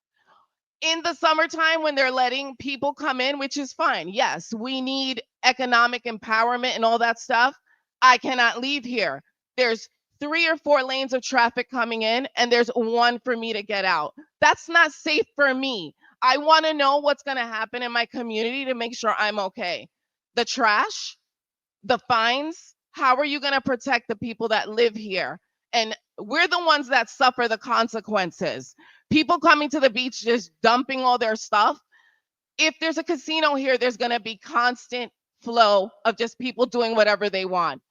In the summertime, when they're letting people come in, which is fine. Yes, we need economic empowerment and all that stuff. I cannot leave here. There's 3 or 4 lanes of traffic coming in, and there's one for me to get out. That's not safe for me. I want to know what's going to happen in my community to make sure I'm okay. The trash, the fines, how are you going to protect the people that live here? And we're the ones that suffer the consequences. People coming to the beach just dumping all their stuff. If there's a casino here, there's going to be constant flow of just people doing whatever they want.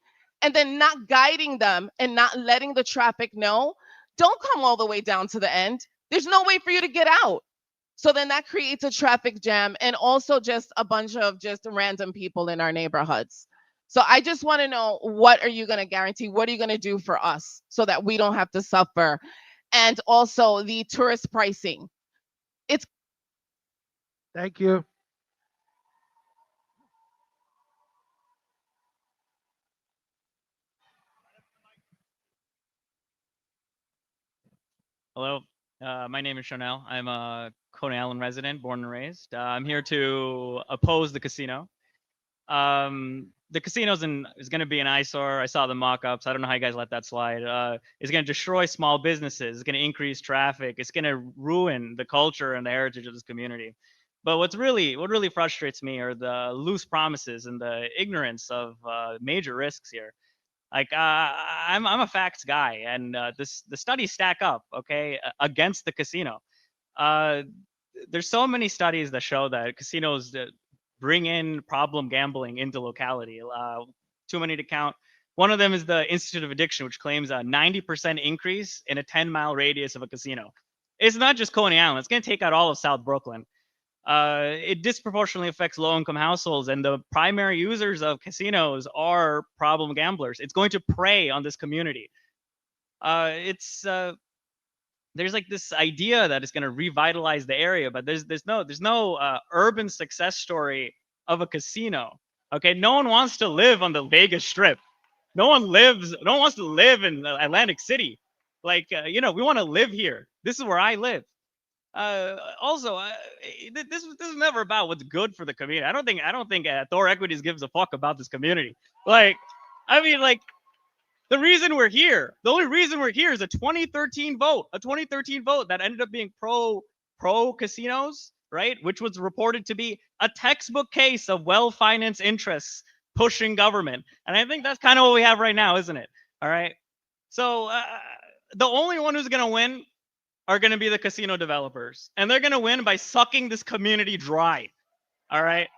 And then not guiding them and not letting the traffic know, don't come all the way down to the end. There's no way for you to get out. So then that creates a traffic jam and also just a bunch of just random people in our neighborhoods. So I just want to know, what are you going to guarantee? What are you going to do for us so that we don't have to suffer? And also the tourist pricing. It's Thank you. Hello, my name is Chanel. I'm a Coney Island resident, born and raised. I'm here to oppose the casino. The casino is going to be an eyesore. I saw the mock-ups. I don't know how you guys let that slide. It's going to destroy small businesses. It's going to increase traffic. It's going to ruin the culture and the heritage of this community. But what really frustrates me are the loose promises and the ignorance of major risks here. Like I'm a facts guy, and the studies stack up, okay, against the casino. There's so many studies that show that casinos bring in problem gambling into locality. Too many to count. One of them is the Institute of Addiction, which claims a 90% increase in a 10-mile radius of a casino. It's not just Coney Island. It's going to take out all of South Brooklyn. It disproportionately affects low-income households, and the primary users of casinos are problem gamblers. It's going to prey on this community. There's like this idea that it's going to revitalize the area, but there's no urban success story of a casino. Okay, no one wants to live on the Vegas Strip. No one wants to live in Atlantic City. Like we want to live here. This is where I live. Also, this is never about what's good for the community. I don't think Thor Equities gives a fuck about this community. Like, I mean, like, the reason we're here, the only reason we're here is a 2013 vote that ended up being pro casinos, right? Which was reported to be a textbook case of well-financed interests pushing government. And I think that's kind of what we have right now, isn't it? All right. So the only one who's going to win are going to be the casino developers, and they're going to win by sucking this community dry. All right.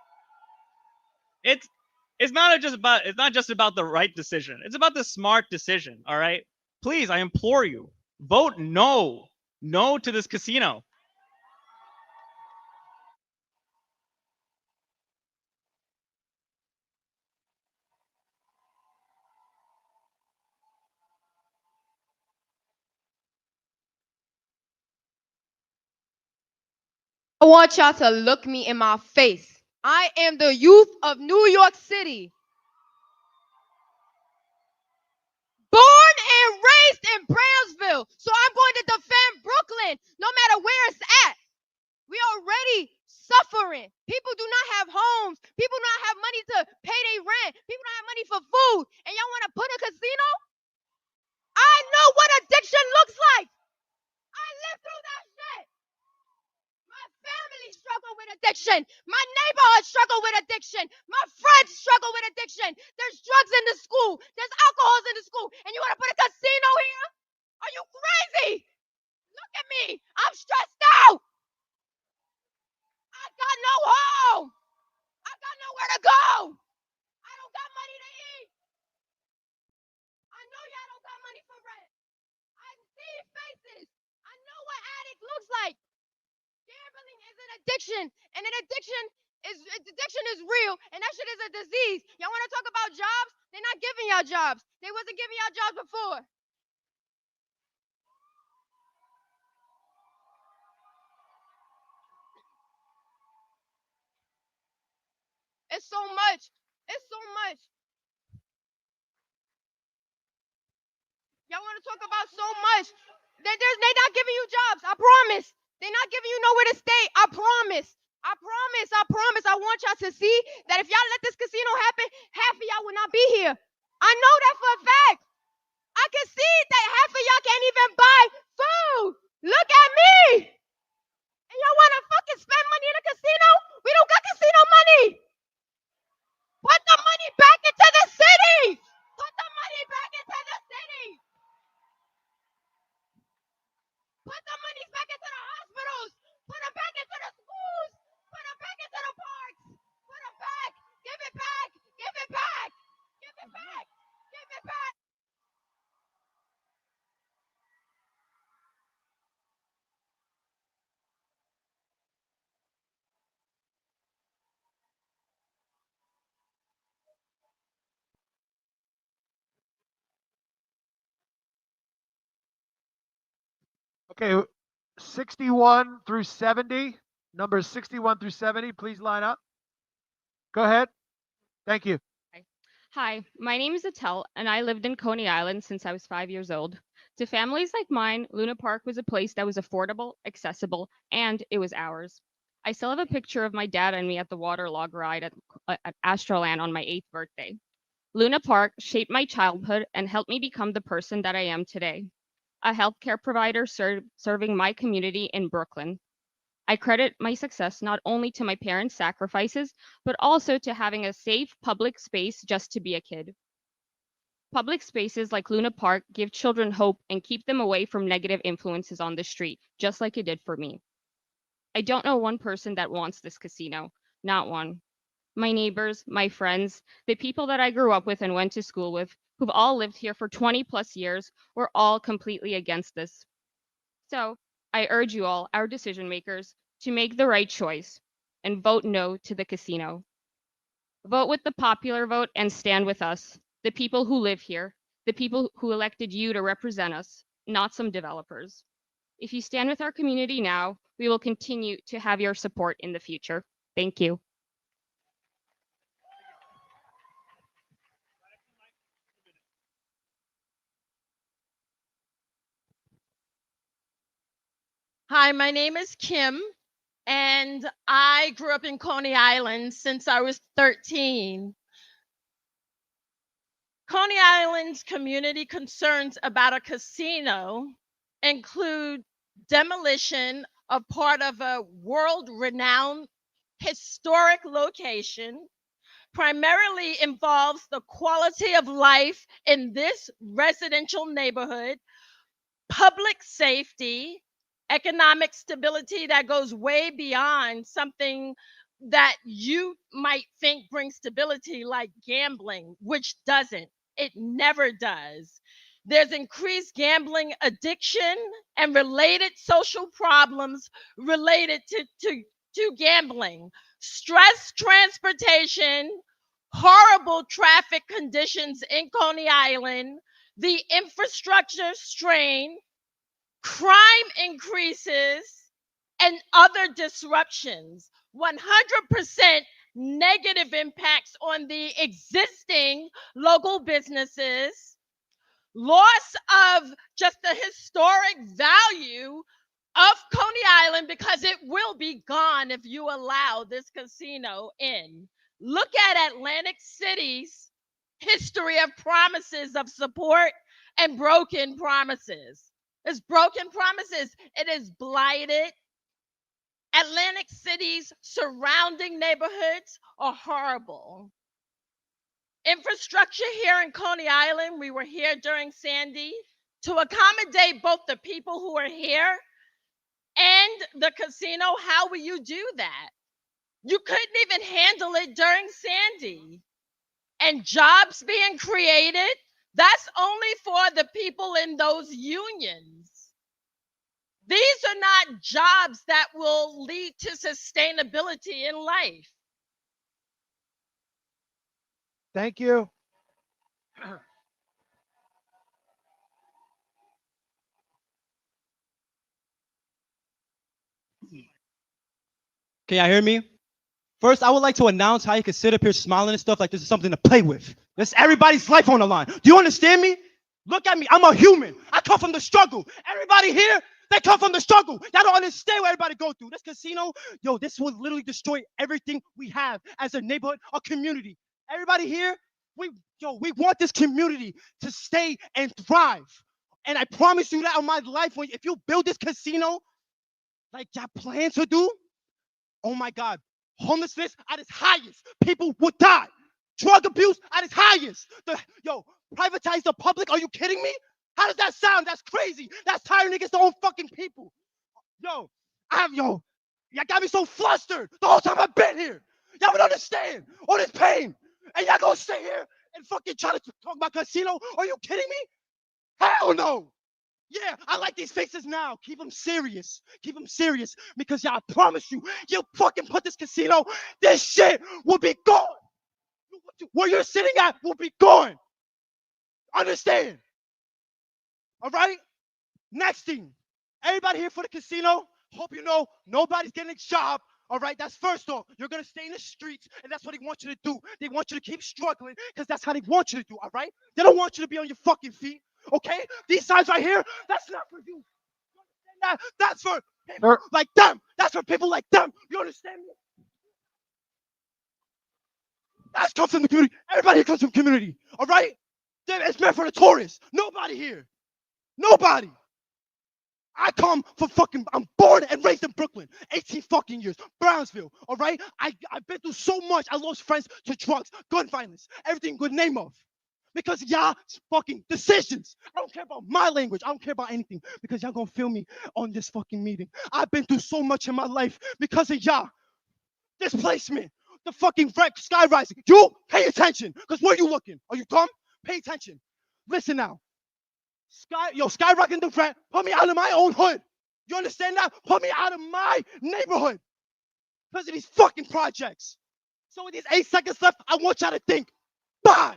It's not just about the right decision. It's about the smart decision. All right. Please, I implore you, vote no to this casino. I want y'all to look me in my face. I am the youth of New York City. Born and raised in Brownsville. So I'm going to defend Brooklyn no matter where it's at. We already suffering. People do not have homes. People do not have money to pay their rent. People don't have money for food. And y'all want to put a casino? I know what addiction looks like. I lived through that shit. My family struggled struggle with addiction. My neighborhood struggle with addiction. My friends struggle with addiction. There's drugs in the school. There's alcohols in the school. And you want to put a casino here? Are you crazy? Look at me. I'm stressed out. I got no home. I got nowhere to go. I don't got money to eat. I know y'all don't got money for rent. I see faces. I know what addict looks like. Gambling is an addiction, and addiction is real, and that shit is a disease. Y'all want to talk about jobs? They're not giving y'all jobs. They wasn't giving y'all jobs before. It's so much. It's so much. Y'all want to talk about so much. They're not giving you jobs. I promise. They're not giving you nowhere to stay. I promise. I promise. I promise. I want y'all to see that if y'all let this casino happen, half of y'all will not be here. I know that for a fact. I can see that half of y'all can't even buy food. Look at me. And y'all want to fucking spend money in a casino? We don't got casino money. Put the money back into the city. Put the money back into the city. Put the money back into the hospitals. Put them back into the schools. Put them back into the parks. Put them back. Give it back. Give it back. Give it back. Give it back. Okay, 61 through 70, numbers 61 through 70, please line up. Go ahead. Thank you. Hi, my name is Attell, and I lived in Coney Island since I was 5 years old. To families like mine, Luna Park was a place that was affordable, accessible, and it was ours. I still have a picture of my dad and me at the water log ride at Astroland on my 8th birthday. Luna Park shaped my childhood and helped me become the person that I am today, a healthcare provider serving my community in Brooklyn. I credit my success not only to my parents' sacrifices, but also to having a safe public space just to be a kid. Public spaces like Luna Park give children hope and keep them away from negative influences on the street, just like it did for me. I don't know one person that wants this casino, not one. My neighbors, my friends, the people that I grew up with and went to school with, who've all lived here for 20 plus years, were all completely against this. So I urge you all, our decision makers, to make the right choice and vote no to the casino. Vote with the popular vote and stand with us, the people who live here, the people who elected you to represent us, not some developers. If you stand with our community now, we will continue to have your support in the future. Thank you. Hi, my name is Kim, and I grew up in Coney Island since I was 13. Coney Island's community concerns about a casino include demolition of part of a world-renowned historic location, primarily involves the quality of life in this residential neighborhood, public safety, economic stability that goes way beyond something that you might think brings stability, like gambling, which doesn't. It never does. There's increased gambling addiction and related social problems related to gambling, stress transportation, horrible traffic conditions in Coney Island, the infrastructure strain, crime increases, and other disruptions. 100% negative impacts on the existing local businesses, loss of just the historic value of Coney Island because it will be gone if you allow this casino in. Look at Atlantic City's history of promises of support and broken promises. It's broken promises. It is blighted. Atlantic City's surrounding neighborhoods are horrible. Infrastructure here in Coney Island, we were here during Sandy, to accommodate both the people who are here and the casino. How will you do that? You couldn't even handle it during Sandy. And jobs being created, that's only for the people in those unions. These are not jobs that will lead to sustainability in life. Thank you. Can y'all hear me? First, I would like to announce how you can sit up here smiling and stuff like this is something to play with. This is everybody's life on the line. Do you understand me? Look at me. I'm a human. I come from the struggle. Everybody here, they come from the struggle. Y'all don't understand what everybody go through. This casino, yo, this will literally destroy everything we have as a neighborhood, a community. Everybody here, we want this community to stay and thrive. And I promise you that on my life, if you build this casino like y'all plan to do, oh my God, homelessness at its highest. People would die. Drug abuse at its highest. Privatize the public. Are you kidding me? How does that sound? That's crazy. That's tiring against their own fucking people. Y'all got me so flustered the whole time I've been here. Y'all would understand all this pain. And y'all gonna stay here and fucking try to talk about casino? Are you kidding me? Hell no. Yeah, I like these faces now. Keep them serious. Keep them serious because y'all, I promise you, you fucking put this casino, this shit will be gone. Where you're sitting at will be gone. Understand? All right? Next thing. Everybody here for the casino, hope you know nobody's getting a job. All right, that's first off. You're going to stay in the streets, and that's what they want you to do. They want you to keep struggling because that's how they want you to do, all right? They don't want you to be on your fucking feet, okay? These signs right here, that's not for you. That's for people like them. That's for people like them. You understand me? That comes from the community. Everybody here comes from the community, all right? It's meant for the tourists. Nobody here. Nobody. I come from I'm born and raised in Brooklyn, 18 fucking years, Brownsville, all right? I've been through so much. I lost friends to drugs, gun violence, everything good name of. Because y'all fucking decisions. I don't care about my language. I don't care about anything because y'all gonna feel me on this fucking meeting. I've been through so much in my life because of y'all. Displacement, the fucking sky rising. You pay attention because where you looking? Are you dumb? Pay attention. Listen now. Skyrocketing the rent, put me out of my own hood. You understand that? Put me out of my neighborhood because of these fucking projects. So with these 8 seconds left, I want y'all to think. Bye.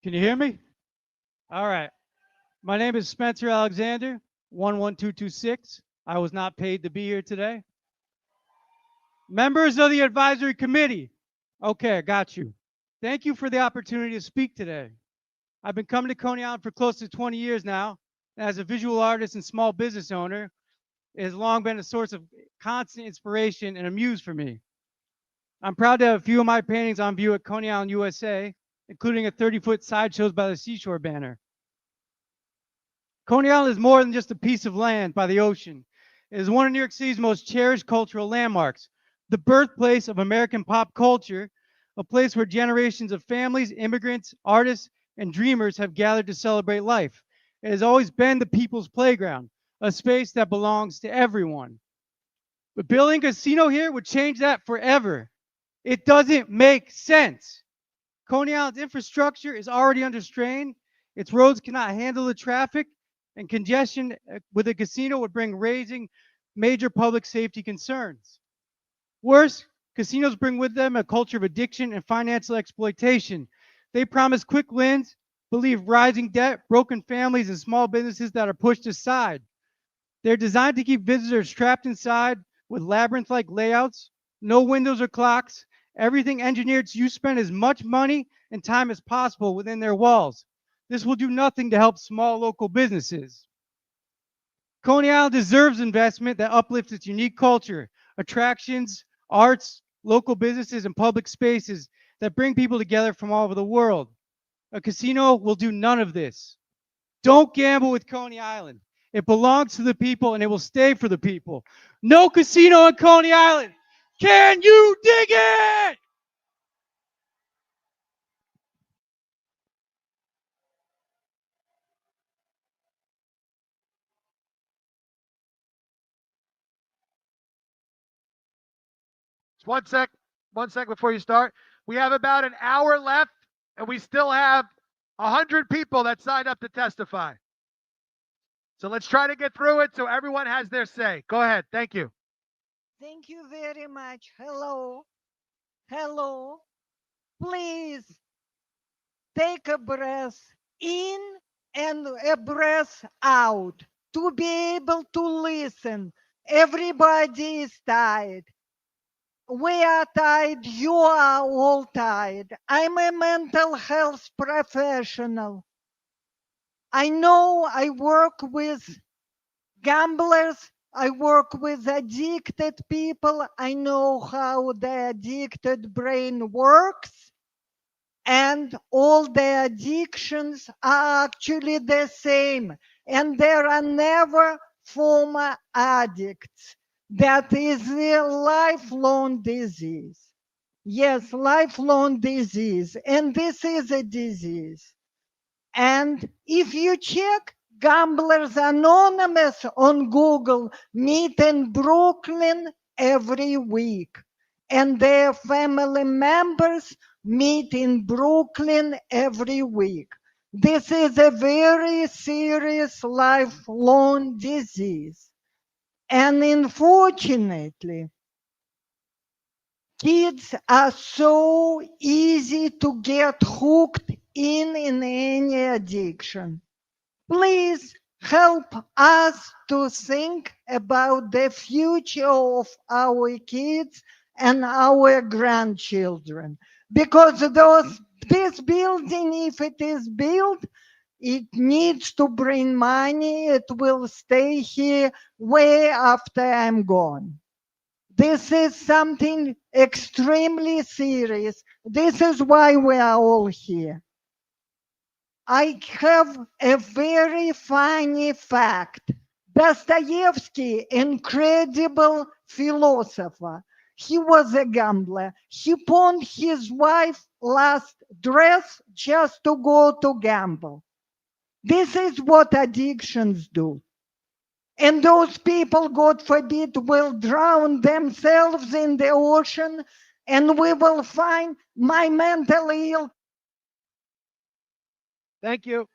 Can you hear me? All right. My name is Spencer Alexander, 11226. I was not paid to be here today. Members of the advisory committee. Okay, I got you. Thank you for the opportunity to speak today. I've been coming to Coney Island for close to 20 years now. And as a visual artist and small business owner, it has long been a source of constant inspiration and a muse for me. I'm proud to have a few of my paintings on view at Coney Island, USA, including a 30-foot Sideshows by the Seashore banner. Coney Island is more than just a piece of land by the ocean. It is one of New York City's most cherished cultural landmarks, the birthplace of American pop culture, a place where generations of families, immigrants, artists, and dreamers have gathered to celebrate life. It has always been the people's playground, a space that belongs to everyone. But building a casino here would change that forever. It doesn't make sense. Coney Island's infrastructure is already under strain. Its roads cannot handle the traffic, and congestion with a casino would bring raising major public safety concerns. Worse, casinos bring with them a culture of addiction and financial exploitation. They promise quick wins, but leave rising debt, broken families, and small businesses that are pushed aside. They're designed to keep visitors trapped inside with labyrinth-like layouts, no windows or clocks, everything engineered so you spend as much money and time as possible within their walls. This will do nothing to help small local businesses. Coney Island deserves investment that uplifts its unique culture, attractions, arts, local businesses, and public spaces that bring people together from all over the world. A casino will do none of this. Don't gamble with Coney Island. It belongs to the people and it will stay for the people. No casino on Coney Island. Can you dig it? Just 1 sec before you start. We have about an hour left, and we still have 100 people that signed up to testify. So let's try to get through it so everyone has their say. Go ahead. Thank you. Thank you very much. Hello. Hello. Please take a breath in and a breath out to be able to listen. Everybody is tired. We are tired. You are all tired. I'm a mental health professional. I know I work with gamblers. I work with addicted people. I know how the addicted brain works. And all the addictions are actually the same. And there are never former addicts. That is a lifelong disease. Yes, lifelong disease. And this is a disease. And if you check Gamblers Anonymous on Google, meet in Brooklyn every week. And their family members meet in Brooklyn every week. This is a very serious lifelong disease. And unfortunately, kids are so easy to get hooked in any addiction. Please help us to think about the future of our kids and our grandchildren. Because this building, if it is built, it needs to bring money. It will stay here way after I'm gone. This is something extremely serious. This is why we are all here. I have a very funny fact. Dostoevsky, incredible philosopher, he was a gambler. He pawned his wife's last dress just to go to gamble. This is what addictions do. And those people, God forbid, will drown themselves in the ocean, and we will find my mentally ill. Thank you.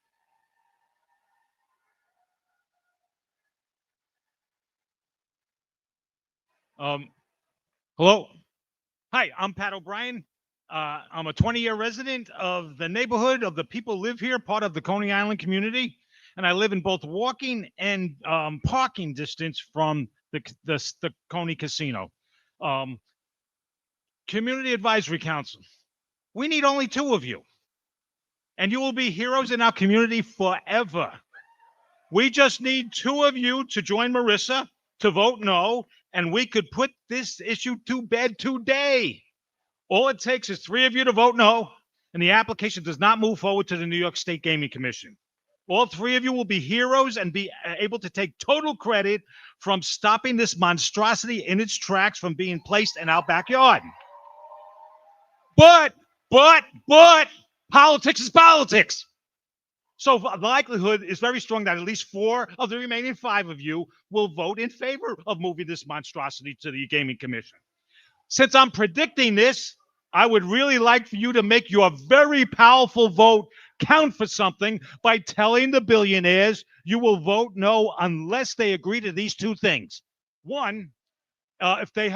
Hello. Hi, I'm Pat O'Brien. I'm a 20-year resident of the neighborhood of the people live here, part of the Coney Island community, and I live in both walking and parking distance from the Coney Casino. Community Advisory Council. We need only 2 of you, and you will be heroes in our community forever. We just need 2 of you to join Marissa to vote no, and we could put this issue to bed today. All it takes is 3 of you to vote no, and the application does not move forward to the New York State Gaming Commission. All 3 of you will be heroes and be able to take total credit from stopping this monstrosity in its tracks from being placed in our backyard. But, politics is politics. So the likelihood is very strong that at least 4 of the remaining 5 of you will vote in favor of moving this monstrosity to the Gaming Commission. Since I'm predicting this, I would really like for you to make your very powerful vote count for something by telling the billionaires you will vote no unless they agree to these 2 things. One, if they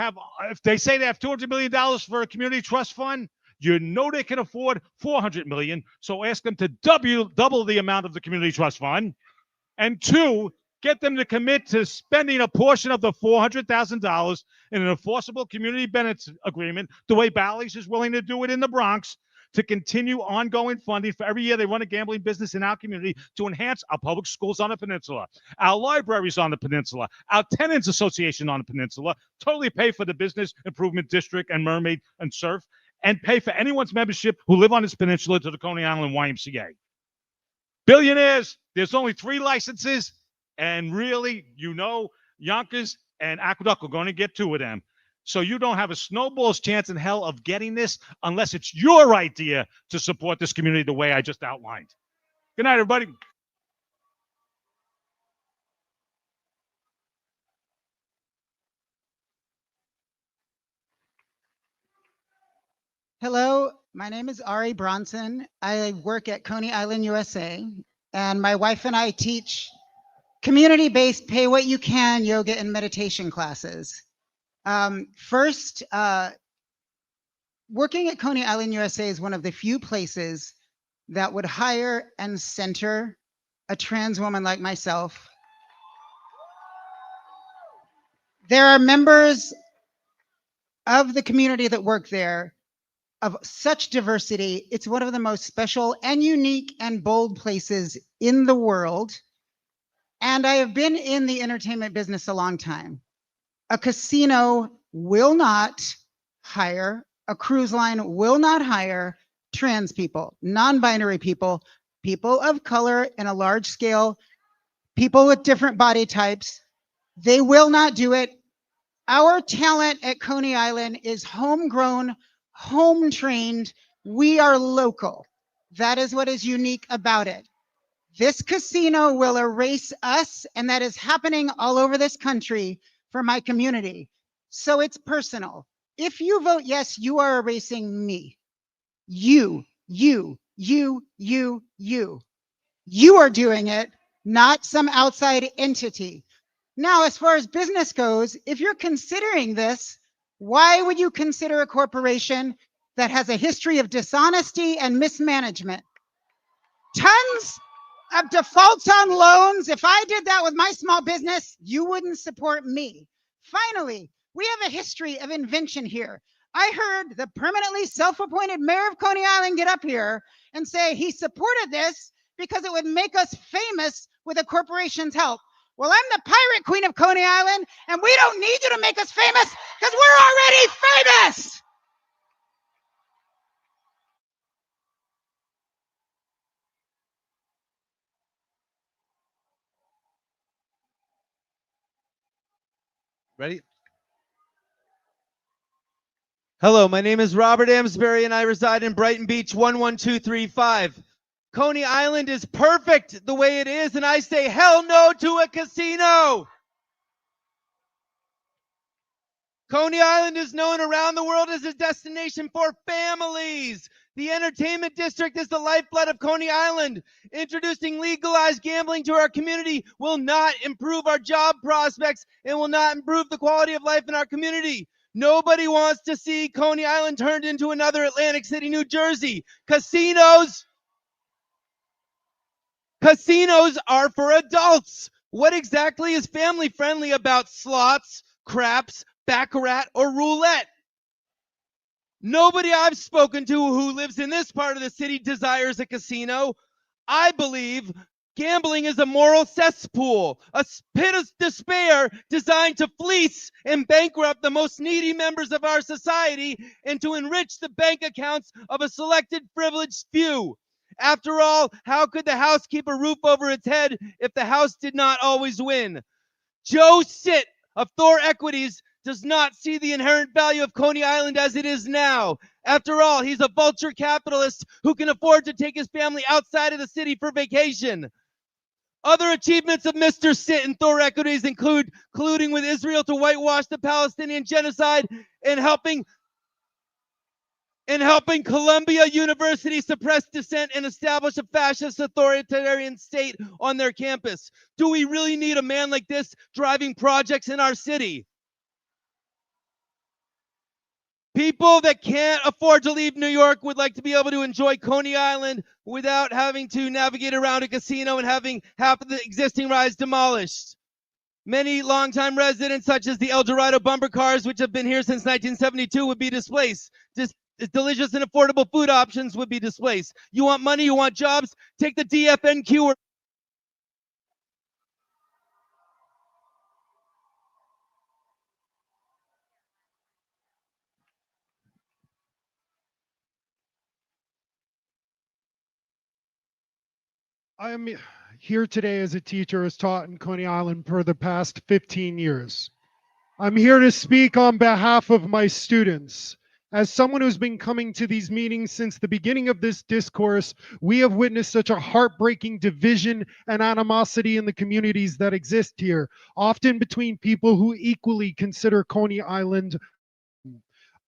say they have $200 million for a community trust fund, you know they can afford $400 million, so ask them to double the amount of the community trust fund. And 2, get them to commit to spending a portion of the $400,000 in an enforceable community benefits agreement, the way Bally's is willing to do it in the Bronx, to continue ongoing funding for every year they run a gambling business in our community to enhance our public schools on the peninsula, our libraries on the peninsula, our tenants association on the peninsula, totally pay for the business improvement district and mermaid and surf, and pay for anyone's membership who live on this peninsula to the Coney Island YMCA. Billionaires, there's only 3 licenses, and really, Yonkers and Aqueduct are going to get 2 of them. So you don't have a snowball's chance in hell of getting this unless it's your idea to support this community the way I just outlined. Good night, everybody. Hello, my name is Ari Bronson. I work at Coney Island, USA, and my wife and I teach community-based pay what you can yoga and meditation classes. First, working at Coney Island, USA is one of the few places that would hire and center a trans woman like myself. There are members of the community that work there of such diversity. It's one of the most special and unique and bold places in the world. And I have been in the entertainment business a long time. A casino will not hire, a cruise line will not hire trans people, non-binary people, people of color in a large scale, people with different body types. They will not do it. Our talent at Coney Island is homegrown, home trained. We are local. That is what is unique about it. This casino will erase us, and that is happening all over this country for my community. So it's personal. If you vote yes, you are erasing me. You are doing it, not some outside entity. Now, as far as business goes, if you're considering this, why would you consider a corporation that has a history of dishonesty and mismanagement? Tons of defaults on loans. If I did that with my small business, you wouldn't support me. Finally, we have a history of invention here. I heard the permanently self-appointed mayor of Coney Island get up here and say he supported this because it would make us famous with a corporation's help. Well, I'm the pirate queen of Coney Island, and we don't need you to make us famous because we're already famous. Ready? Hello, my name is Robert Amsbury, and I reside in Brighton Beach 11235. Coney Island is perfect the way it is, and I say hell no to a casino. Coney Island is known around the world as a destination for families. The entertainment district is the lifeblood of Coney Island. Introducing legalized gambling to our community will not improve our job prospects and will not improve the quality of life in our community. Nobody wants to see Coney Island turned into another Atlantic City, New Jersey. Casinos are for adults. What exactly is family friendly about slots, craps, baccarat, or roulette? Nobody I've spoken to who lives in this part of the city desires a casino. I believe gambling is a moral cesspool, a pit of despair designed to fleece and bankrupt the most needy members of our society and to enrich the bank accounts of a selected privileged few. After all, how could the house keep a roof over its head if the house did not always win? Joe Sitt of Thor Equities does not see the inherent value of Coney Island as it is now. After all, he's a vulture capitalist who can afford to take his family outside of the city for vacation. Other achievements of Mr. Sitt and Thor Equities include colluding with Israel to whitewash the Palestinian genocide and helping Columbia University suppress dissent and establish a fascist authoritarian state on their campus. Do we really need a man like this driving projects in our city? People that can't afford to leave New York would like to be able to enjoy Coney Island without having to navigate around a casino and having half of the existing rides demolished. Many longtime residents, such as the El Dorado bumper cars, which have been here since 1972, would be displaced. delicious and affordable food options would be displaced. You want money, you want jobs, take the DFNQ or I am here today as a teacher who has taught in Coney Island for the past 15 years. I'm here to speak on behalf of my students. As someone who's been coming to these meetings since the beginning of this discourse, we have witnessed such a heartbreaking division and animosity in the communities that exist here, often between people who equally consider Coney Island.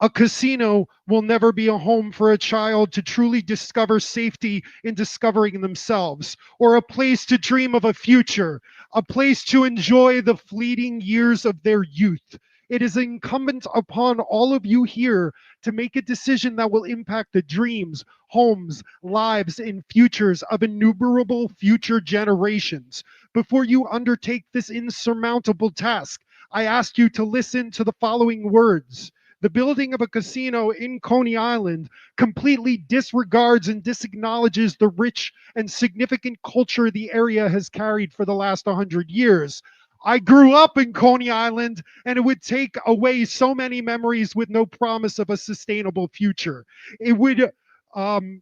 A casino will never be a home for a child to truly discover safety in discovering themselves, or a place to dream of a future, a place to enjoy the fleeting years of their youth. It is incumbent upon all of you here to make a decision that will impact the dreams, homes, lives, and futures of innumerable future generations. Before you undertake this insurmountable task, I ask you to listen to the following words. The building of a casino in Coney Island completely disregards and disacknowledges the rich and significant culture the area has carried for the last 100 years. I grew up in Coney Island, and it would take away so many memories with no promise of a sustainable future. It would um,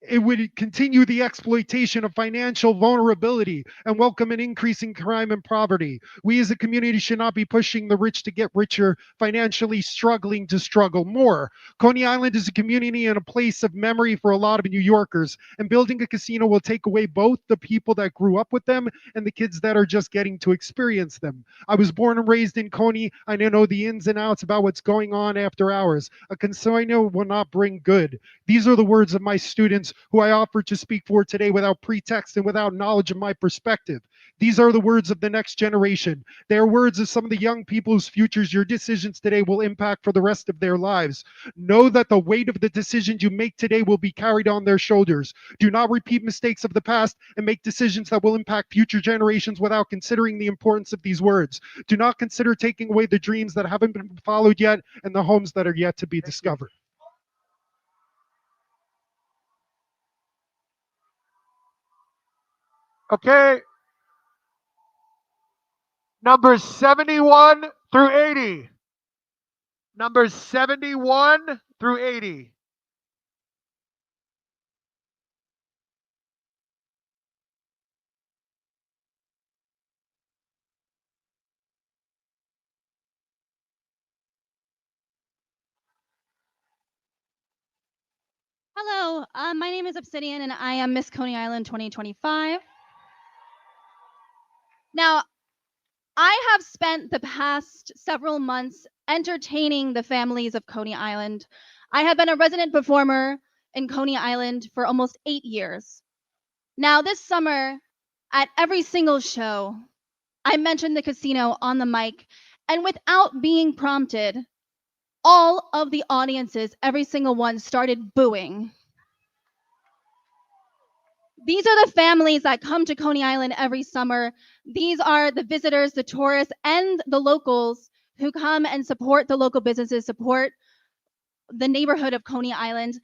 it would continue the exploitation of financial vulnerability and welcome an increase in crime and poverty. We as a community should not be pushing the rich to get richer, financially struggling to struggle more. Coney Island is a community and a place of memory for a lot of New Yorkers, and building a casino will take away both the people that grew up with them and the kids that are just getting to experience them. I was born and raised in Coney. I know the ins and outs about what's going on after hours. A casino will not bring good. These are the words of my students who I offered to speak for today without pretext and without knowledge of my perspective. These are the words of the next generation. They are words of some of the young people whose futures your decisions today will impact for the rest of their lives. Know that the weight of the decisions you make today will be carried on their shoulders. Do not repeat mistakes of the past and make decisions that will impact future generations without considering the importance of these words. Do not consider taking away the dreams that haven't been followed yet and the homes that are yet to be discovered. Okay. Numbers 71 through 80. Numbers 71 through 80. Hello, my name is Obsidian and I am Miss Coney Island 2025. Now, I have spent the past several months entertaining the families of Coney Island. I have been a resident performer in Coney Island for almost 8 years. Now, this summer, at every single show, I mentioned the casino on the mic, and without being prompted, all of the audiences, every single one, started booing. These are the families that come to Coney Island every summer. These are the visitors, the tourists, and the locals who come and support the local businesses, support the neighborhood of Coney Island.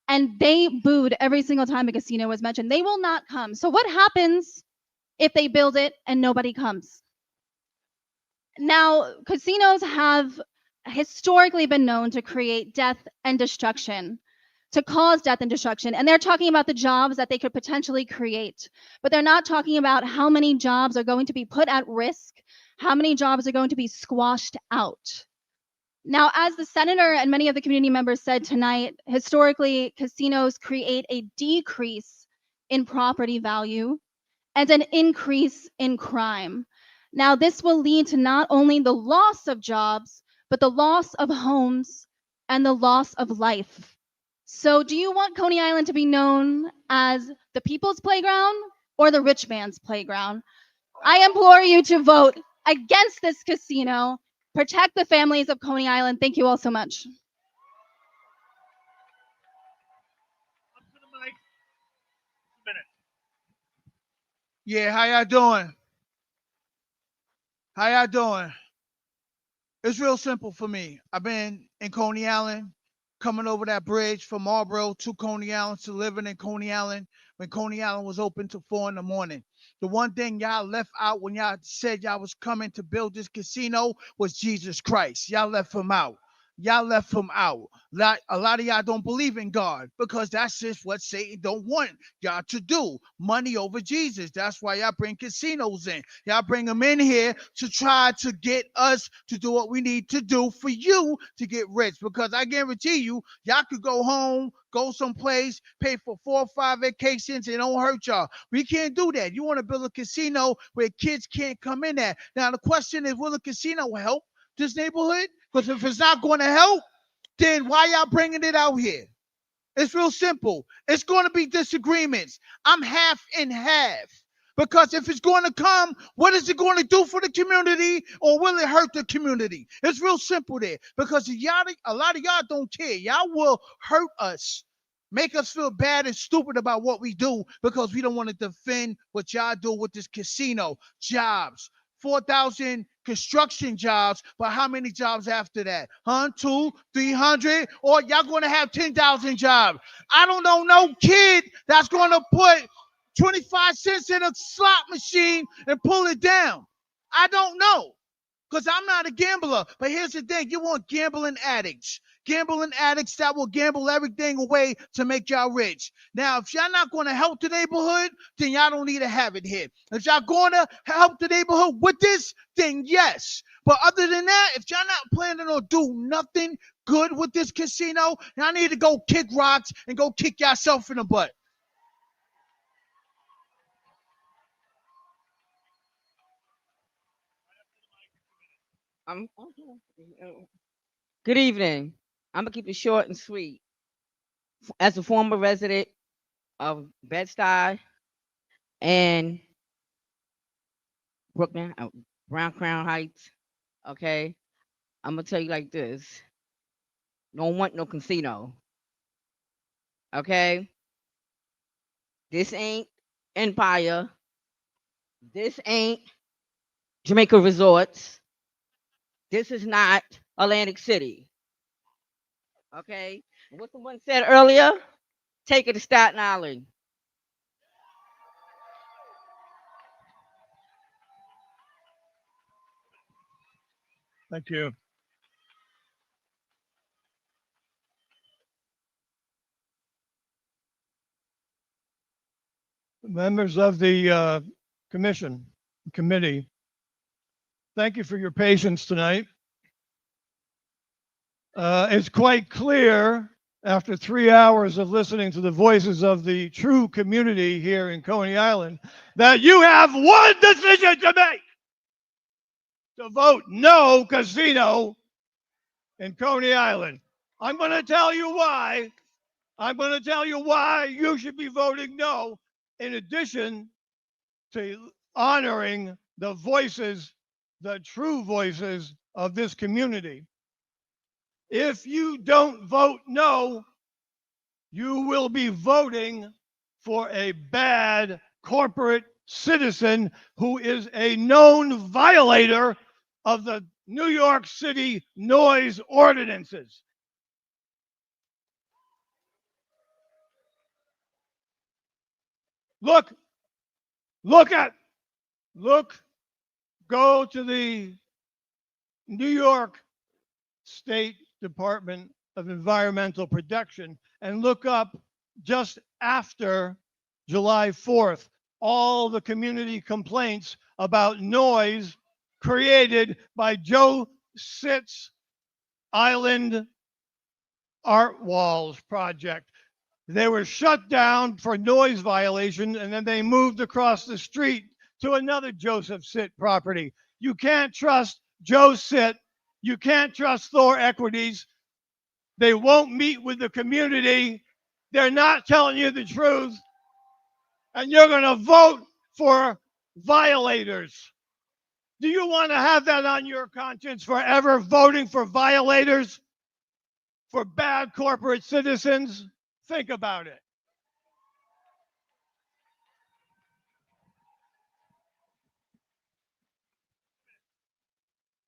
And they booed every single time a casino was mentioned. They will not come. So, what happens if they build it and nobody comes? Now, casinos have historically been known to create death and destruction, to cause death and destruction. And they're talking about the jobs that they could potentially create, but they're not talking about how many jobs are going to be put at risk, how many jobs are going to be squashed out. Now, as the senator and many of the community members said tonight, historically, casinos create a decrease in property value and an increase in crime. Now, this will lead to not only the loss of jobs, but the loss of homes and the loss of life. So, do you want Coney Island to be known as the people's playground or the rich man's playground? I implore you to vote against this casino. Protect the families of Coney Island. Thank you all so much. Yeah, how y'all doing? How y'all doing? It's real simple for me. I've been in Coney Island coming over that bridge from Marlboro to Coney Island to living in Coney Island when Coney Island was open till 4 in the morning. The one thing y'all left out when y'all said y'all was coming to build this casino was Jesus Christ. Y'all left him out. Y'all left him out. A lot of y'all don't believe in God because that's just what Satan don't want y'all to do. Money over Jesus. That's why y'all bring casinos in. Y'all bring them in here to try to get us to do what we need to do for you to get rich. Because I guarantee you, y'all could go home, go someplace, pay for 4 or 5 vacations, and it don't hurt y'all. We can't do that. You want to build a casino where kids can't come in at. Now, the question is, will a casino help this neighborhood? Because if it's not going to help, then why y'all bringing it out here? It's real simple. It's going to be disagreements. I'm half and half. Because if it's going to come, what is it going to do for the community or will it hurt the community? It's real simple there. Because a lot of y'all don't care. Y'all will hurt us, make us feel bad and stupid about what we do because we don't want to defend what y'all do with this casino. Jobs, 4,000 construction jobs, but how many jobs after that? 200, 300, or y'all going to have 10,000 jobs? I don't know no kid that's going to put 25 cents in a slot machine and pull it down. I don't know because I'm not a gambler. But here's the thing. You want gambling addicts. Gambling addicts that will gamble everything away to make y'all rich. Now, if y'all not going to help the neighborhood, then y'all don't need to have it here. If y'all going to help the neighborhood with this, then yes. But other than that, if y'all not planning on do nothing good with this casino, y'all need to go kick rocks and go kick yourself in the butt. Good evening. I'm gonna keep it short and sweet. As a former resident of Bed-Stuy and Brooklyn, Brown Crown Heights, okay, I'm gonna tell you like this: don't want no casino, okay? This ain't Empire. This ain't Jamaica Resorts. This is not Atlantic City, okay? What someone said earlier, take it to Staten Island. Thank you. Members of the committee, thank you for your patience tonight. It's quite clear after 3 hours of listening to the voices of the true community here in Coney Island that you have one decision to make: to vote no casino in Coney Island. I'm going to tell you why. I'm going to tell you why you should be voting no, in addition to honoring the voices, the true voices of this community. If you don't vote no, you will be voting for a bad corporate citizen who is a known violator of the New York City noise ordinances. Go to the New York State Department of Environmental Protection and look up just after July 4th all the community complaints about noise created by Joe Sitt's Island Art Walls project. They were shut down for noise violation, and then they moved across the street to another Joseph Sitt property. You can't trust Joe Sitt. You can't trust Thor Equities. They won't meet with the community. They're not telling you the truth. And you're going to vote for violators. Do you want to have that on your conscience forever, voting for violators, for bad corporate citizens? Think about it.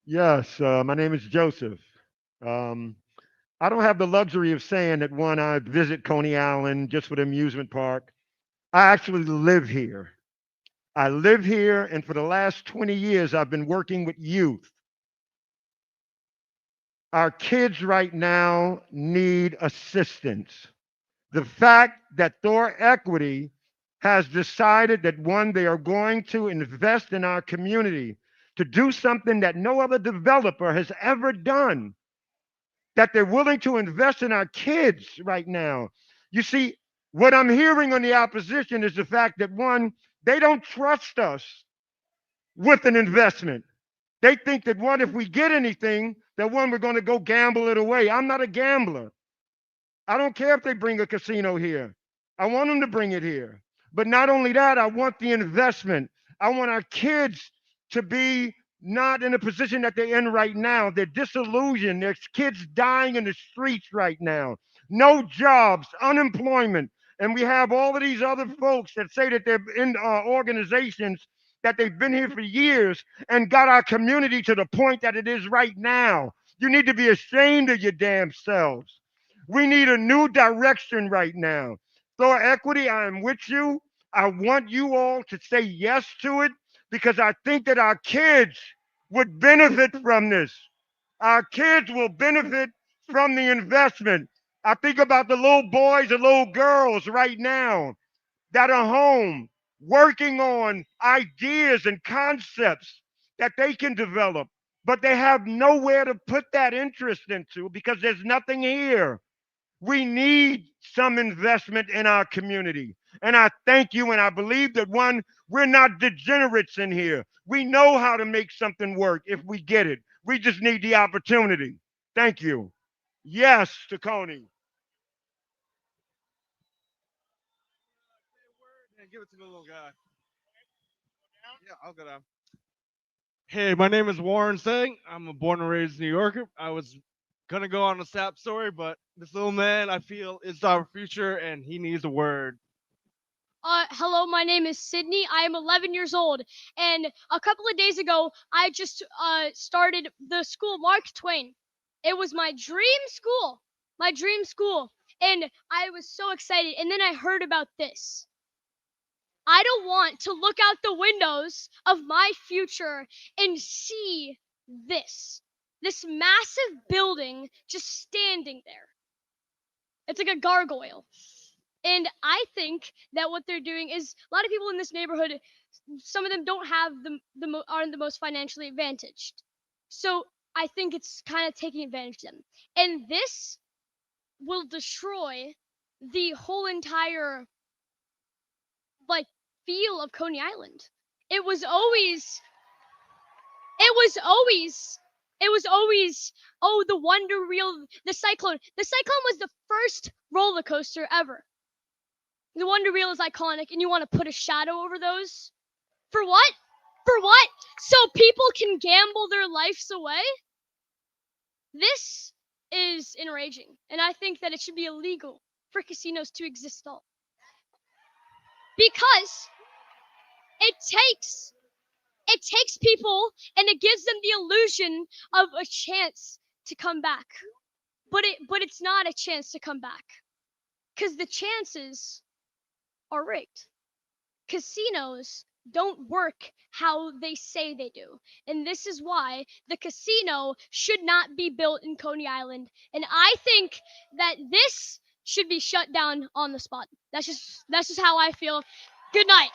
Yes, my name is Joseph. I don't have the luxury of saying that one, I visit Coney Island just for the amusement park. I actually live here. I live here, and for the last 20 years, I've been working with youth. Our kids right now need assistance. The fact that Thor Equity has decided that one, they are going to invest in our community to do something that no other developer has ever done, that they're willing to invest in our kids right now. You see, what I'm hearing on the opposition is the fact that one, they don't trust us with an investment. They think that one, if we get anything, that one, we're going to go gamble it away. I'm not a gambler. I don't care if they bring a casino here. I want them to bring it here. But not only that, I want the investment. I want our kids to be not in the position that they're in right now. They're disillusioned. There's kids dying in the streets right now. No jobs, unemployment. And we have all of these other folks that say that they're in organizations that they've been here for years and got our community to the point that it is right now. You need to be ashamed of your damn selves. We need a new direction right now. Thor Equity, I am with you. I want you all to say yes to it because I think that our kids would benefit from this. Our kids will benefit from the investment. I think about the little boys and little girls right now that are home working on ideas and concepts that they can develop, but they have nowhere to put that interest into because there's nothing here. We need some investment in our community. And I thank you. And I believe that one, we're not degenerates in here. We know how to make something work if we get it. We just need the opportunity. Thank you. Yes to Coney. Give it to the little guy. Yeah, I'll go down. Hey, my name is Warren Singh. I'm a born and raised New Yorker. I was gonna go on a sap story, but this little man I feel is our future and he needs a word. Hello, my name is Sydney. I am 11 years old, and a couple of days ago, I just started the school Mark Twain. It was my dream school, and I was so excited. And then I heard about this. I don't want to look out the windows of my future and see this massive building just standing there. It's like a gargoyle. And I think that what they're doing is a lot of people in this neighborhood, some of them don't have aren't the most financially advantaged. So I think it's kind of taking advantage of them. And this will destroy the whole entire like feel of Coney Island. It was always it was always it was always the Wonder Wheel, the Cyclone. The Cyclone was the first roller coaster ever. The Wonder Wheel is iconic, and you want to put a shadow over those? For what? For what? So people can gamble their lives away? This is enraging, and I think that it should be illegal for casinos to exist at all. Because it takes people and it gives them the illusion of a chance to come back. But it's not a chance to come back. Cuz the chances are rigged. Casinos don't work how they say they do. And this is why the casino should not be built in Coney Island. And I think that this should be shut down on the spot. That's just how I feel. Good night.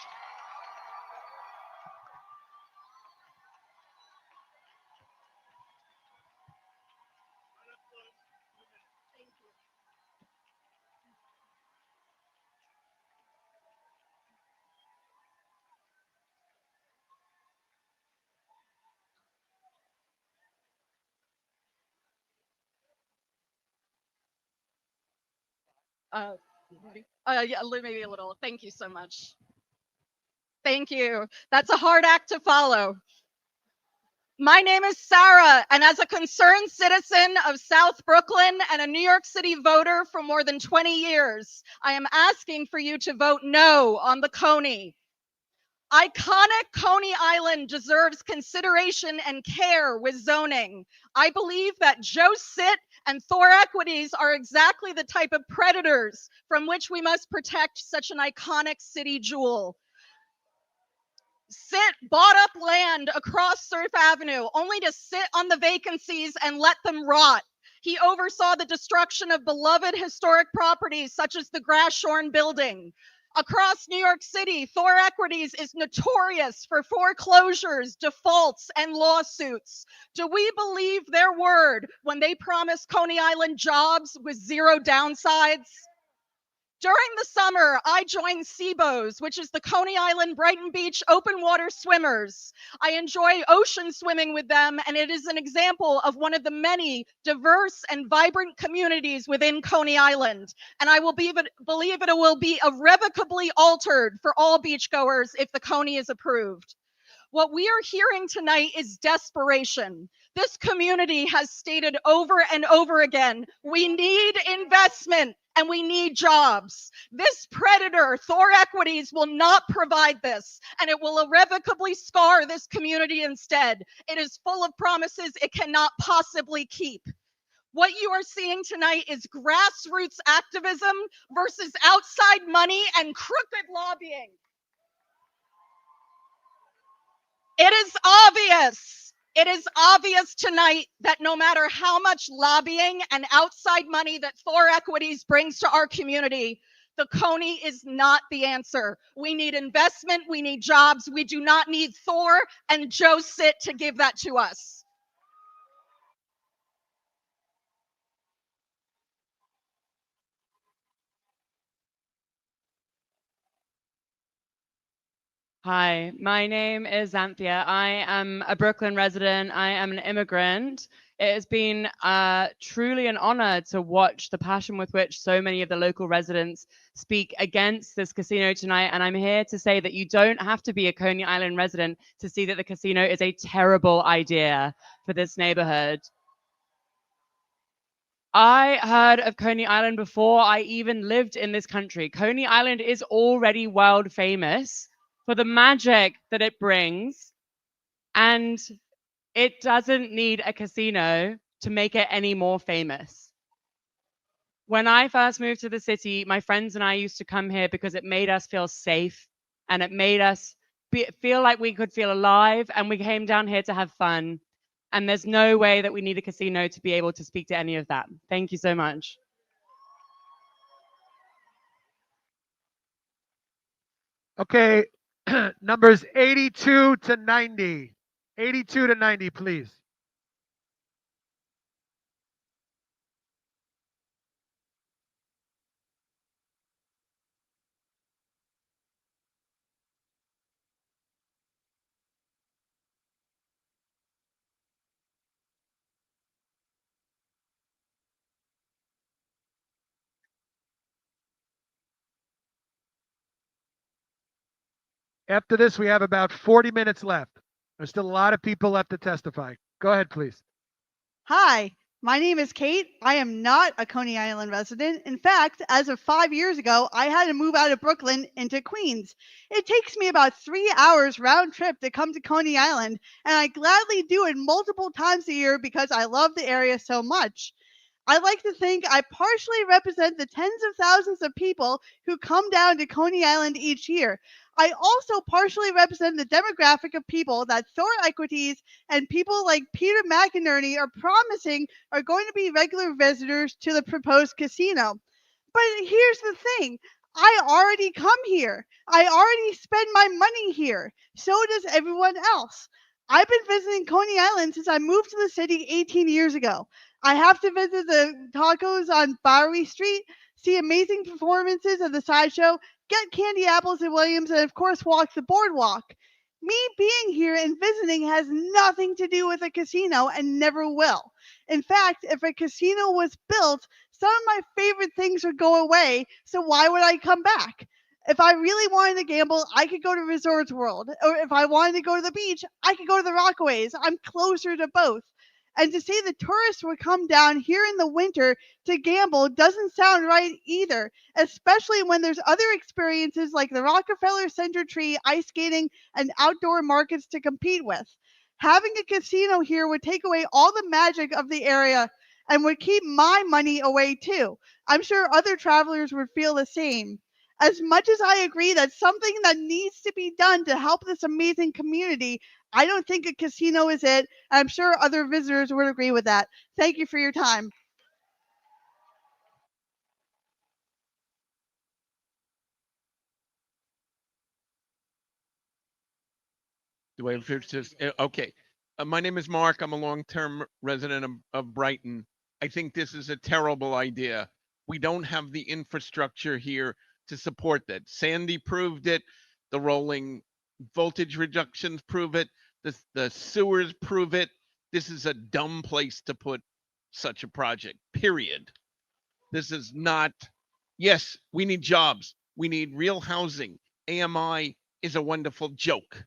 Uh, yeah, maybe a little. Thank you so much. Thank you. That's a hard act to follow. My name is Sarah, and as a concerned citizen of South Brooklyn and a New York City voter for more than 20 years, I am asking for you to vote no on the Coney. Iconic Coney Island deserves consideration and care with zoning. I believe that Joe Sit and Thor Equities are exactly the type of predators from which we must protect such an iconic city jewel. Sit bought up land across Surf Avenue only to sit on the vacancies and let them rot. He oversaw the destruction of beloved historic properties such as the Grashorn Building. Across New York City, Thor Equities is notorious for foreclosures, defaults, and lawsuits. Do we believe their word when they promise Coney Island jobs with zero downsides? During the summer, I joined SEBOs, which is the Coney Island Brighton Beach Open Water Swimmers. I enjoy ocean swimming with them, and it is an example of one of the many diverse and vibrant communities within Coney Island. And I will believe it will be irrevocably altered for all beachgoers if the Coney is approved. What we are hearing tonight is desperation. This community has stated over and over again, we need investment and we need jobs. This predator, Thor Equities, will not provide this, and it will irrevocably scar this community instead. It is full of promises it cannot possibly keep. What you are seeing tonight is grassroots activism versus outside money and crooked lobbying. It is obvious tonight that no matter how much lobbying and outside money that Thor Equities brings to our community, the Coney is not the answer. We need investment, we need jobs, we do not need Thor and Joe Sit to give that to us. Hi, my name is Anthea. I am a Brooklyn resident. I am an immigrant. It has been truly an honor to watch the passion with which so many of the local residents speak against this casino tonight. And I'm here to say that you don't have to be a Coney Island resident to see that the casino is a terrible idea for this neighborhood. I heard of Coney Island before I even lived in this country. Coney Island is already world famous for the magic that it brings, and it doesn't need a casino to make it any more famous. When I first moved to the city, my friends and I used to come here because it made us feel safe and it made us feel like we could feel alive, and we came down here to have fun. And there's no way that we need a casino to be able to speak to any of that. Thank you so much. Okay, numbers 82 to 90. 82 to 90, please. After this, we have about 40 minutes left. There's still a lot of people left to testify. Go ahead, please. Hi, my name is Kate. I am not a Coney Island resident. In fact, as of 5 years ago, I had to move out of Brooklyn into Queens. It takes me about 3 hours round trip to come to Coney Island, and I gladly do it multiple times a year because I love the area so much. I like to think I partially represent the tens of thousands of people who come down to Coney Island each year. I also partially represent the demographic of people that Thor Equities and people like Peter McInerney are promising are going to be regular visitors to the proposed casino. But here's the thing. I already come here. I already spend my money here. So does everyone else. I've been visiting Coney Island since I moved to the city 18 years ago. I have to visit the tacos on Bowery Street, see amazing performances of the sideshow, get candy apples at Williams, and of course walk the boardwalk. Me being here and visiting has nothing to do with a casino and never will. In fact, if a casino was built, some of my favorite things would go away, so why would I come back? If I really wanted to gamble, I could go to Resorts World. Or if I wanted to go to the beach, I could go to the Rockaways. I'm closer to both. And to say the tourists would come down here in the winter to gamble doesn't sound right either, especially when there's other experiences like the Rockefeller Center Tree, ice skating, and outdoor markets to compete with. Having a casino here would take away all the magic of the area and would keep my money away too. I'm sure other travelers would feel the same. As much as I agree that's something that needs to be done to help this amazing community, I don't think a casino is it. I'm sure other visitors would agree with that. Thank you for your time. Do I have just okay? My name is Mark. I'm a long-term resident of Brighton. I think this is a terrible idea. We don't have the infrastructure here to support that. Sandy proved it. The rolling voltage reductions prove it. The sewers prove it. This is a dumb place to put such a project, period. This is not, yes, we need jobs. We need real housing. AMI is a wonderful joke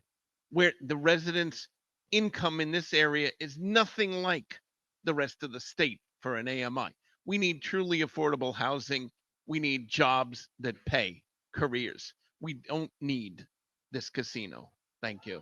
where the residents' income in this area is nothing like the rest of the state for an AMI. We need truly affordable housing. We need jobs that pay, careers. We don't need this casino. Thank you.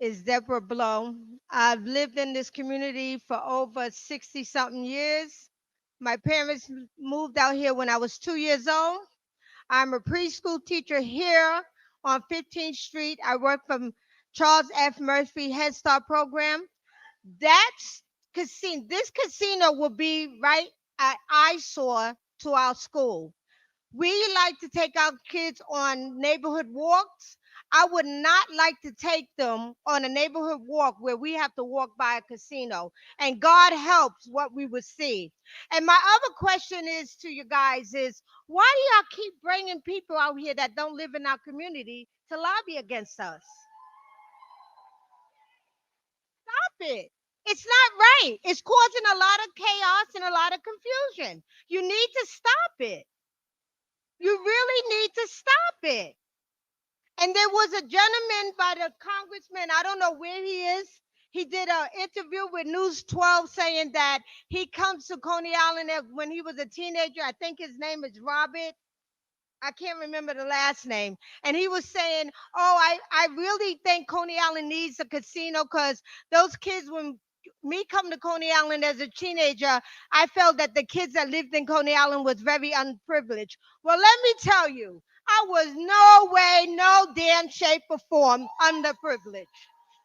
Is Deborah Blow. I've lived in this community for over 60 something years. My parents moved out here when I was 2 years old. I'm a preschool teacher here on 15th Street. I work from Charles F. Murphy Head Start program. That's casino. This casino will be right at eyesore to our school. We like to take our kids on neighborhood walks. I would not like to take them on a neighborhood walk where we have to walk by a casino. And God helps what we would see. And my other question is to you guys is, why do y'all keep bringing people out here that don't live in our community to lobby against us? Stop it. It's not right. It's causing a lot of chaos and a lot of confusion. You need to stop it. You really need to stop it. And there was a gentleman by the congressman, I don't know where he is. He did an interview with News 12 saying that he comes to Coney Island when he was a teenager. I think his name is Robert. I can't remember the last name. And he was saying, oh, I really think Coney Island needs a casino because those kids, when me come to Coney Island as a teenager, I felt that the kids that lived in Coney Island was very unprivileged. Well, let me tell you, I was no way, no damn shape or form underprivileged.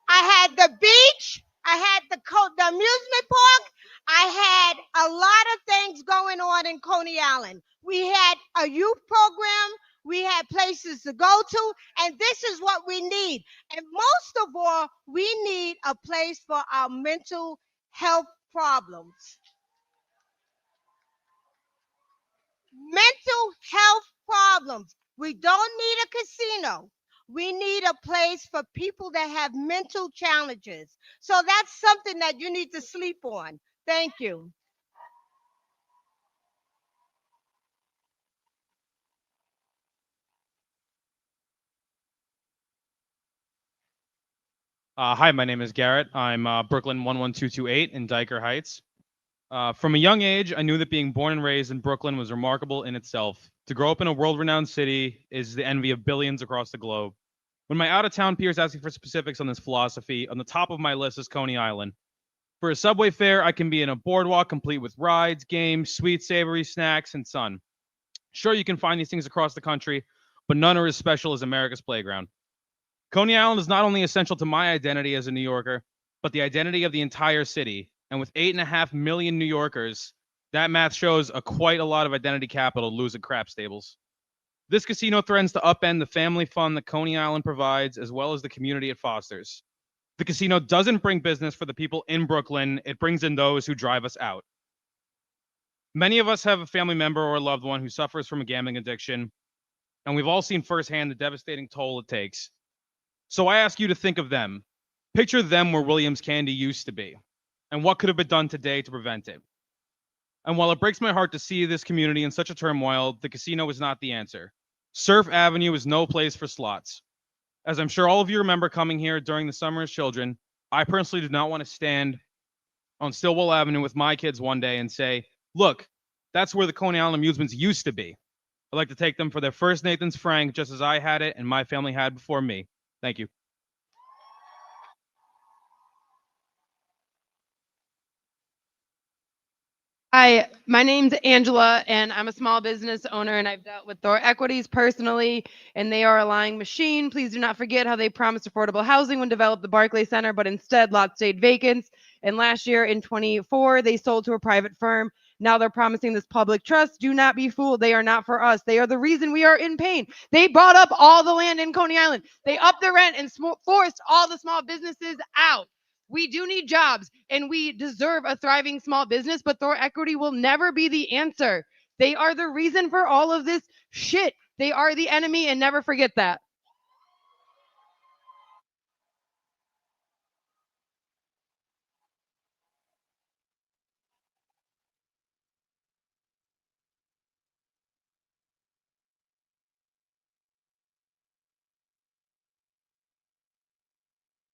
I had the beach. I had the amusement park. I had a lot of things going on in Coney Island. We had a youth program. We had places to go to. And this is what we need. And most of all, we need a place for our mental health problems. Mental health problems. We don't need a casino. We need a place for people that have mental challenges. So that's something that you need to sleep on. Thank you. Hi, my name is Garrett. I'm Brooklyn 11228 in Diker Heights. From a young age, I knew that being born and raised in Brooklyn was remarkable in itself. To grow up in a world-renowned city is the envy of billions across the globe. When my out-of-town peers ask me for specifics on this philosophy, on the top of my list is Coney Island. For a subway fare, I can be in a boardwalk complete with rides, games, sweet, savory snacks, and sun. Sure, you can find these things across the country, but none are as special as America's playground. Coney Island is not only essential to my identity as a New Yorker, but the identity of the entire city. And with 8.5 million New Yorkers, that math shows quite a lot of identity capital to lose at crap stables. This casino threatens to upend the family fun that Coney Island provides, as well as the community it fosters. The casino doesn't bring business for the people in Brooklyn, it brings in those who drive us out. Many of us have a family member or a loved one who suffers from a gambling addiction, and we've all seen firsthand the devastating toll it takes. So I ask you to think of them, Picture them where Williams Candy used to be, and what could have been done today to prevent it. And while it breaks my heart to see this community in such a turmoil, the casino is not the answer. Surf Avenue is no place for slots. As I'm sure all of you remember coming here during the summer as children, I personally did not want to stand on Stillwell Avenue with my kids one day and say, look, that's where the Coney Island amusements used to be. I'd like to take them for their first Nathan's Frank, just as I had it and my family had before me. Thank you. Hi, my name's Angela, and I'm a small business owner, and I've dealt with Thor Equities personally, and they are a lying machine. Please do not forget how they promised affordable housing when developed the Barclay Center, but instead lots stayed vacant. And last year in 24, they sold to a private firm. Now they're promising this public trust. Do not be fooled. They are not for us. They are the reason we are in pain. They bought up all the land in Coney Island. They upped the rent and forced all the small businesses out. We do need jobs and we deserve a thriving small business, but Thor Equity will never be the answer. They are the reason for all of this shit. They are the enemy, and never forget that.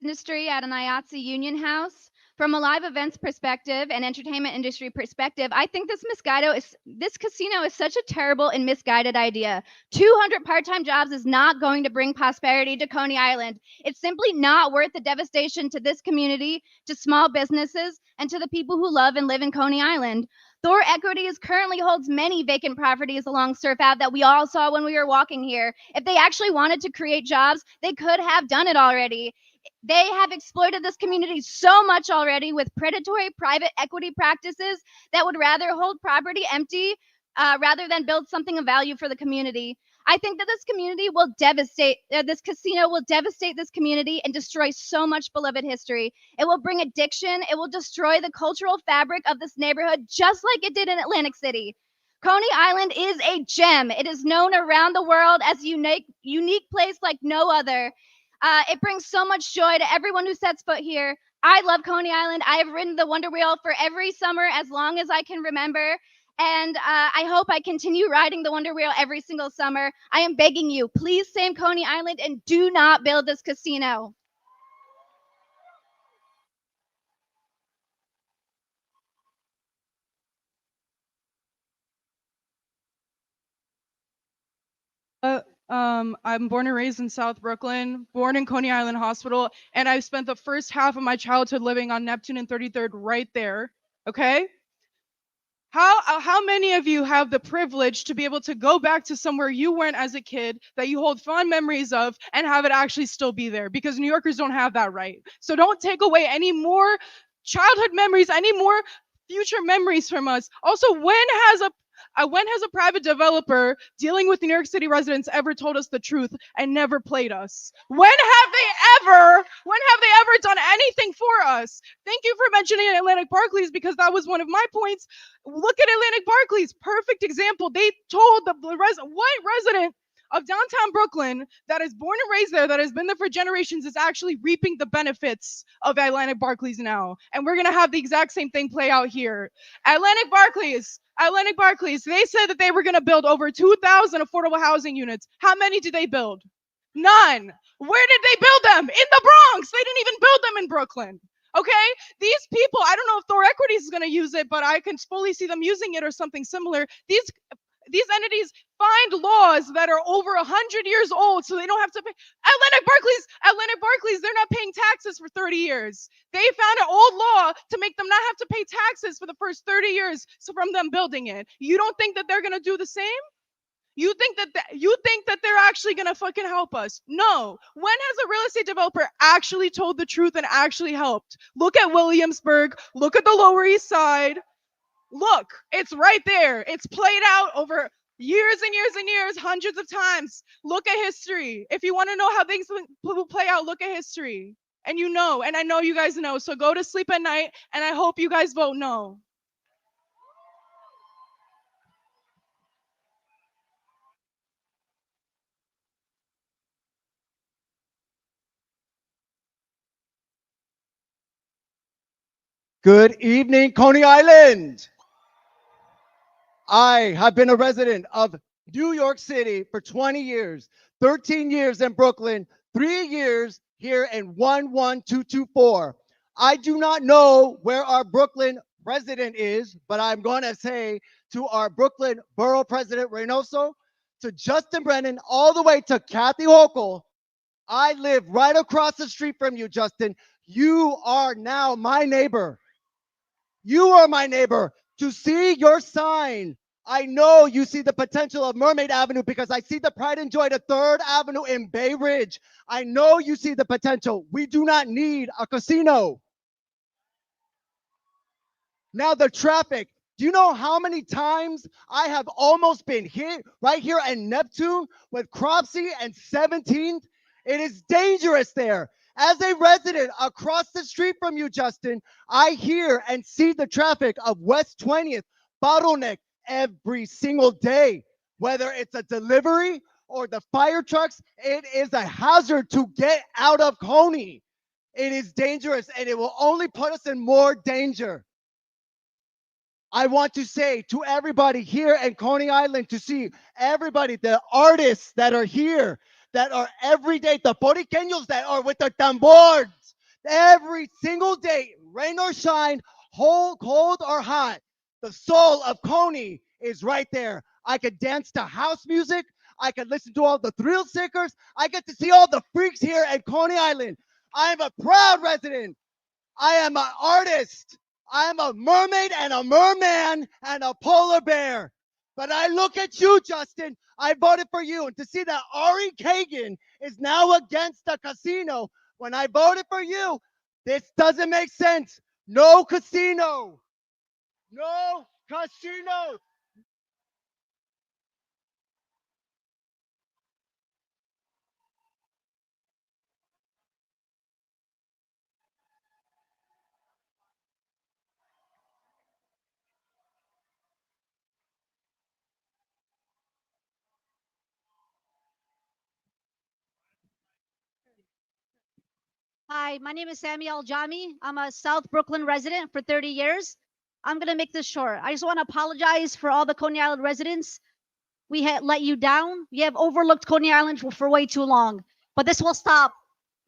Industry at an IATSE Union House. From a live events perspective and entertainment industry perspective, I think this casino is such a terrible and misguided idea. 200 part-time jobs is not going to bring prosperity to Coney Island. It's simply not worth the devastation to this community, to small businesses, and to the people who love and live in Coney Island. Thor Equities currently holds many vacant properties along Surf Ave that we all saw when we were walking here. If they actually wanted to create jobs, they could have done it already. They have exploited this community so much already with predatory private equity practices that would rather hold property empty rather than build something of value for the community. I think that this casino will devastate this community and destroy so much beloved history. It will bring addiction. It will destroy the cultural fabric of this neighborhood, just like it did in Atlantic City. Coney Island is a gem. It is known around the world as a unique place like no other. It brings so much joy to everyone who sets foot here. I love Coney Island. I have ridden the Wonder Wheel for every summer as long as I can remember. And I hope I continue riding the Wonder Wheel every single summer. I am begging you, please save Coney Island and do not build this casino. I'm born and raised in South Brooklyn, born in Coney Island Hospital, and I've spent the first half of my childhood living on Neptune and 33rd right there. Okay? How many of you have the privilege to be able to go back to somewhere you went as a kid that you hold fond memories of and have it actually still be there? Because New Yorkers don't have that right. So don't take away any more childhood memories, any more future memories from us. Also, when has a private developer dealing with New York City residents ever told us the truth and never played us? When have they ever done anything for us? Thank you for mentioning Atlantic Barclays, because that was one of my points. Look at Atlantic Barclays, perfect example. They told the white resident of downtown Brooklyn that is born and raised there, that has been there for generations, is actually reaping the benefits of Atlantic Barclays now. And we're going to have the exact same thing play out here. Atlantic Barclays, they said that they were going to build over 2,000 affordable housing units. How many did they build? None. Where did they build them? In the Bronx. They didn't even build them in Brooklyn. Okay, these people, I don't know if Thor Equities is going to use it, but I can fully see them using it or something similar. These entities find laws that are over 100 years old, so they don't have to pay. Atlantic Barclays, they're not paying taxes for 30 years. They found an old law to make them not have to pay taxes for the first 30 years from them building it. You don't think that they're going to do the same? You think that they're actually going to fucking help us? No. When has a real estate developer actually told the truth and actually helped? Look at Williamsburg. Look at the Lower East Side. Look, it's right there. It's played out over years and years and years, hundreds of times. Look at history. If you want to know how things will play out, look at history. And you know, and I know you guys know. So go to sleep at night, and I hope you guys vote no. Good evening, Coney Island. I have been a resident of New York City for 20 years, 13 years in Brooklyn, 3 years here in 11224. I do not know where our Brooklyn president is, but I'm going to say to our Brooklyn Borough President Reynoso, to Justin Brennan, all the way to Kathy Hochul. I live right across the street from you, Justin. You are now my neighbor. You are my neighbor. To see your sign, I know you see the potential of Mermaid Avenue because I see the pride and joy to 3rd Avenue in Bay Ridge. I know you see the potential. We do not need a casino. Now the traffic. Do you know how many times I have almost been hit right here in Neptune with Cropsey and 17th? It is dangerous there. As a resident across the street from you, Justin, I hear and see the traffic of West 20th bottleneck every single day. Whether it's a delivery or the fire trucks, it is a hazard to get out of Coney. It is dangerous and it will only put us in more danger. I want to say to everybody here in Coney Island, to see everybody, the artists that are here, that are every day, the Poriqueños that are with the tambors, every single day, rain or shine, cold or hot, the soul of Coney is right there. I could dance to house music. I could listen to all the thrill seekers. I get to see all the freaks here at Coney Island. I am a proud resident. I am an artist. I am a mermaid and a merman and a polar bear. But I look at you, Justin. I voted for you. And to see that Ari Kagan is now against the casino when I voted for you, this doesn't make sense. No casino. No casino. Hi, my name is Sammy Aljami. I'm a South Brooklyn resident for 30 years. I'm going to make this short. I just want to apologize for all the Coney Island residents. We had let you down. You have overlooked Coney Island for way too long. But this will stop.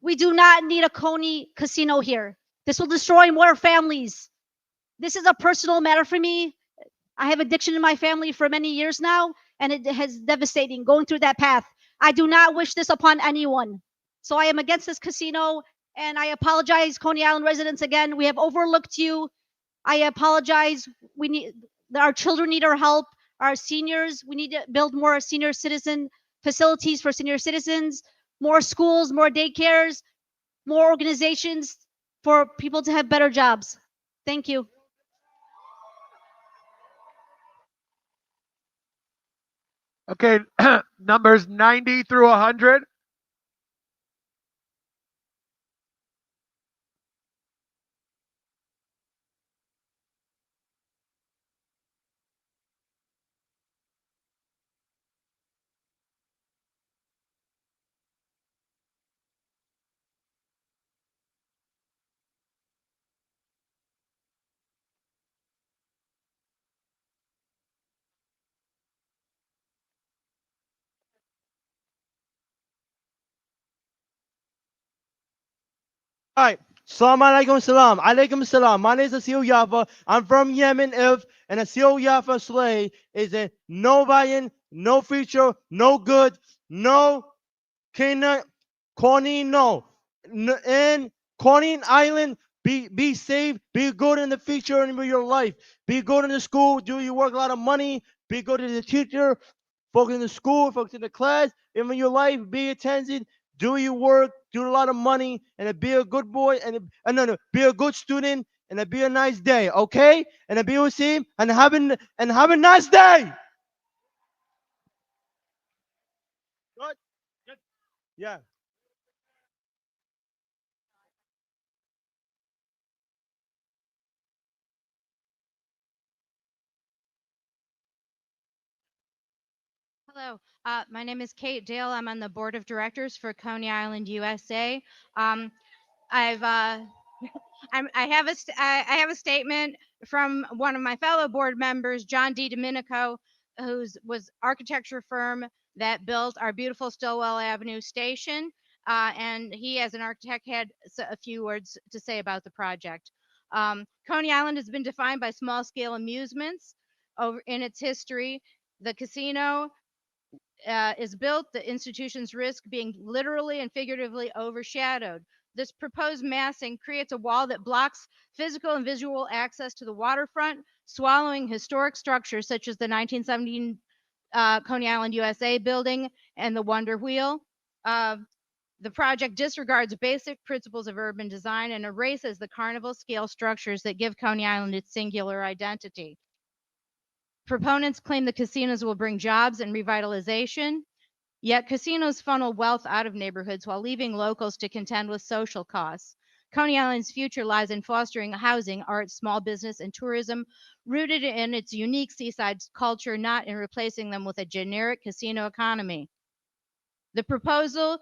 We do not need a Coney casino here. This will destroy more families. This is a personal matter for me. I have addiction in my family for many years now, and it has devastating going through that path. I do not wish this upon anyone. So I am against this casino, and I apologize, Coney Island residents. Again, we have overlooked you. I apologize. We need our children need our help. Our seniors, we need to build more senior citizen facilities for senior citizens, more schools, more daycares, more organizations for people to have better jobs. Thank you. Okay, numbers 90 through 100. All right. Salam alaikum salam. Alaikum salam. My name is Asil Yafa. I'm from Yemen, and Asil Yafa Slay is a no buy-in, no future, no good, no Kenya, Coney, no. And Coney Island, be safe, be good in the future in your life. Be good in the school, do you work a lot of money, be good to the teacher, focus in the school, focus in the class, in your life, be attentive, do your work, do a lot of money, and be a good boy, no, be a good student, and be a nice day, okay? And be with him, and have a nice day. Good. Good. Yeah. Hello, my name is Kate Dale. I'm on the board of directors for Coney Island, USA. I've I have a statement from one of my fellow board members, John D. Domenico, who's was architecture firm that built our beautiful Stillwell Avenue station. And he, as an architect, had a few words to say about the project. Coney Island has been defined by small-scale amusements over in its history. The casino is built, the institution's risk being literally and figuratively overshadowed. This proposed massing creates a wall that blocks physical and visual access to the waterfront, swallowing historic structures such as the 1917 Coney Island, USA building and the Wonder Wheel. The project disregards basic principles of urban design and erases the carnival scale structures that give Coney Island its singular identity. Proponents claim the casinos will bring jobs and revitalization, yet casinos funnel wealth out of neighborhoods while leaving locals to contend with social costs. Coney Island's future lies in fostering housing, art, small business, and tourism rooted in its unique seaside culture, not in replacing them with a generic casino economy. The proposal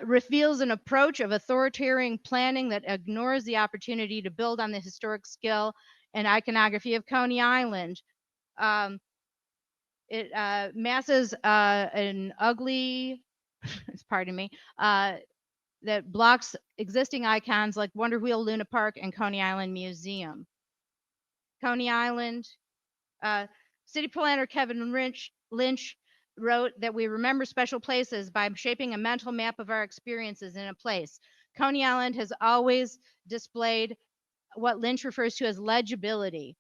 reveals an approach of authoritarian planning that ignores the opportunity to build on the historic skill and iconography of Coney Island. It masses an ugly, pardon me, that blocks existing icons like Wonder Wheel, Luna Park, and Coney Island Museum. Coney Island, city planner Kevin Lynch wrote that we remember special places by shaping a mental map of our experiences in a place. Coney Island has always displayed what Lynch refers to as legibility.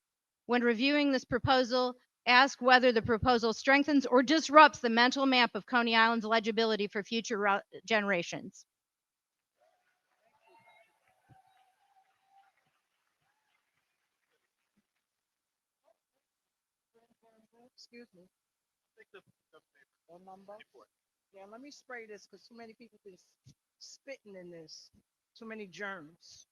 When reviewing this proposal, ask whether the proposal strengthens or disrupts the mental map of Coney Island's legibility for future generations. Excuse me. One number? Yeah, let me spray this because too many people been spitting in this. Too many germs.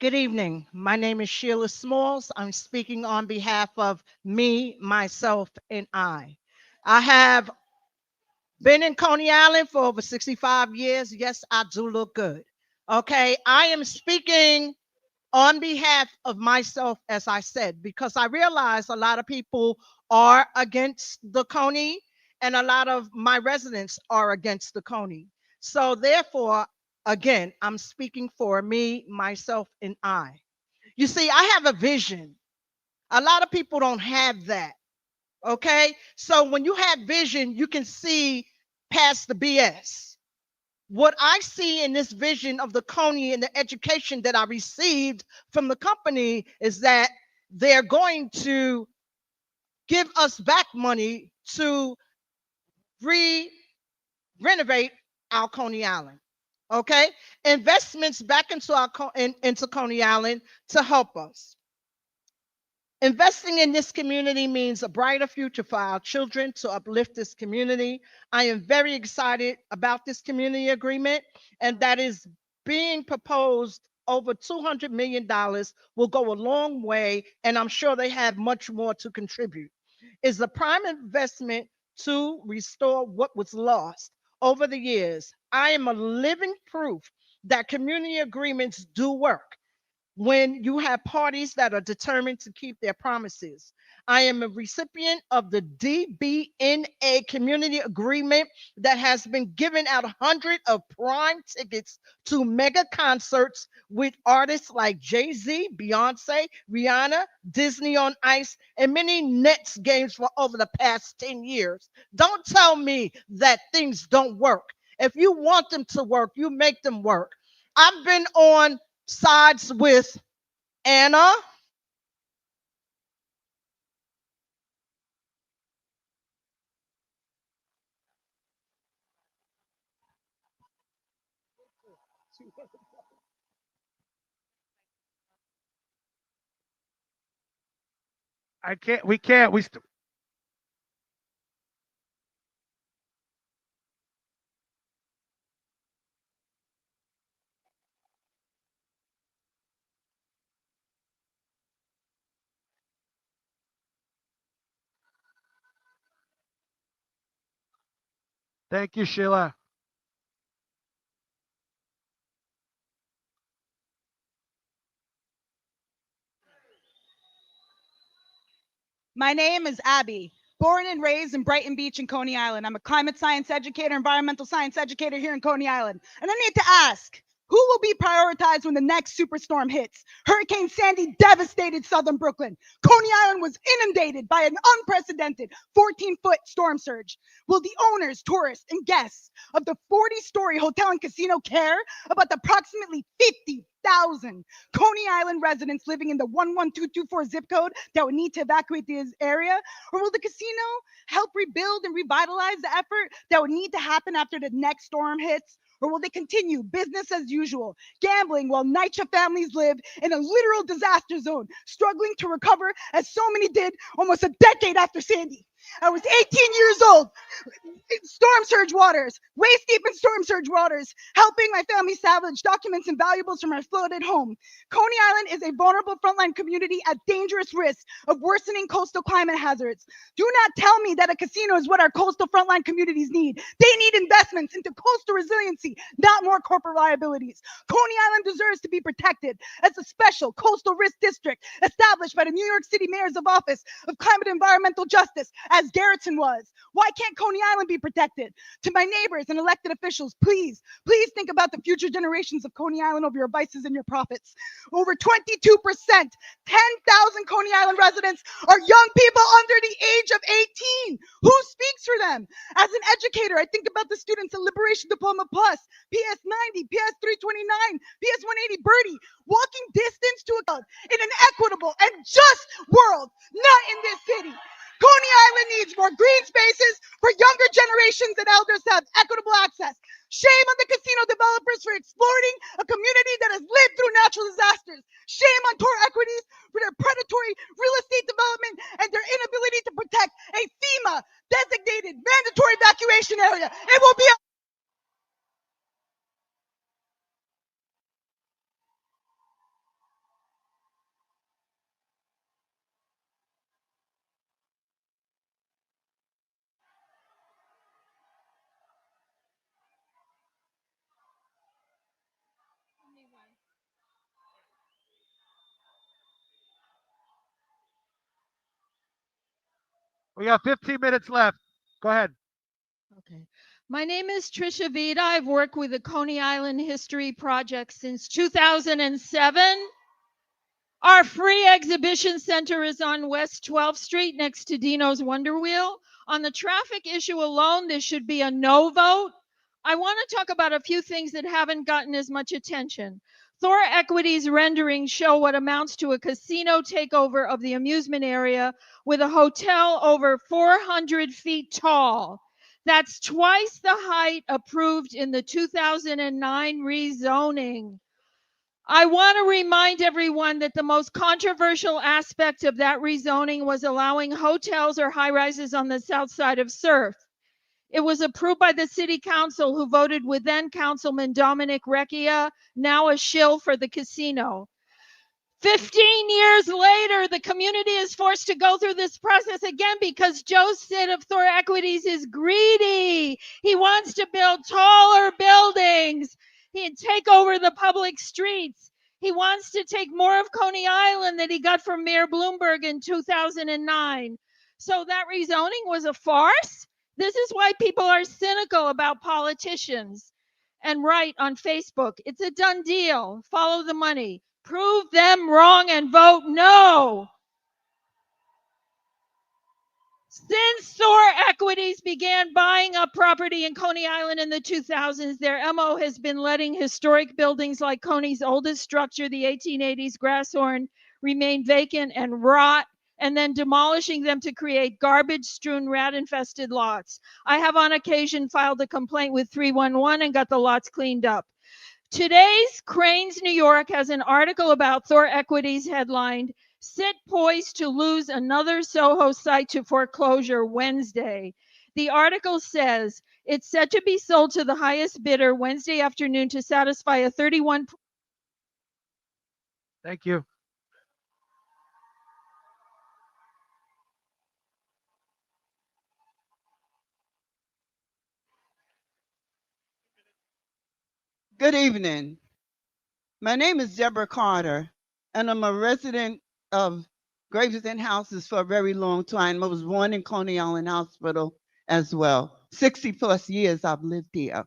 Good evening. My name is Sheila Smalls. I'm speaking on behalf of me, myself, and I. I have been in Coney Island for over 65 years. Yes, I do look good. Okay, I am speaking on behalf of myself, as I said, because I realize a lot of people are against the Coney and a lot of my residents are against the Coney. So therefore, again, I'm speaking for me, myself, and I. You see, I have a vision. A lot of people don't have that. Okay. So when you have vision, you can see past the BS. What I see in this vision of the Coney and the education that I received from the company is that they're going to give us back money to renovate our Coney Island. Okay, investments back into into Coney Island to help us. Investing in this community means a brighter future for our children to uplift this community. I am very excited about this community agreement, and that is being proposed over $200 million will go a long way, and I'm sure they have much more to contribute. Is a prime investment to restore what was lost over the years. I am a living proof that community agreements do work when you have parties that are determined to keep their promises. I am a recipient of the DBNA community agreement that has been giving out 100 of prime tickets to mega concerts with artists like Jay-Z, Beyonce, Rihanna, Disney on Ice, and many Nets games for over the past 10 years. Don't tell me that things don't work. If you want them to work, you make them work. I've been on sides with Anna, I can't. We can't. Thank you, Sheila. My name is Abby, born and raised in Brighton Beach in Coney Island. I'm a climate science educator, environmental science educator here in Coney Island. And I need to ask, who will be prioritized when the next superstorm hits? Hurricane Sandy devastated southern Brooklyn. Coney Island was inundated by an unprecedented 14-foot storm surge. Will the owners, tourists, and guests of the 40-story hotel and casino care about the approximately 50,000 Coney Island residents living in the 11224 zip code that would need to evacuate this area? Or will the casino help rebuild and revitalize the effort that would need to happen after the next storm hits? Or will they continue business as usual, gambling while NYCHA families live in a literal disaster zone, struggling to recover as so many did almost a decade after Sandy? I was 18 years old. Storm surge waters, waist deep in storm surge waters, helping my family salvage documents and valuables from our flooded home. Coney Island is a vulnerable frontline community at dangerous risk of worsening coastal climate hazards. Do not tell me that a casino is what our coastal frontline communities need. They need investments into coastal resiliency, not more corporate liabilities. Coney Island deserves to be protected as a special coastal risk district established by the New York City Mayor's Office of Climate and Environmental Justice, as Garrettson was. Why can't Coney Island be protected? To my neighbors and elected officials, please think about the future generations of Coney Island over your vices and your profits. Over 22%, 10,000 Coney Island residents are young people under the age of 18. Who speaks for them? As an educator, I think about the students at Liberation Diploma Plus, PS 90, PS 329, PS 180 Birdie, walking distance to a in an equitable and just world, not in this city. Coney Island needs more green spaces for younger generations and elders to have equitable access. Shame on the casino developers for exploiting a community that has lived through natural disasters. Shame on Tor Equities for their predatory real estate development and their inability to protect a FEMA designated mandatory evacuation area. It will be a We got 15 minutes left. Go ahead. Okay. My name is Trisha Vida. I've worked with the Coney Island History Project since 2007. Our free exhibition center is on West 12th Street next to Dino's Wonder Wheel. On the traffic issue alone, this should be a no vote. I want to talk about a few things that haven't gotten as much attention. Thor Equity's renderings show what amounts to a casino takeover of the amusement area with a hotel over 400 feet tall. That's twice the height approved in the 2009 rezoning. I want to remind everyone that the most controversial aspect of that rezoning was allowing hotels or high rises on the south side of Surf. It was approved by the city council, who voted with then Councilman Dominic Recchia, now a shill for the casino. 15 years later, the community is forced to go through this process again because Joe Sid of Thor Equities is greedy. He wants to build taller buildings. He'd take over the public streets. He wants to take more of Coney Island that he got from Mayor Bloomberg in 2009. So that rezoning was a farce. This is why people are cynical about politicians and write on Facebook, it's a done deal. Follow the money. Prove them wrong and vote no. Since Thor Equities began buying up property in Coney Island in the 2000s, their MO has been letting historic buildings like Coney's oldest structure, the 1880s Grasshorn, remain vacant and rot, and then demolishing them to create garbage-strewn, rat-infested lots. I have on occasion filed a complaint with 311 and got the lots cleaned up. Today's Cranes New York has an article about Thor Equities headlined, "Sit Poised to Lose Another Soho Site to Foreclosure Wednesday." The article says it's set to be sold to the highest bidder Wednesday afternoon to satisfy a 31. Thank you. Good evening. My name is Deborah Carter, and I'm a resident of graves in houses for a very long time. I was born in Coney Island Hospital as well. 60 plus years I've lived here.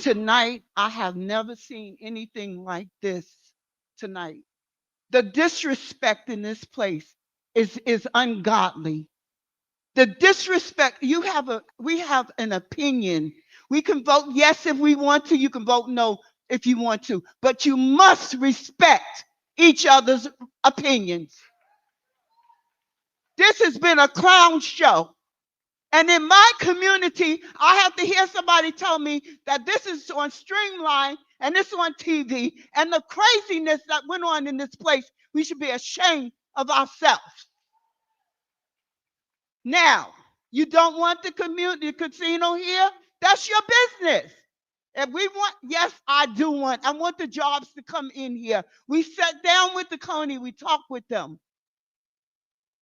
Tonight, I have never seen anything like this tonight. The disrespect in this place is ungodly. The disrespect, we have an opinion. We can vote yes if we want to, you can vote no if you want to, but you must respect each other's opinions. This has been a clown show. And in my community, I have to hear somebody tell me that this is on Streamline and this is on TV, and the craziness that went on in this place, we should be ashamed of ourselves. Now, you don't want the community casino here? That's your business. If we want, yes, I want the jobs to come in here. We sat down with the Coney, we talked with them.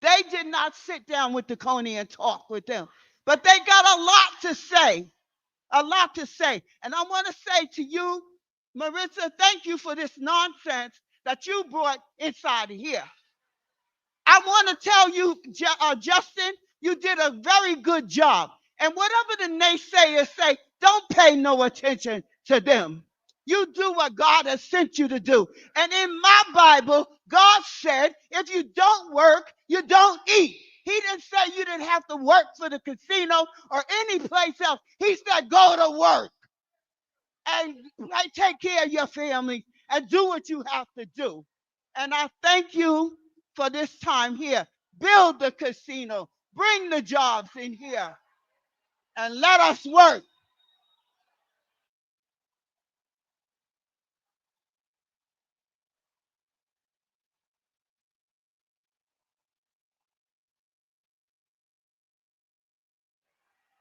They did not sit down with the Coney and talk with them, but they got a lot to say, a lot to say. And I want to say to you, Marissa, thank you for this nonsense that you brought inside of here. I want to tell you, Justin, you did a very good job. And whatever the naysayers say, don't pay no attention to them. You do what God has sent you to do. And in my Bible, God said, if you don't work, you don't eat. He didn't say you didn't have to work for the casino or any place else. He said, go to work and take care of your family and do what you have to do. And I thank you for this time here. Build the casino. Bring the jobs in here. And let us work.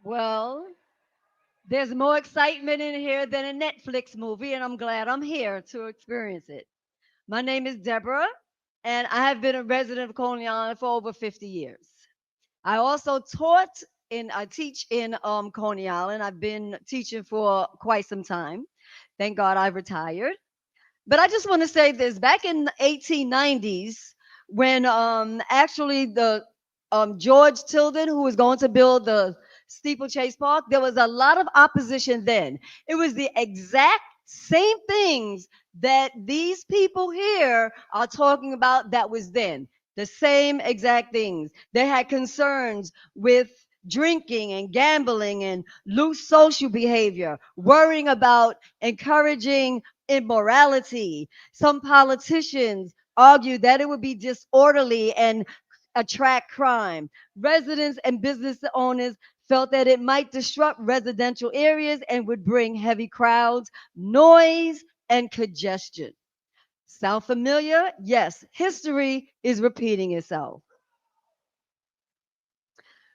Well, there's more excitement in here than a Netflix movie, and I'm glad I'm here to experience it. My name is Deborah, and I have been a resident of Coney Island for over 50 years. I also I teach in Coney Island. I've been teaching for quite some time. Thank God I retired. But I just want to say this: back in the 1890s, when actually the George Tilden, who was going to build the Steeplechase Park, there was a lot of opposition then. It was the exact same things that these people here are talking about that was then. The same exact things. They had concerns with drinking and gambling and loose social behavior, worrying about encouraging immorality. Some politicians argued that it would be disorderly and attract crime. Residents and business owners felt that it might disrupt residential areas and would bring heavy crowds, noise, and congestion. Sound familiar? Yes, history is repeating itself.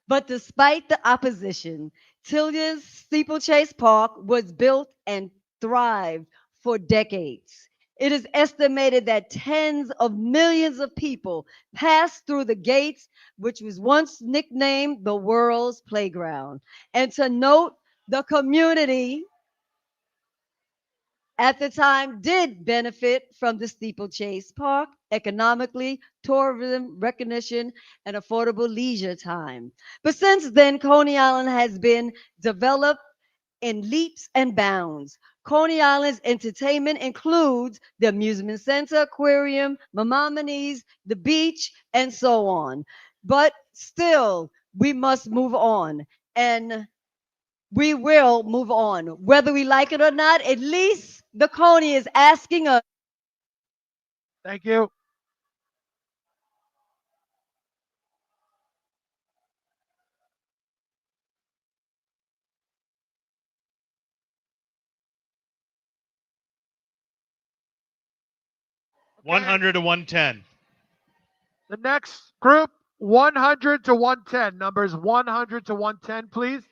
But despite the opposition, Tillia's Steeplechase Park was built and thrived for decades. It is estimated that tens of millions of people passed through the gates, which was once nicknamed the world's playground. And to note, the community at the time did benefit from the Steeplechase Park economically, tourism recognition, and affordable leisure time. But since then, Coney Island has been developed in leaps and bounds. Coney Island's entertainment includes the amusement center, aquarium, Mamamani's, the beach, and so on. But still, we must move on. And we will move on. Whether we like it or not, at least the Coney is asking us. Thank you. Okay. 100 to 110. The next group, 100 to 110. Numbers 100 to 110, please.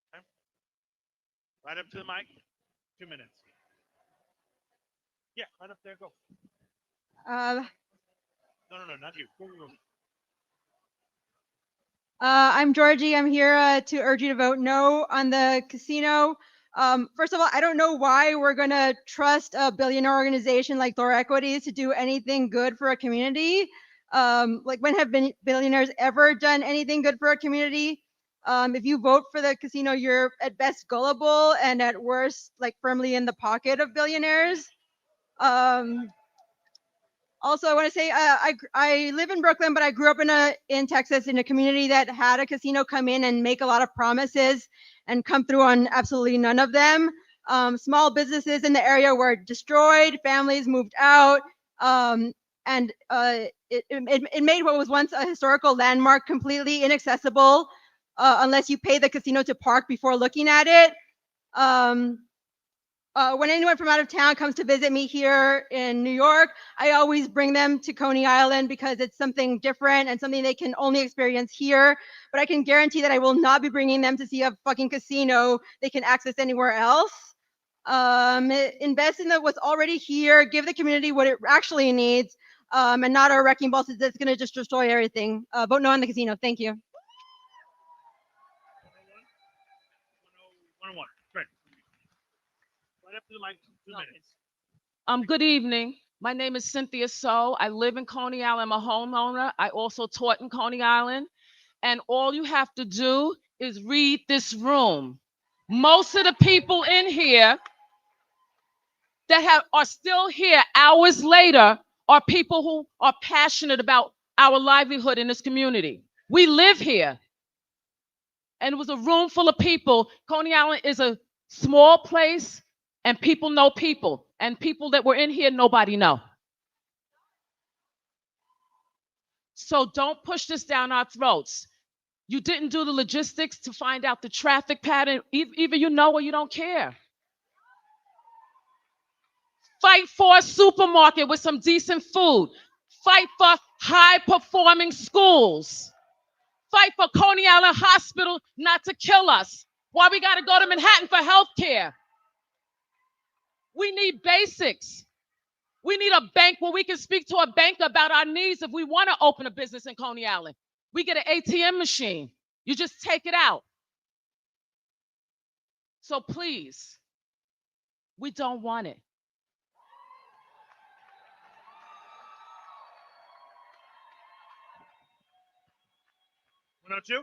Okay. Right up to the mic. 2 minutes. Yeah, right up there. Go. No, not you. Go. I'm Georgie. I'm here to urge you to vote no on the casino First of all, I don't know why we're going to trust a billionaire organization like Thor Equities to do anything good for a community. Like, when have billionaires ever done anything good for a community? If you vote for the casino, you're at best gullible and at worst, like, firmly in the pocket of billionaires. Also, I want to say I live in Brooklyn, but I grew up in Texas in a community that had a casino come in and make a lot of promises and come through on absolutely none of them. Small businesses in the area were destroyed, families moved out, and it made what was once a historical landmark completely inaccessible unless you pay the casino to park before looking at it. When anyone from out of town comes to visit me here in New York, I always bring them to Coney Island because it's something different and something they can only experience here. But I can guarantee that I will not be bringing them to see a fucking casino they can access anywhere else. Invest in what's already here, give the community what it actually needs, and not our wrecking balls that's going to just destroy everything. Vote no on the casino. Thank you. 101. Right. Right up to the mic. 2 minutes. Good evening. My name is Cynthia So. I live in Coney Island. I'm a homeowner. I also taught in Coney Island. And all you have to do is read this room. Most of the people in here that are still here hours later are people who are passionate about our livelihood in this community. We live here. And it was a room full of people. Coney Island is a small place, and people know people. And people that were in here, nobody know. So don't push this down our throats. You didn't do the logistics to find out the traffic pattern. Either you know or you don't care. Fight for a supermarket with some decent food. Fight for high-performing schools. Fight for Coney Island Hospital not to kill us. Why we got to go to Manhattan for health care? We need basics. We need a bank where we can speak to a banker about our needs if we want to open a business in Coney Island. We get an ATM machine. You just take it out. So please, we don't want it. Two.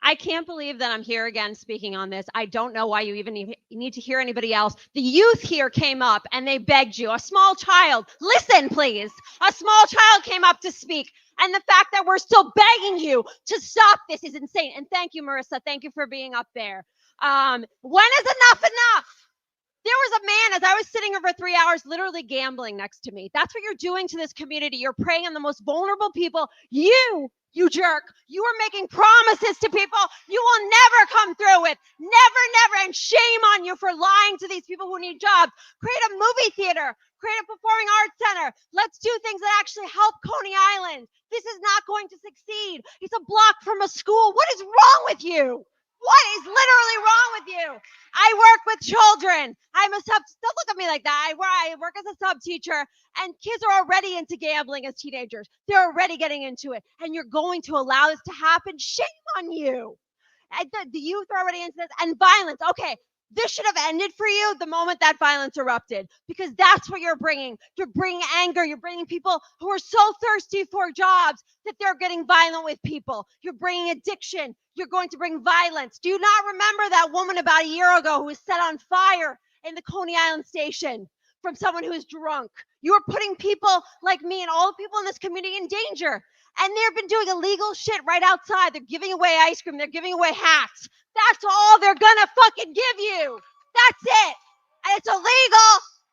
I can't believe that I'm here again speaking on this. I don't know why you even need to hear anybody else. The youth here came up and they begged you. A small child, listen, please. A small child came up to speak. And the fact that we're still begging you to stop this is insane. And thank you, Marissa. Thank you for being up there. When is enough enough? There was a man, as I was sitting here for 3 hours, literally gambling next to me. That's what you're doing to this community. You're preying on the most vulnerable people. You jerk, you are making promises to people you will never come through with. Never, never. And shame on you for lying to these people who need jobs. Create a movie theater. Create a performing arts center. Let's do things that actually help Coney Island. This is not going to succeed. It's a block from a school. What is wrong with you? What is literally wrong with you? I work with children. I'm a sub. Don't look at me like that. I work as a sub teacher, and kids are already into gambling as teenagers. They're already getting into it, and you're going to allow this to happen? Shame on you. And the youth are already into this, and violence. Okay, this should have ended for you the moment that violence erupted, because that's what you're bringing. You're bringing anger. You're bringing people who are so thirsty for jobs that they're getting violent with people. You're bringing addiction. You're going to bring violence. Do you not remember that woman about a year ago who was set on fire in the Coney Island station from someone who was drunk? You are putting people like me and all the people in this community in danger. And they've been doing illegal shit right outside. They're giving away ice cream. They're giving away hats. That's all they're gonna fucking give you. That's it. And it's illegal.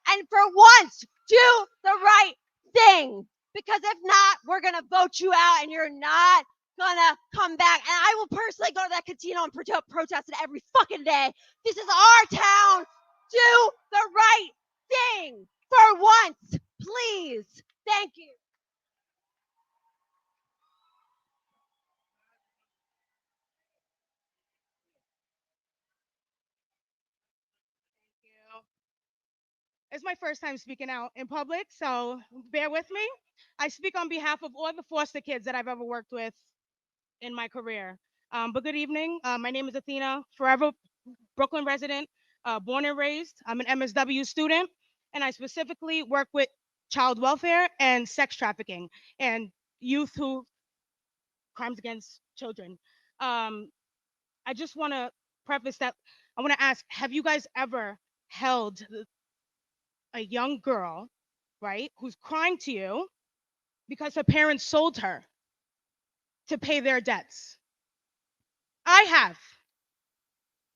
And for once, do the right thing. Because if not, we're gonna vote you out and you're not gonna come back. And I will personally go to that casino and protest it every fucking day. This is our town. Do the right thing for once, please. Thank you. It's my first time speaking out in public, so bear with me. I speak on behalf of all the foster kids that I've ever worked with in my career. But good evening. My name is Athena, forever Brooklyn resident, born and raised. I'm an MSW student, and I specifically work with child welfare and sex trafficking and youth who crimes against children. Um, I just want to preface that I want to ask: have you guys ever held a young girl, right, who's crying to you because her parents sold her to pay their debts? I have.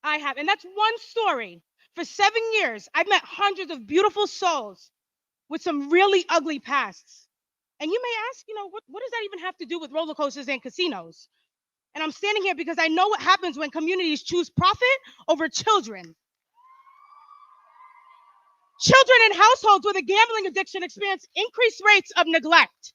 I have. And that's one story. For 7 years, I've met hundreds of beautiful souls with some really ugly pasts. And you may ask, what does that even have to do with roller coasters and casinos? And I'm standing here because I know what happens when communities choose profit over children. Children in households with a gambling addiction experience increased rates of neglect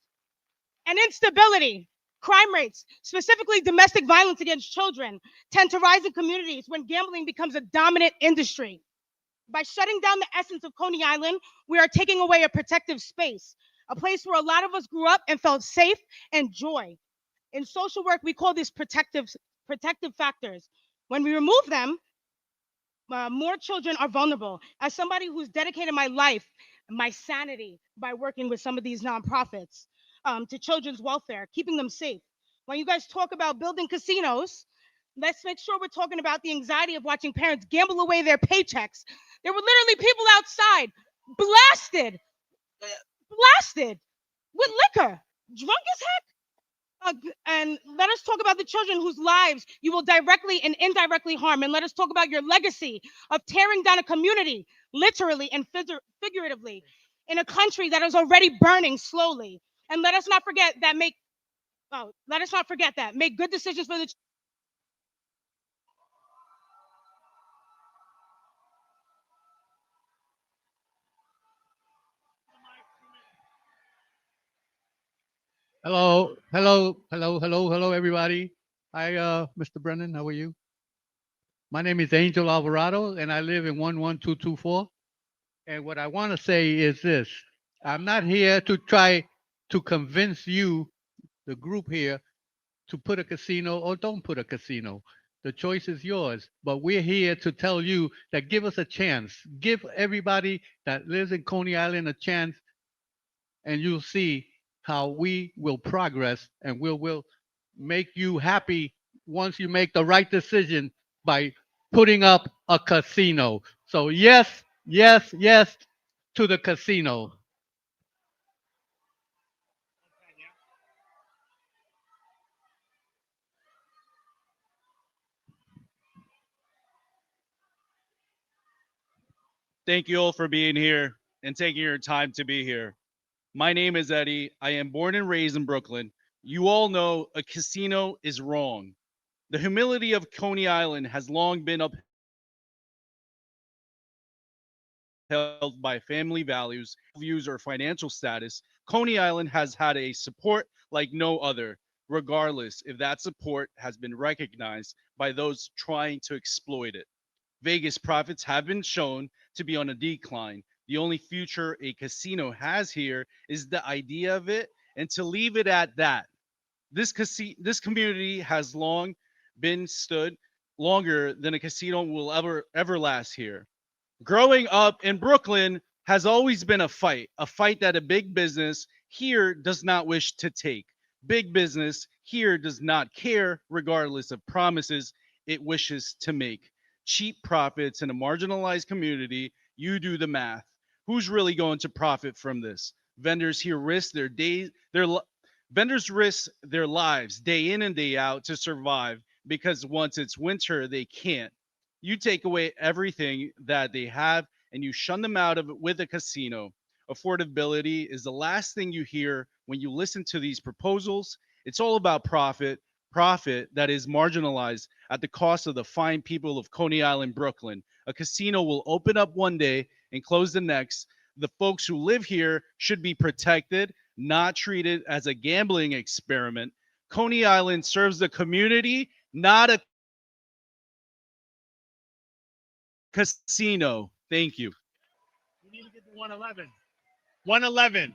and instability. Crime rates, specifically domestic violence against children, tend to rise in communities when gambling becomes a dominant industry. By shutting down the essence of Coney Island, we are taking away a protective space, a place where a lot of us grew up and felt safe and joy. In social work, we call these protective factors. When we remove them, more children are vulnerable. As somebody who's dedicated my life, my sanity by working with some of these nonprofits to children's welfare, keeping them safe. When you guys talk about building casinos, let's make sure we're talking about the anxiety of watching parents gamble away their paychecks. There were literally people outside blasted with liquor, drunk as heck. And let us talk about the children whose lives you will directly and indirectly harm. And let us talk about your legacy of tearing down a community, literally and figuratively, in a country that is already burning slowly. And let us not forget that make good decisions for the Hello, everybody. Hi, Mr. Brennan. How are you? My name is Angel Alvarado, and I live in 11224. And what I want to say is this: I'm not here to try to convince you, the group here, to put a casino or don't put a casino. The choice is yours. But we're here to tell you that give us a chance. Give everybody that lives in Coney Island a chance, and you'll see how we will progress and will make you happy once you make the right decision by putting up a casino. So yes, yes, yes to the casino. Thank you all for being here and taking your time to be here. My name is Eddie. I am born and raised in Brooklyn. You all know a casino is wrong. The humility of Coney Island has long been upheld by family values, views, or financial status. Coney Island has had a support like no other, regardless if that support has been recognized by those trying to exploit it. Vegas profits have been shown to be on a decline. The only future a casino has here is the idea of it, and to leave it at that. This community has long been stood longer than a casino will ever last here. Growing up in Brooklyn has always been a fight that a big business here does not wish to take. Big business here does not care, regardless of promises it wishes to make. Cheap profits in a marginalized community, you do the math. Who's really going to profit from this? Vendors here risk their days, vendors risk their lives day in and day out to survive because once it's winter, they can't. You take away everything that they have and you shun them out of it with a casino. Affordability is the last thing you hear when you listen to these proposals. It's all about profit that is marginalized at the cost of the fine people of Coney Island, Brooklyn. A casino will open up one day and close the next. The folks who live here should be protected, not treated as a gambling experiment. Coney Island serves the community, not a casino. Thank you. We need to get to 111. 111.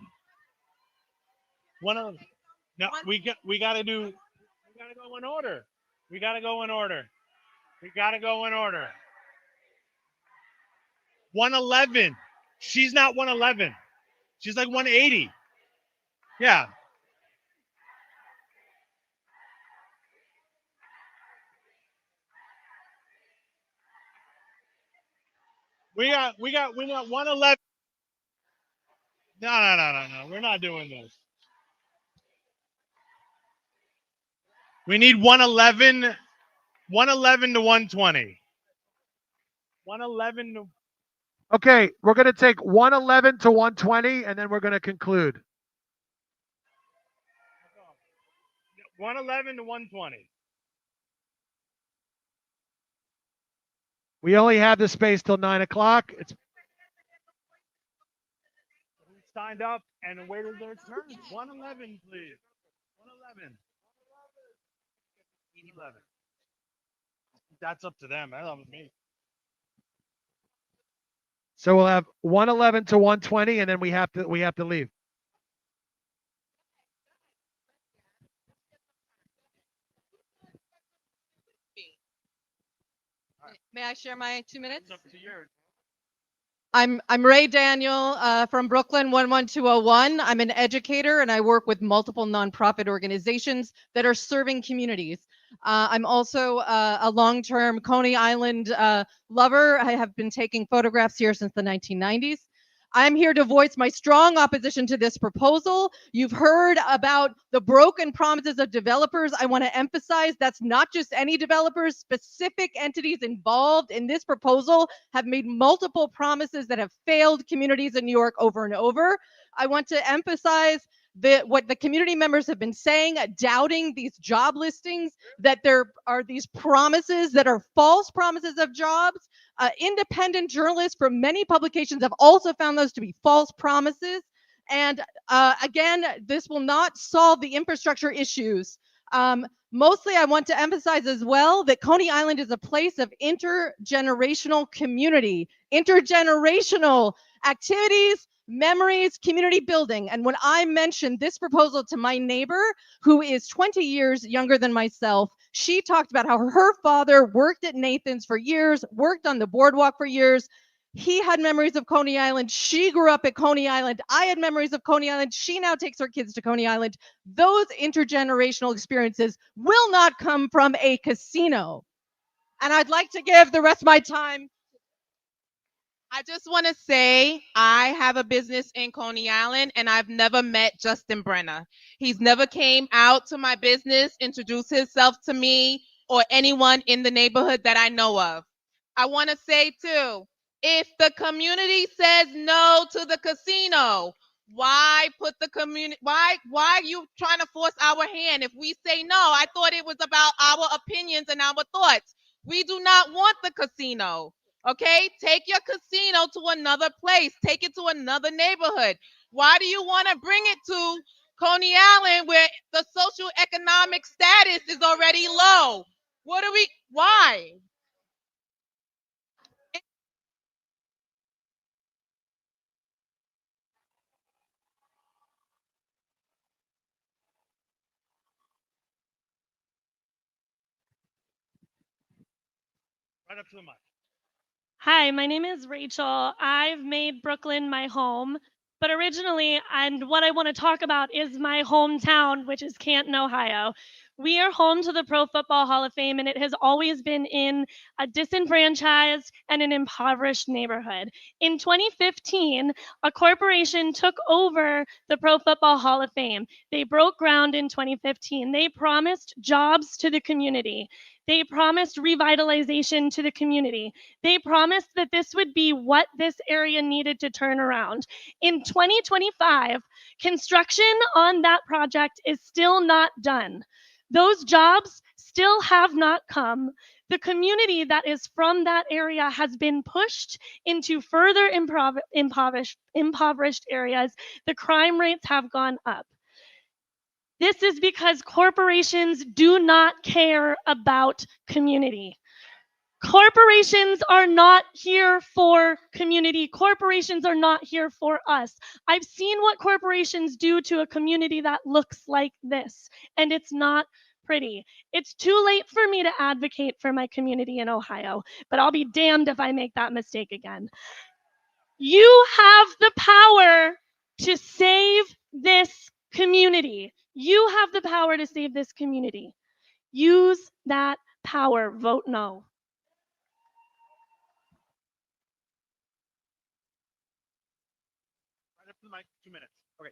111. No, we got to go in order. We got to go in order. We got to go in order. 111. She's not 111. She's like 180. Yeah. We got 111. No. We're not doing this. We need 111 to 120. 111 to Okay, we're going to take 111 to 120, and then we're going to conclude. 111 to 120. We only have the space till 9 o'clock. It's Who signed up and waited their turn? 111, please. 111. 11. That's up to them. That's up to me. so we'll have 111 to 120, and then we have to leave. May I share my 2 minutes? It's up to you. I'm Ray Daniel from Brooklyn 11201. I'm an educator and I work with multiple nonprofit organizations that are serving communities. I'm also a long-term Coney Island lover. I have been taking photographs here since the 1990s. I'm here to voice my strong opposition to this proposal. You've heard about the broken promises of developers. I want to emphasize that's not just any developers. Specific entities involved in this proposal have made multiple promises that have failed communities in New York over and over. I want to emphasize what the community members have been saying, doubting these job listings, that there are these promises that are false promises of jobs. Independent journalists from many publications have also found those to be false promises. And again, this will not solve the infrastructure issues. Mostly, I want to emphasize as well that Coney Island is a place of intergenerational community, intergenerational activities, memories, community building. And when I mentioned this proposal to my neighbor, who is 20 years younger than myself, she talked about how her father worked at Nathan's for years, worked on the boardwalk for years. He had memories of Coney Island. She grew up at Coney Island. I had memories of Coney Island. She now takes her kids to Coney Island. Those intergenerational experiences will not come from a casino. And I'd like to give the rest of my time. I just want to say I have a business in Coney Island and I've never met Justin Brenner. He's never came out to my business, introduced himself to me or anyone in the neighborhood that I know of. I want to say too, if the community says no to the casino, why put the community, why are you trying to force our hand? If we say no, I thought it was about our opinions and our thoughts. We do not want the casino. Okay, take your casino to another place. Take it to another neighborhood. Why do you want to bring it to Coney Island where the social economic status is already low? Why? Right up to the mic. Hi, my name is Rachel. I've made Brooklyn my home, but originally, and what I want to talk about is my hometown, which is Canton, Ohio. We are home to the Pro Football Hall of Fame, and it has always been in a disenfranchised and an impoverished neighborhood. In 2015, a corporation took over the Pro Football Hall of Fame. They broke ground in 2015. They promised jobs to the community. They promised revitalization to the community. They promised that this would be what this area needed to turn around. In 2025, construction on that project is still not done. Those jobs still have not come. The community that is from that area has been pushed into further impoverished areas. The crime rates have gone up. This is because corporations do not care about community. Corporations are not here for community. Corporations are not here for us. I've seen what corporations do to a community that looks like this, and it's not pretty. It's too late for me to advocate for my community in Ohio, but I'll be damned if I make that mistake again. You have the power to save this community. You have the power to save this community. Use that power. Vote no. Right up to the mic, 2 minutes. Okay.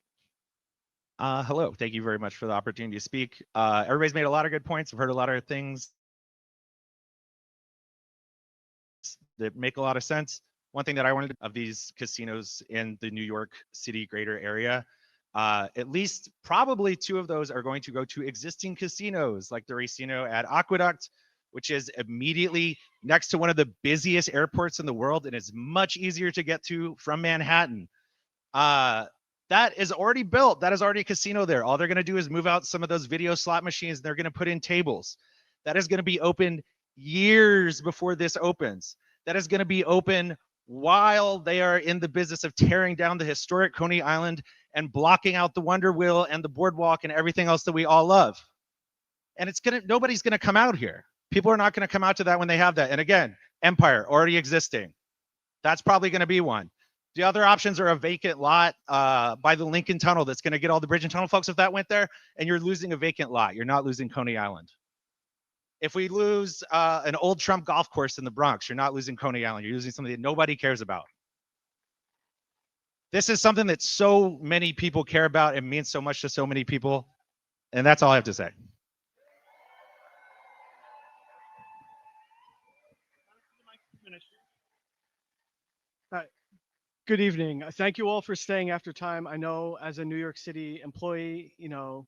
Hello. Thank you very much for the opportunity to speak. Everybody's made a lot of good points. I've heard a lot of things that make a lot of sense. One thing that I wanted of these casinos in the New York City greater area, at least probably 2 of those are going to go to existing casinos like the Racino at Aqueduct, which is immediately next to one of the busiest airports in the world and is much easier to get to from Manhattan. That is already built. That is already a casino there. All they're going to do is move out some of those video slot machines. And they're going to put in tables. That is going to be open years before this opens. That is going to be open while they are in the business of tearing down the historic Coney Island and blocking out the Wonder Wheel and the boardwalk and everything else that we all love. And nobody's going to come out here. People are not going to come out to that when they have that. And again, Empire already existing. That's probably going to be one. The other options are a vacant lot by the Lincoln Tunnel that's going to get all the bridge and tunnel folks if that went there, and you're losing a vacant lot. You're not losing Coney Island. If we lose an old Trump golf course in the Bronx, you're not losing Coney Island. You're losing something that nobody cares about. This is something that so many people care about and means so much to so many people, and that's all I have to say. Good evening. Thank you all for staying after time. I know as a New York City employee,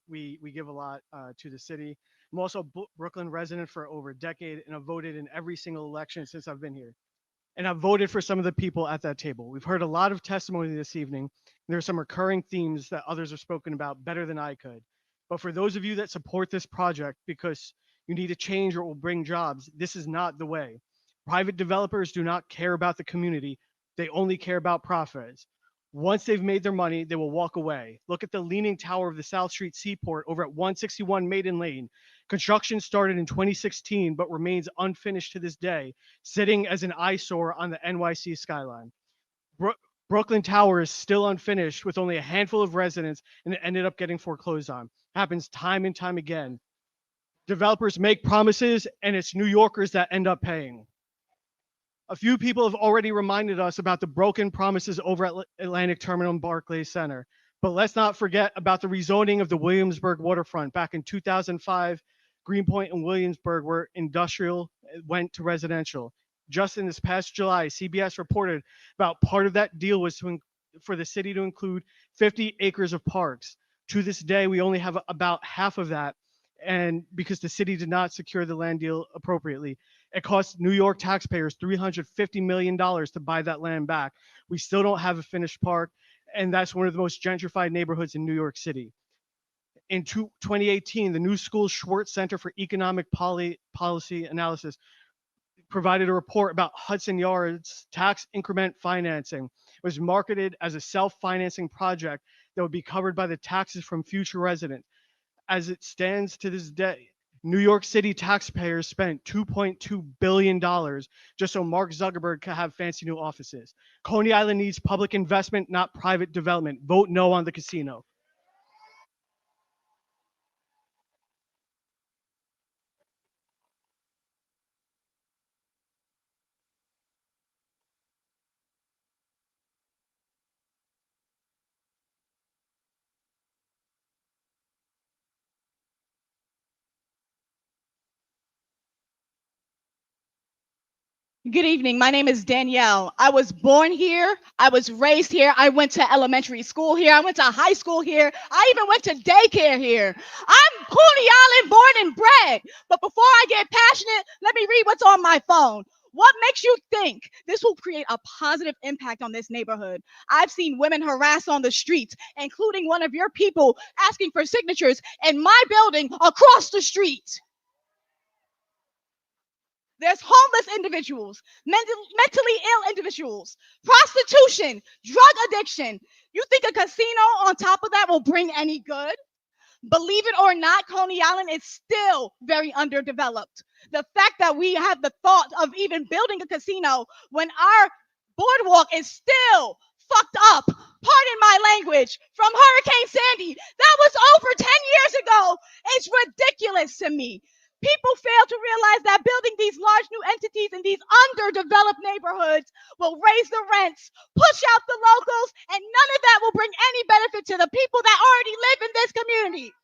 we give a lot to the city. I'm also a Brooklyn resident for over a decade, and I've voted in every single election since I've been here. And I've voted for some of the people at that table. We've heard a lot of testimony this evening. There are some recurring themes that others have spoken about better than I could. But for those of you that support this project because you need a change or it will bring jobs, this is not the way. Private developers do not care about the community. They only care about profits. Once they've made their money, they will walk away. Look at the Leaning Tower of the South Street Seaport over at 161 Maiden Lane. Construction started in 2016, but remains unfinished to this day, sitting as an eyesore on the NYC skyline. Brooklyn Tower is still unfinished with only a handful of residents, and it ended up getting foreclosed on. Happens time and time again. Developers make promises, and it's New Yorkers that end up paying. A few people have already reminded us about the broken promises over at Atlantic Terminal and Barclays Center. But let's not forget about the rezoning of the Williamsburg waterfront back in 2005, Greenpoint and Williamsburg, where industrial went to residential. Just in this past July, CBS reported about part of that deal was for the city to include 50 acres of parks. To this day, we only have about half of that, and because the city did not secure the land deal appropriately. It cost New York taxpayers $350 million to buy that land back. We still don't have a finished park, and that's one of the most gentrified neighborhoods in New York City. In 2018, the New School Schwartz Center for Economic Policy Analysis provided a report about Hudson Yards tax increment financing. It was marketed as a self-financing project that would be covered by the taxes from future residents. As it stands to this day, New York City taxpayers spent $2.2 billion just so Mark Zuckerberg could have fancy new offices. Coney Island needs public investment, not private development. Vote no on the casino. Good evening. My name is Danielle. I was born here. I was raised here. I went to elementary school here. I went to high school here. I even went to daycare here. I'm Coney Island born and bred. But before I get passionate, let me read what's on my phone. What makes you think this will create a positive impact on this neighborhood? I've seen women harassed on the streets, including one of your people asking for signatures in my building across the street. There's homeless individuals, mentally ill individuals, prostitution, drug addiction. You think a casino on top of that will bring any good? Believe it or not, Coney Island is still very underdeveloped. The fact that we have the thought of even building a casino when our boardwalk is still fucked up, pardon my language, from Hurricane Sandy, that was over 10 years ago, is ridiculous to me. People fail to realize that building these large new entities in these underdeveloped neighborhoods will raise the rents, push out the locals, and none of that will bring any benefit to the people that already live in this community.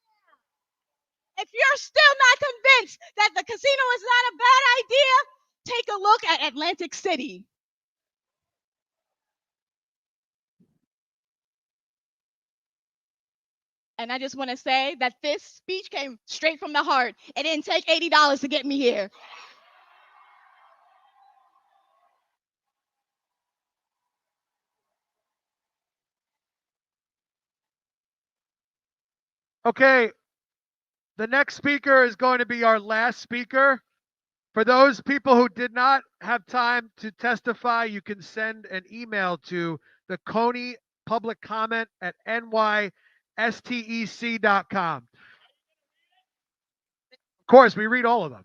If you're still not convinced that the casino is not a bad idea, take a look at Atlantic City. And I just want to say that this speech came straight from the heart. It didn't take $80 to get me here. Okay, the next speaker is going to be our last speaker. For those people who did not have time to testify, you can send an email to the Coney public comment at nystec.com. Of course, we read all of them.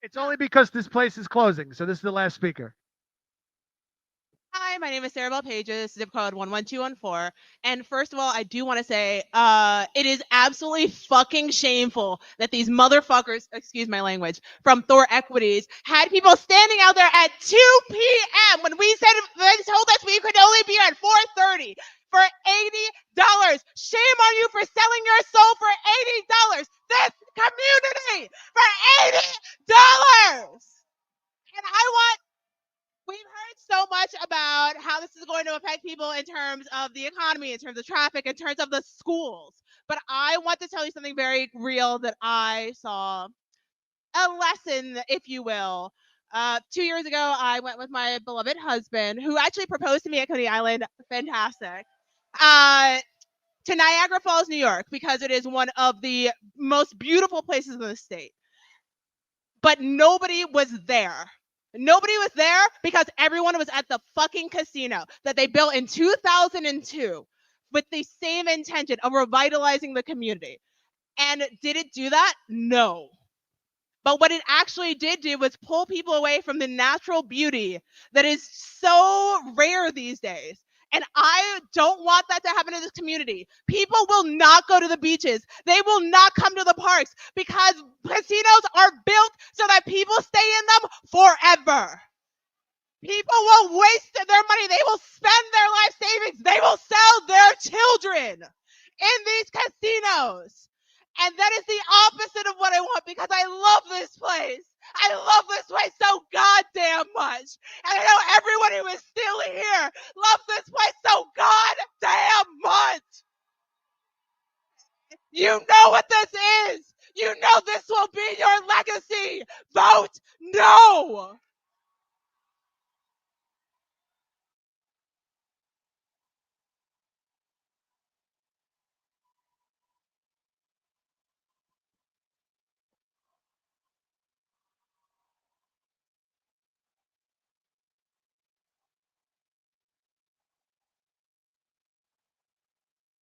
It's only because this place is closing, so this is the last speaker. Hi, my name is Sarah Bell Pages, zip code 11214. And first of all, I do want to say it is absolutely fucking shameful that these motherfuckers, excuse my language, from Thor Equities had people standing out there at 2 p.m. when we said they told us we could only be at 4:30 for $80. Shame on you for selling your soul for $80. This community for $80. And we've heard so much about how this is going to affect people in terms of the economy, in terms of traffic, in terms of the schools. But I want to tell you something very real that I saw, a lesson, if you will. 2 years ago, I went with my beloved husband, who actually proposed to me at Coney Island, fantastic, to Niagara Falls, New York, because it is one of the most beautiful places in the state. But nobody was there. Nobody was there because everyone was at the fucking casino that they built in 2002 with the same intention of revitalizing the community. And did it do that? No. But what it actually did do was pull people away from the natural beauty that is so rare these days. And I don't want that to happen in this community. People will not go to the beaches. They will not come to the parks because casinos are built so that people stay in them forever. People will waste their money. They will spend their life savings. They will sell their children in these casinos. And that is the opposite of what I want because I love this place. I love this place so goddamn much. And I know everyone who is still here loves this place so goddamn much. You know what this is. You know this will be your legacy. Vote no.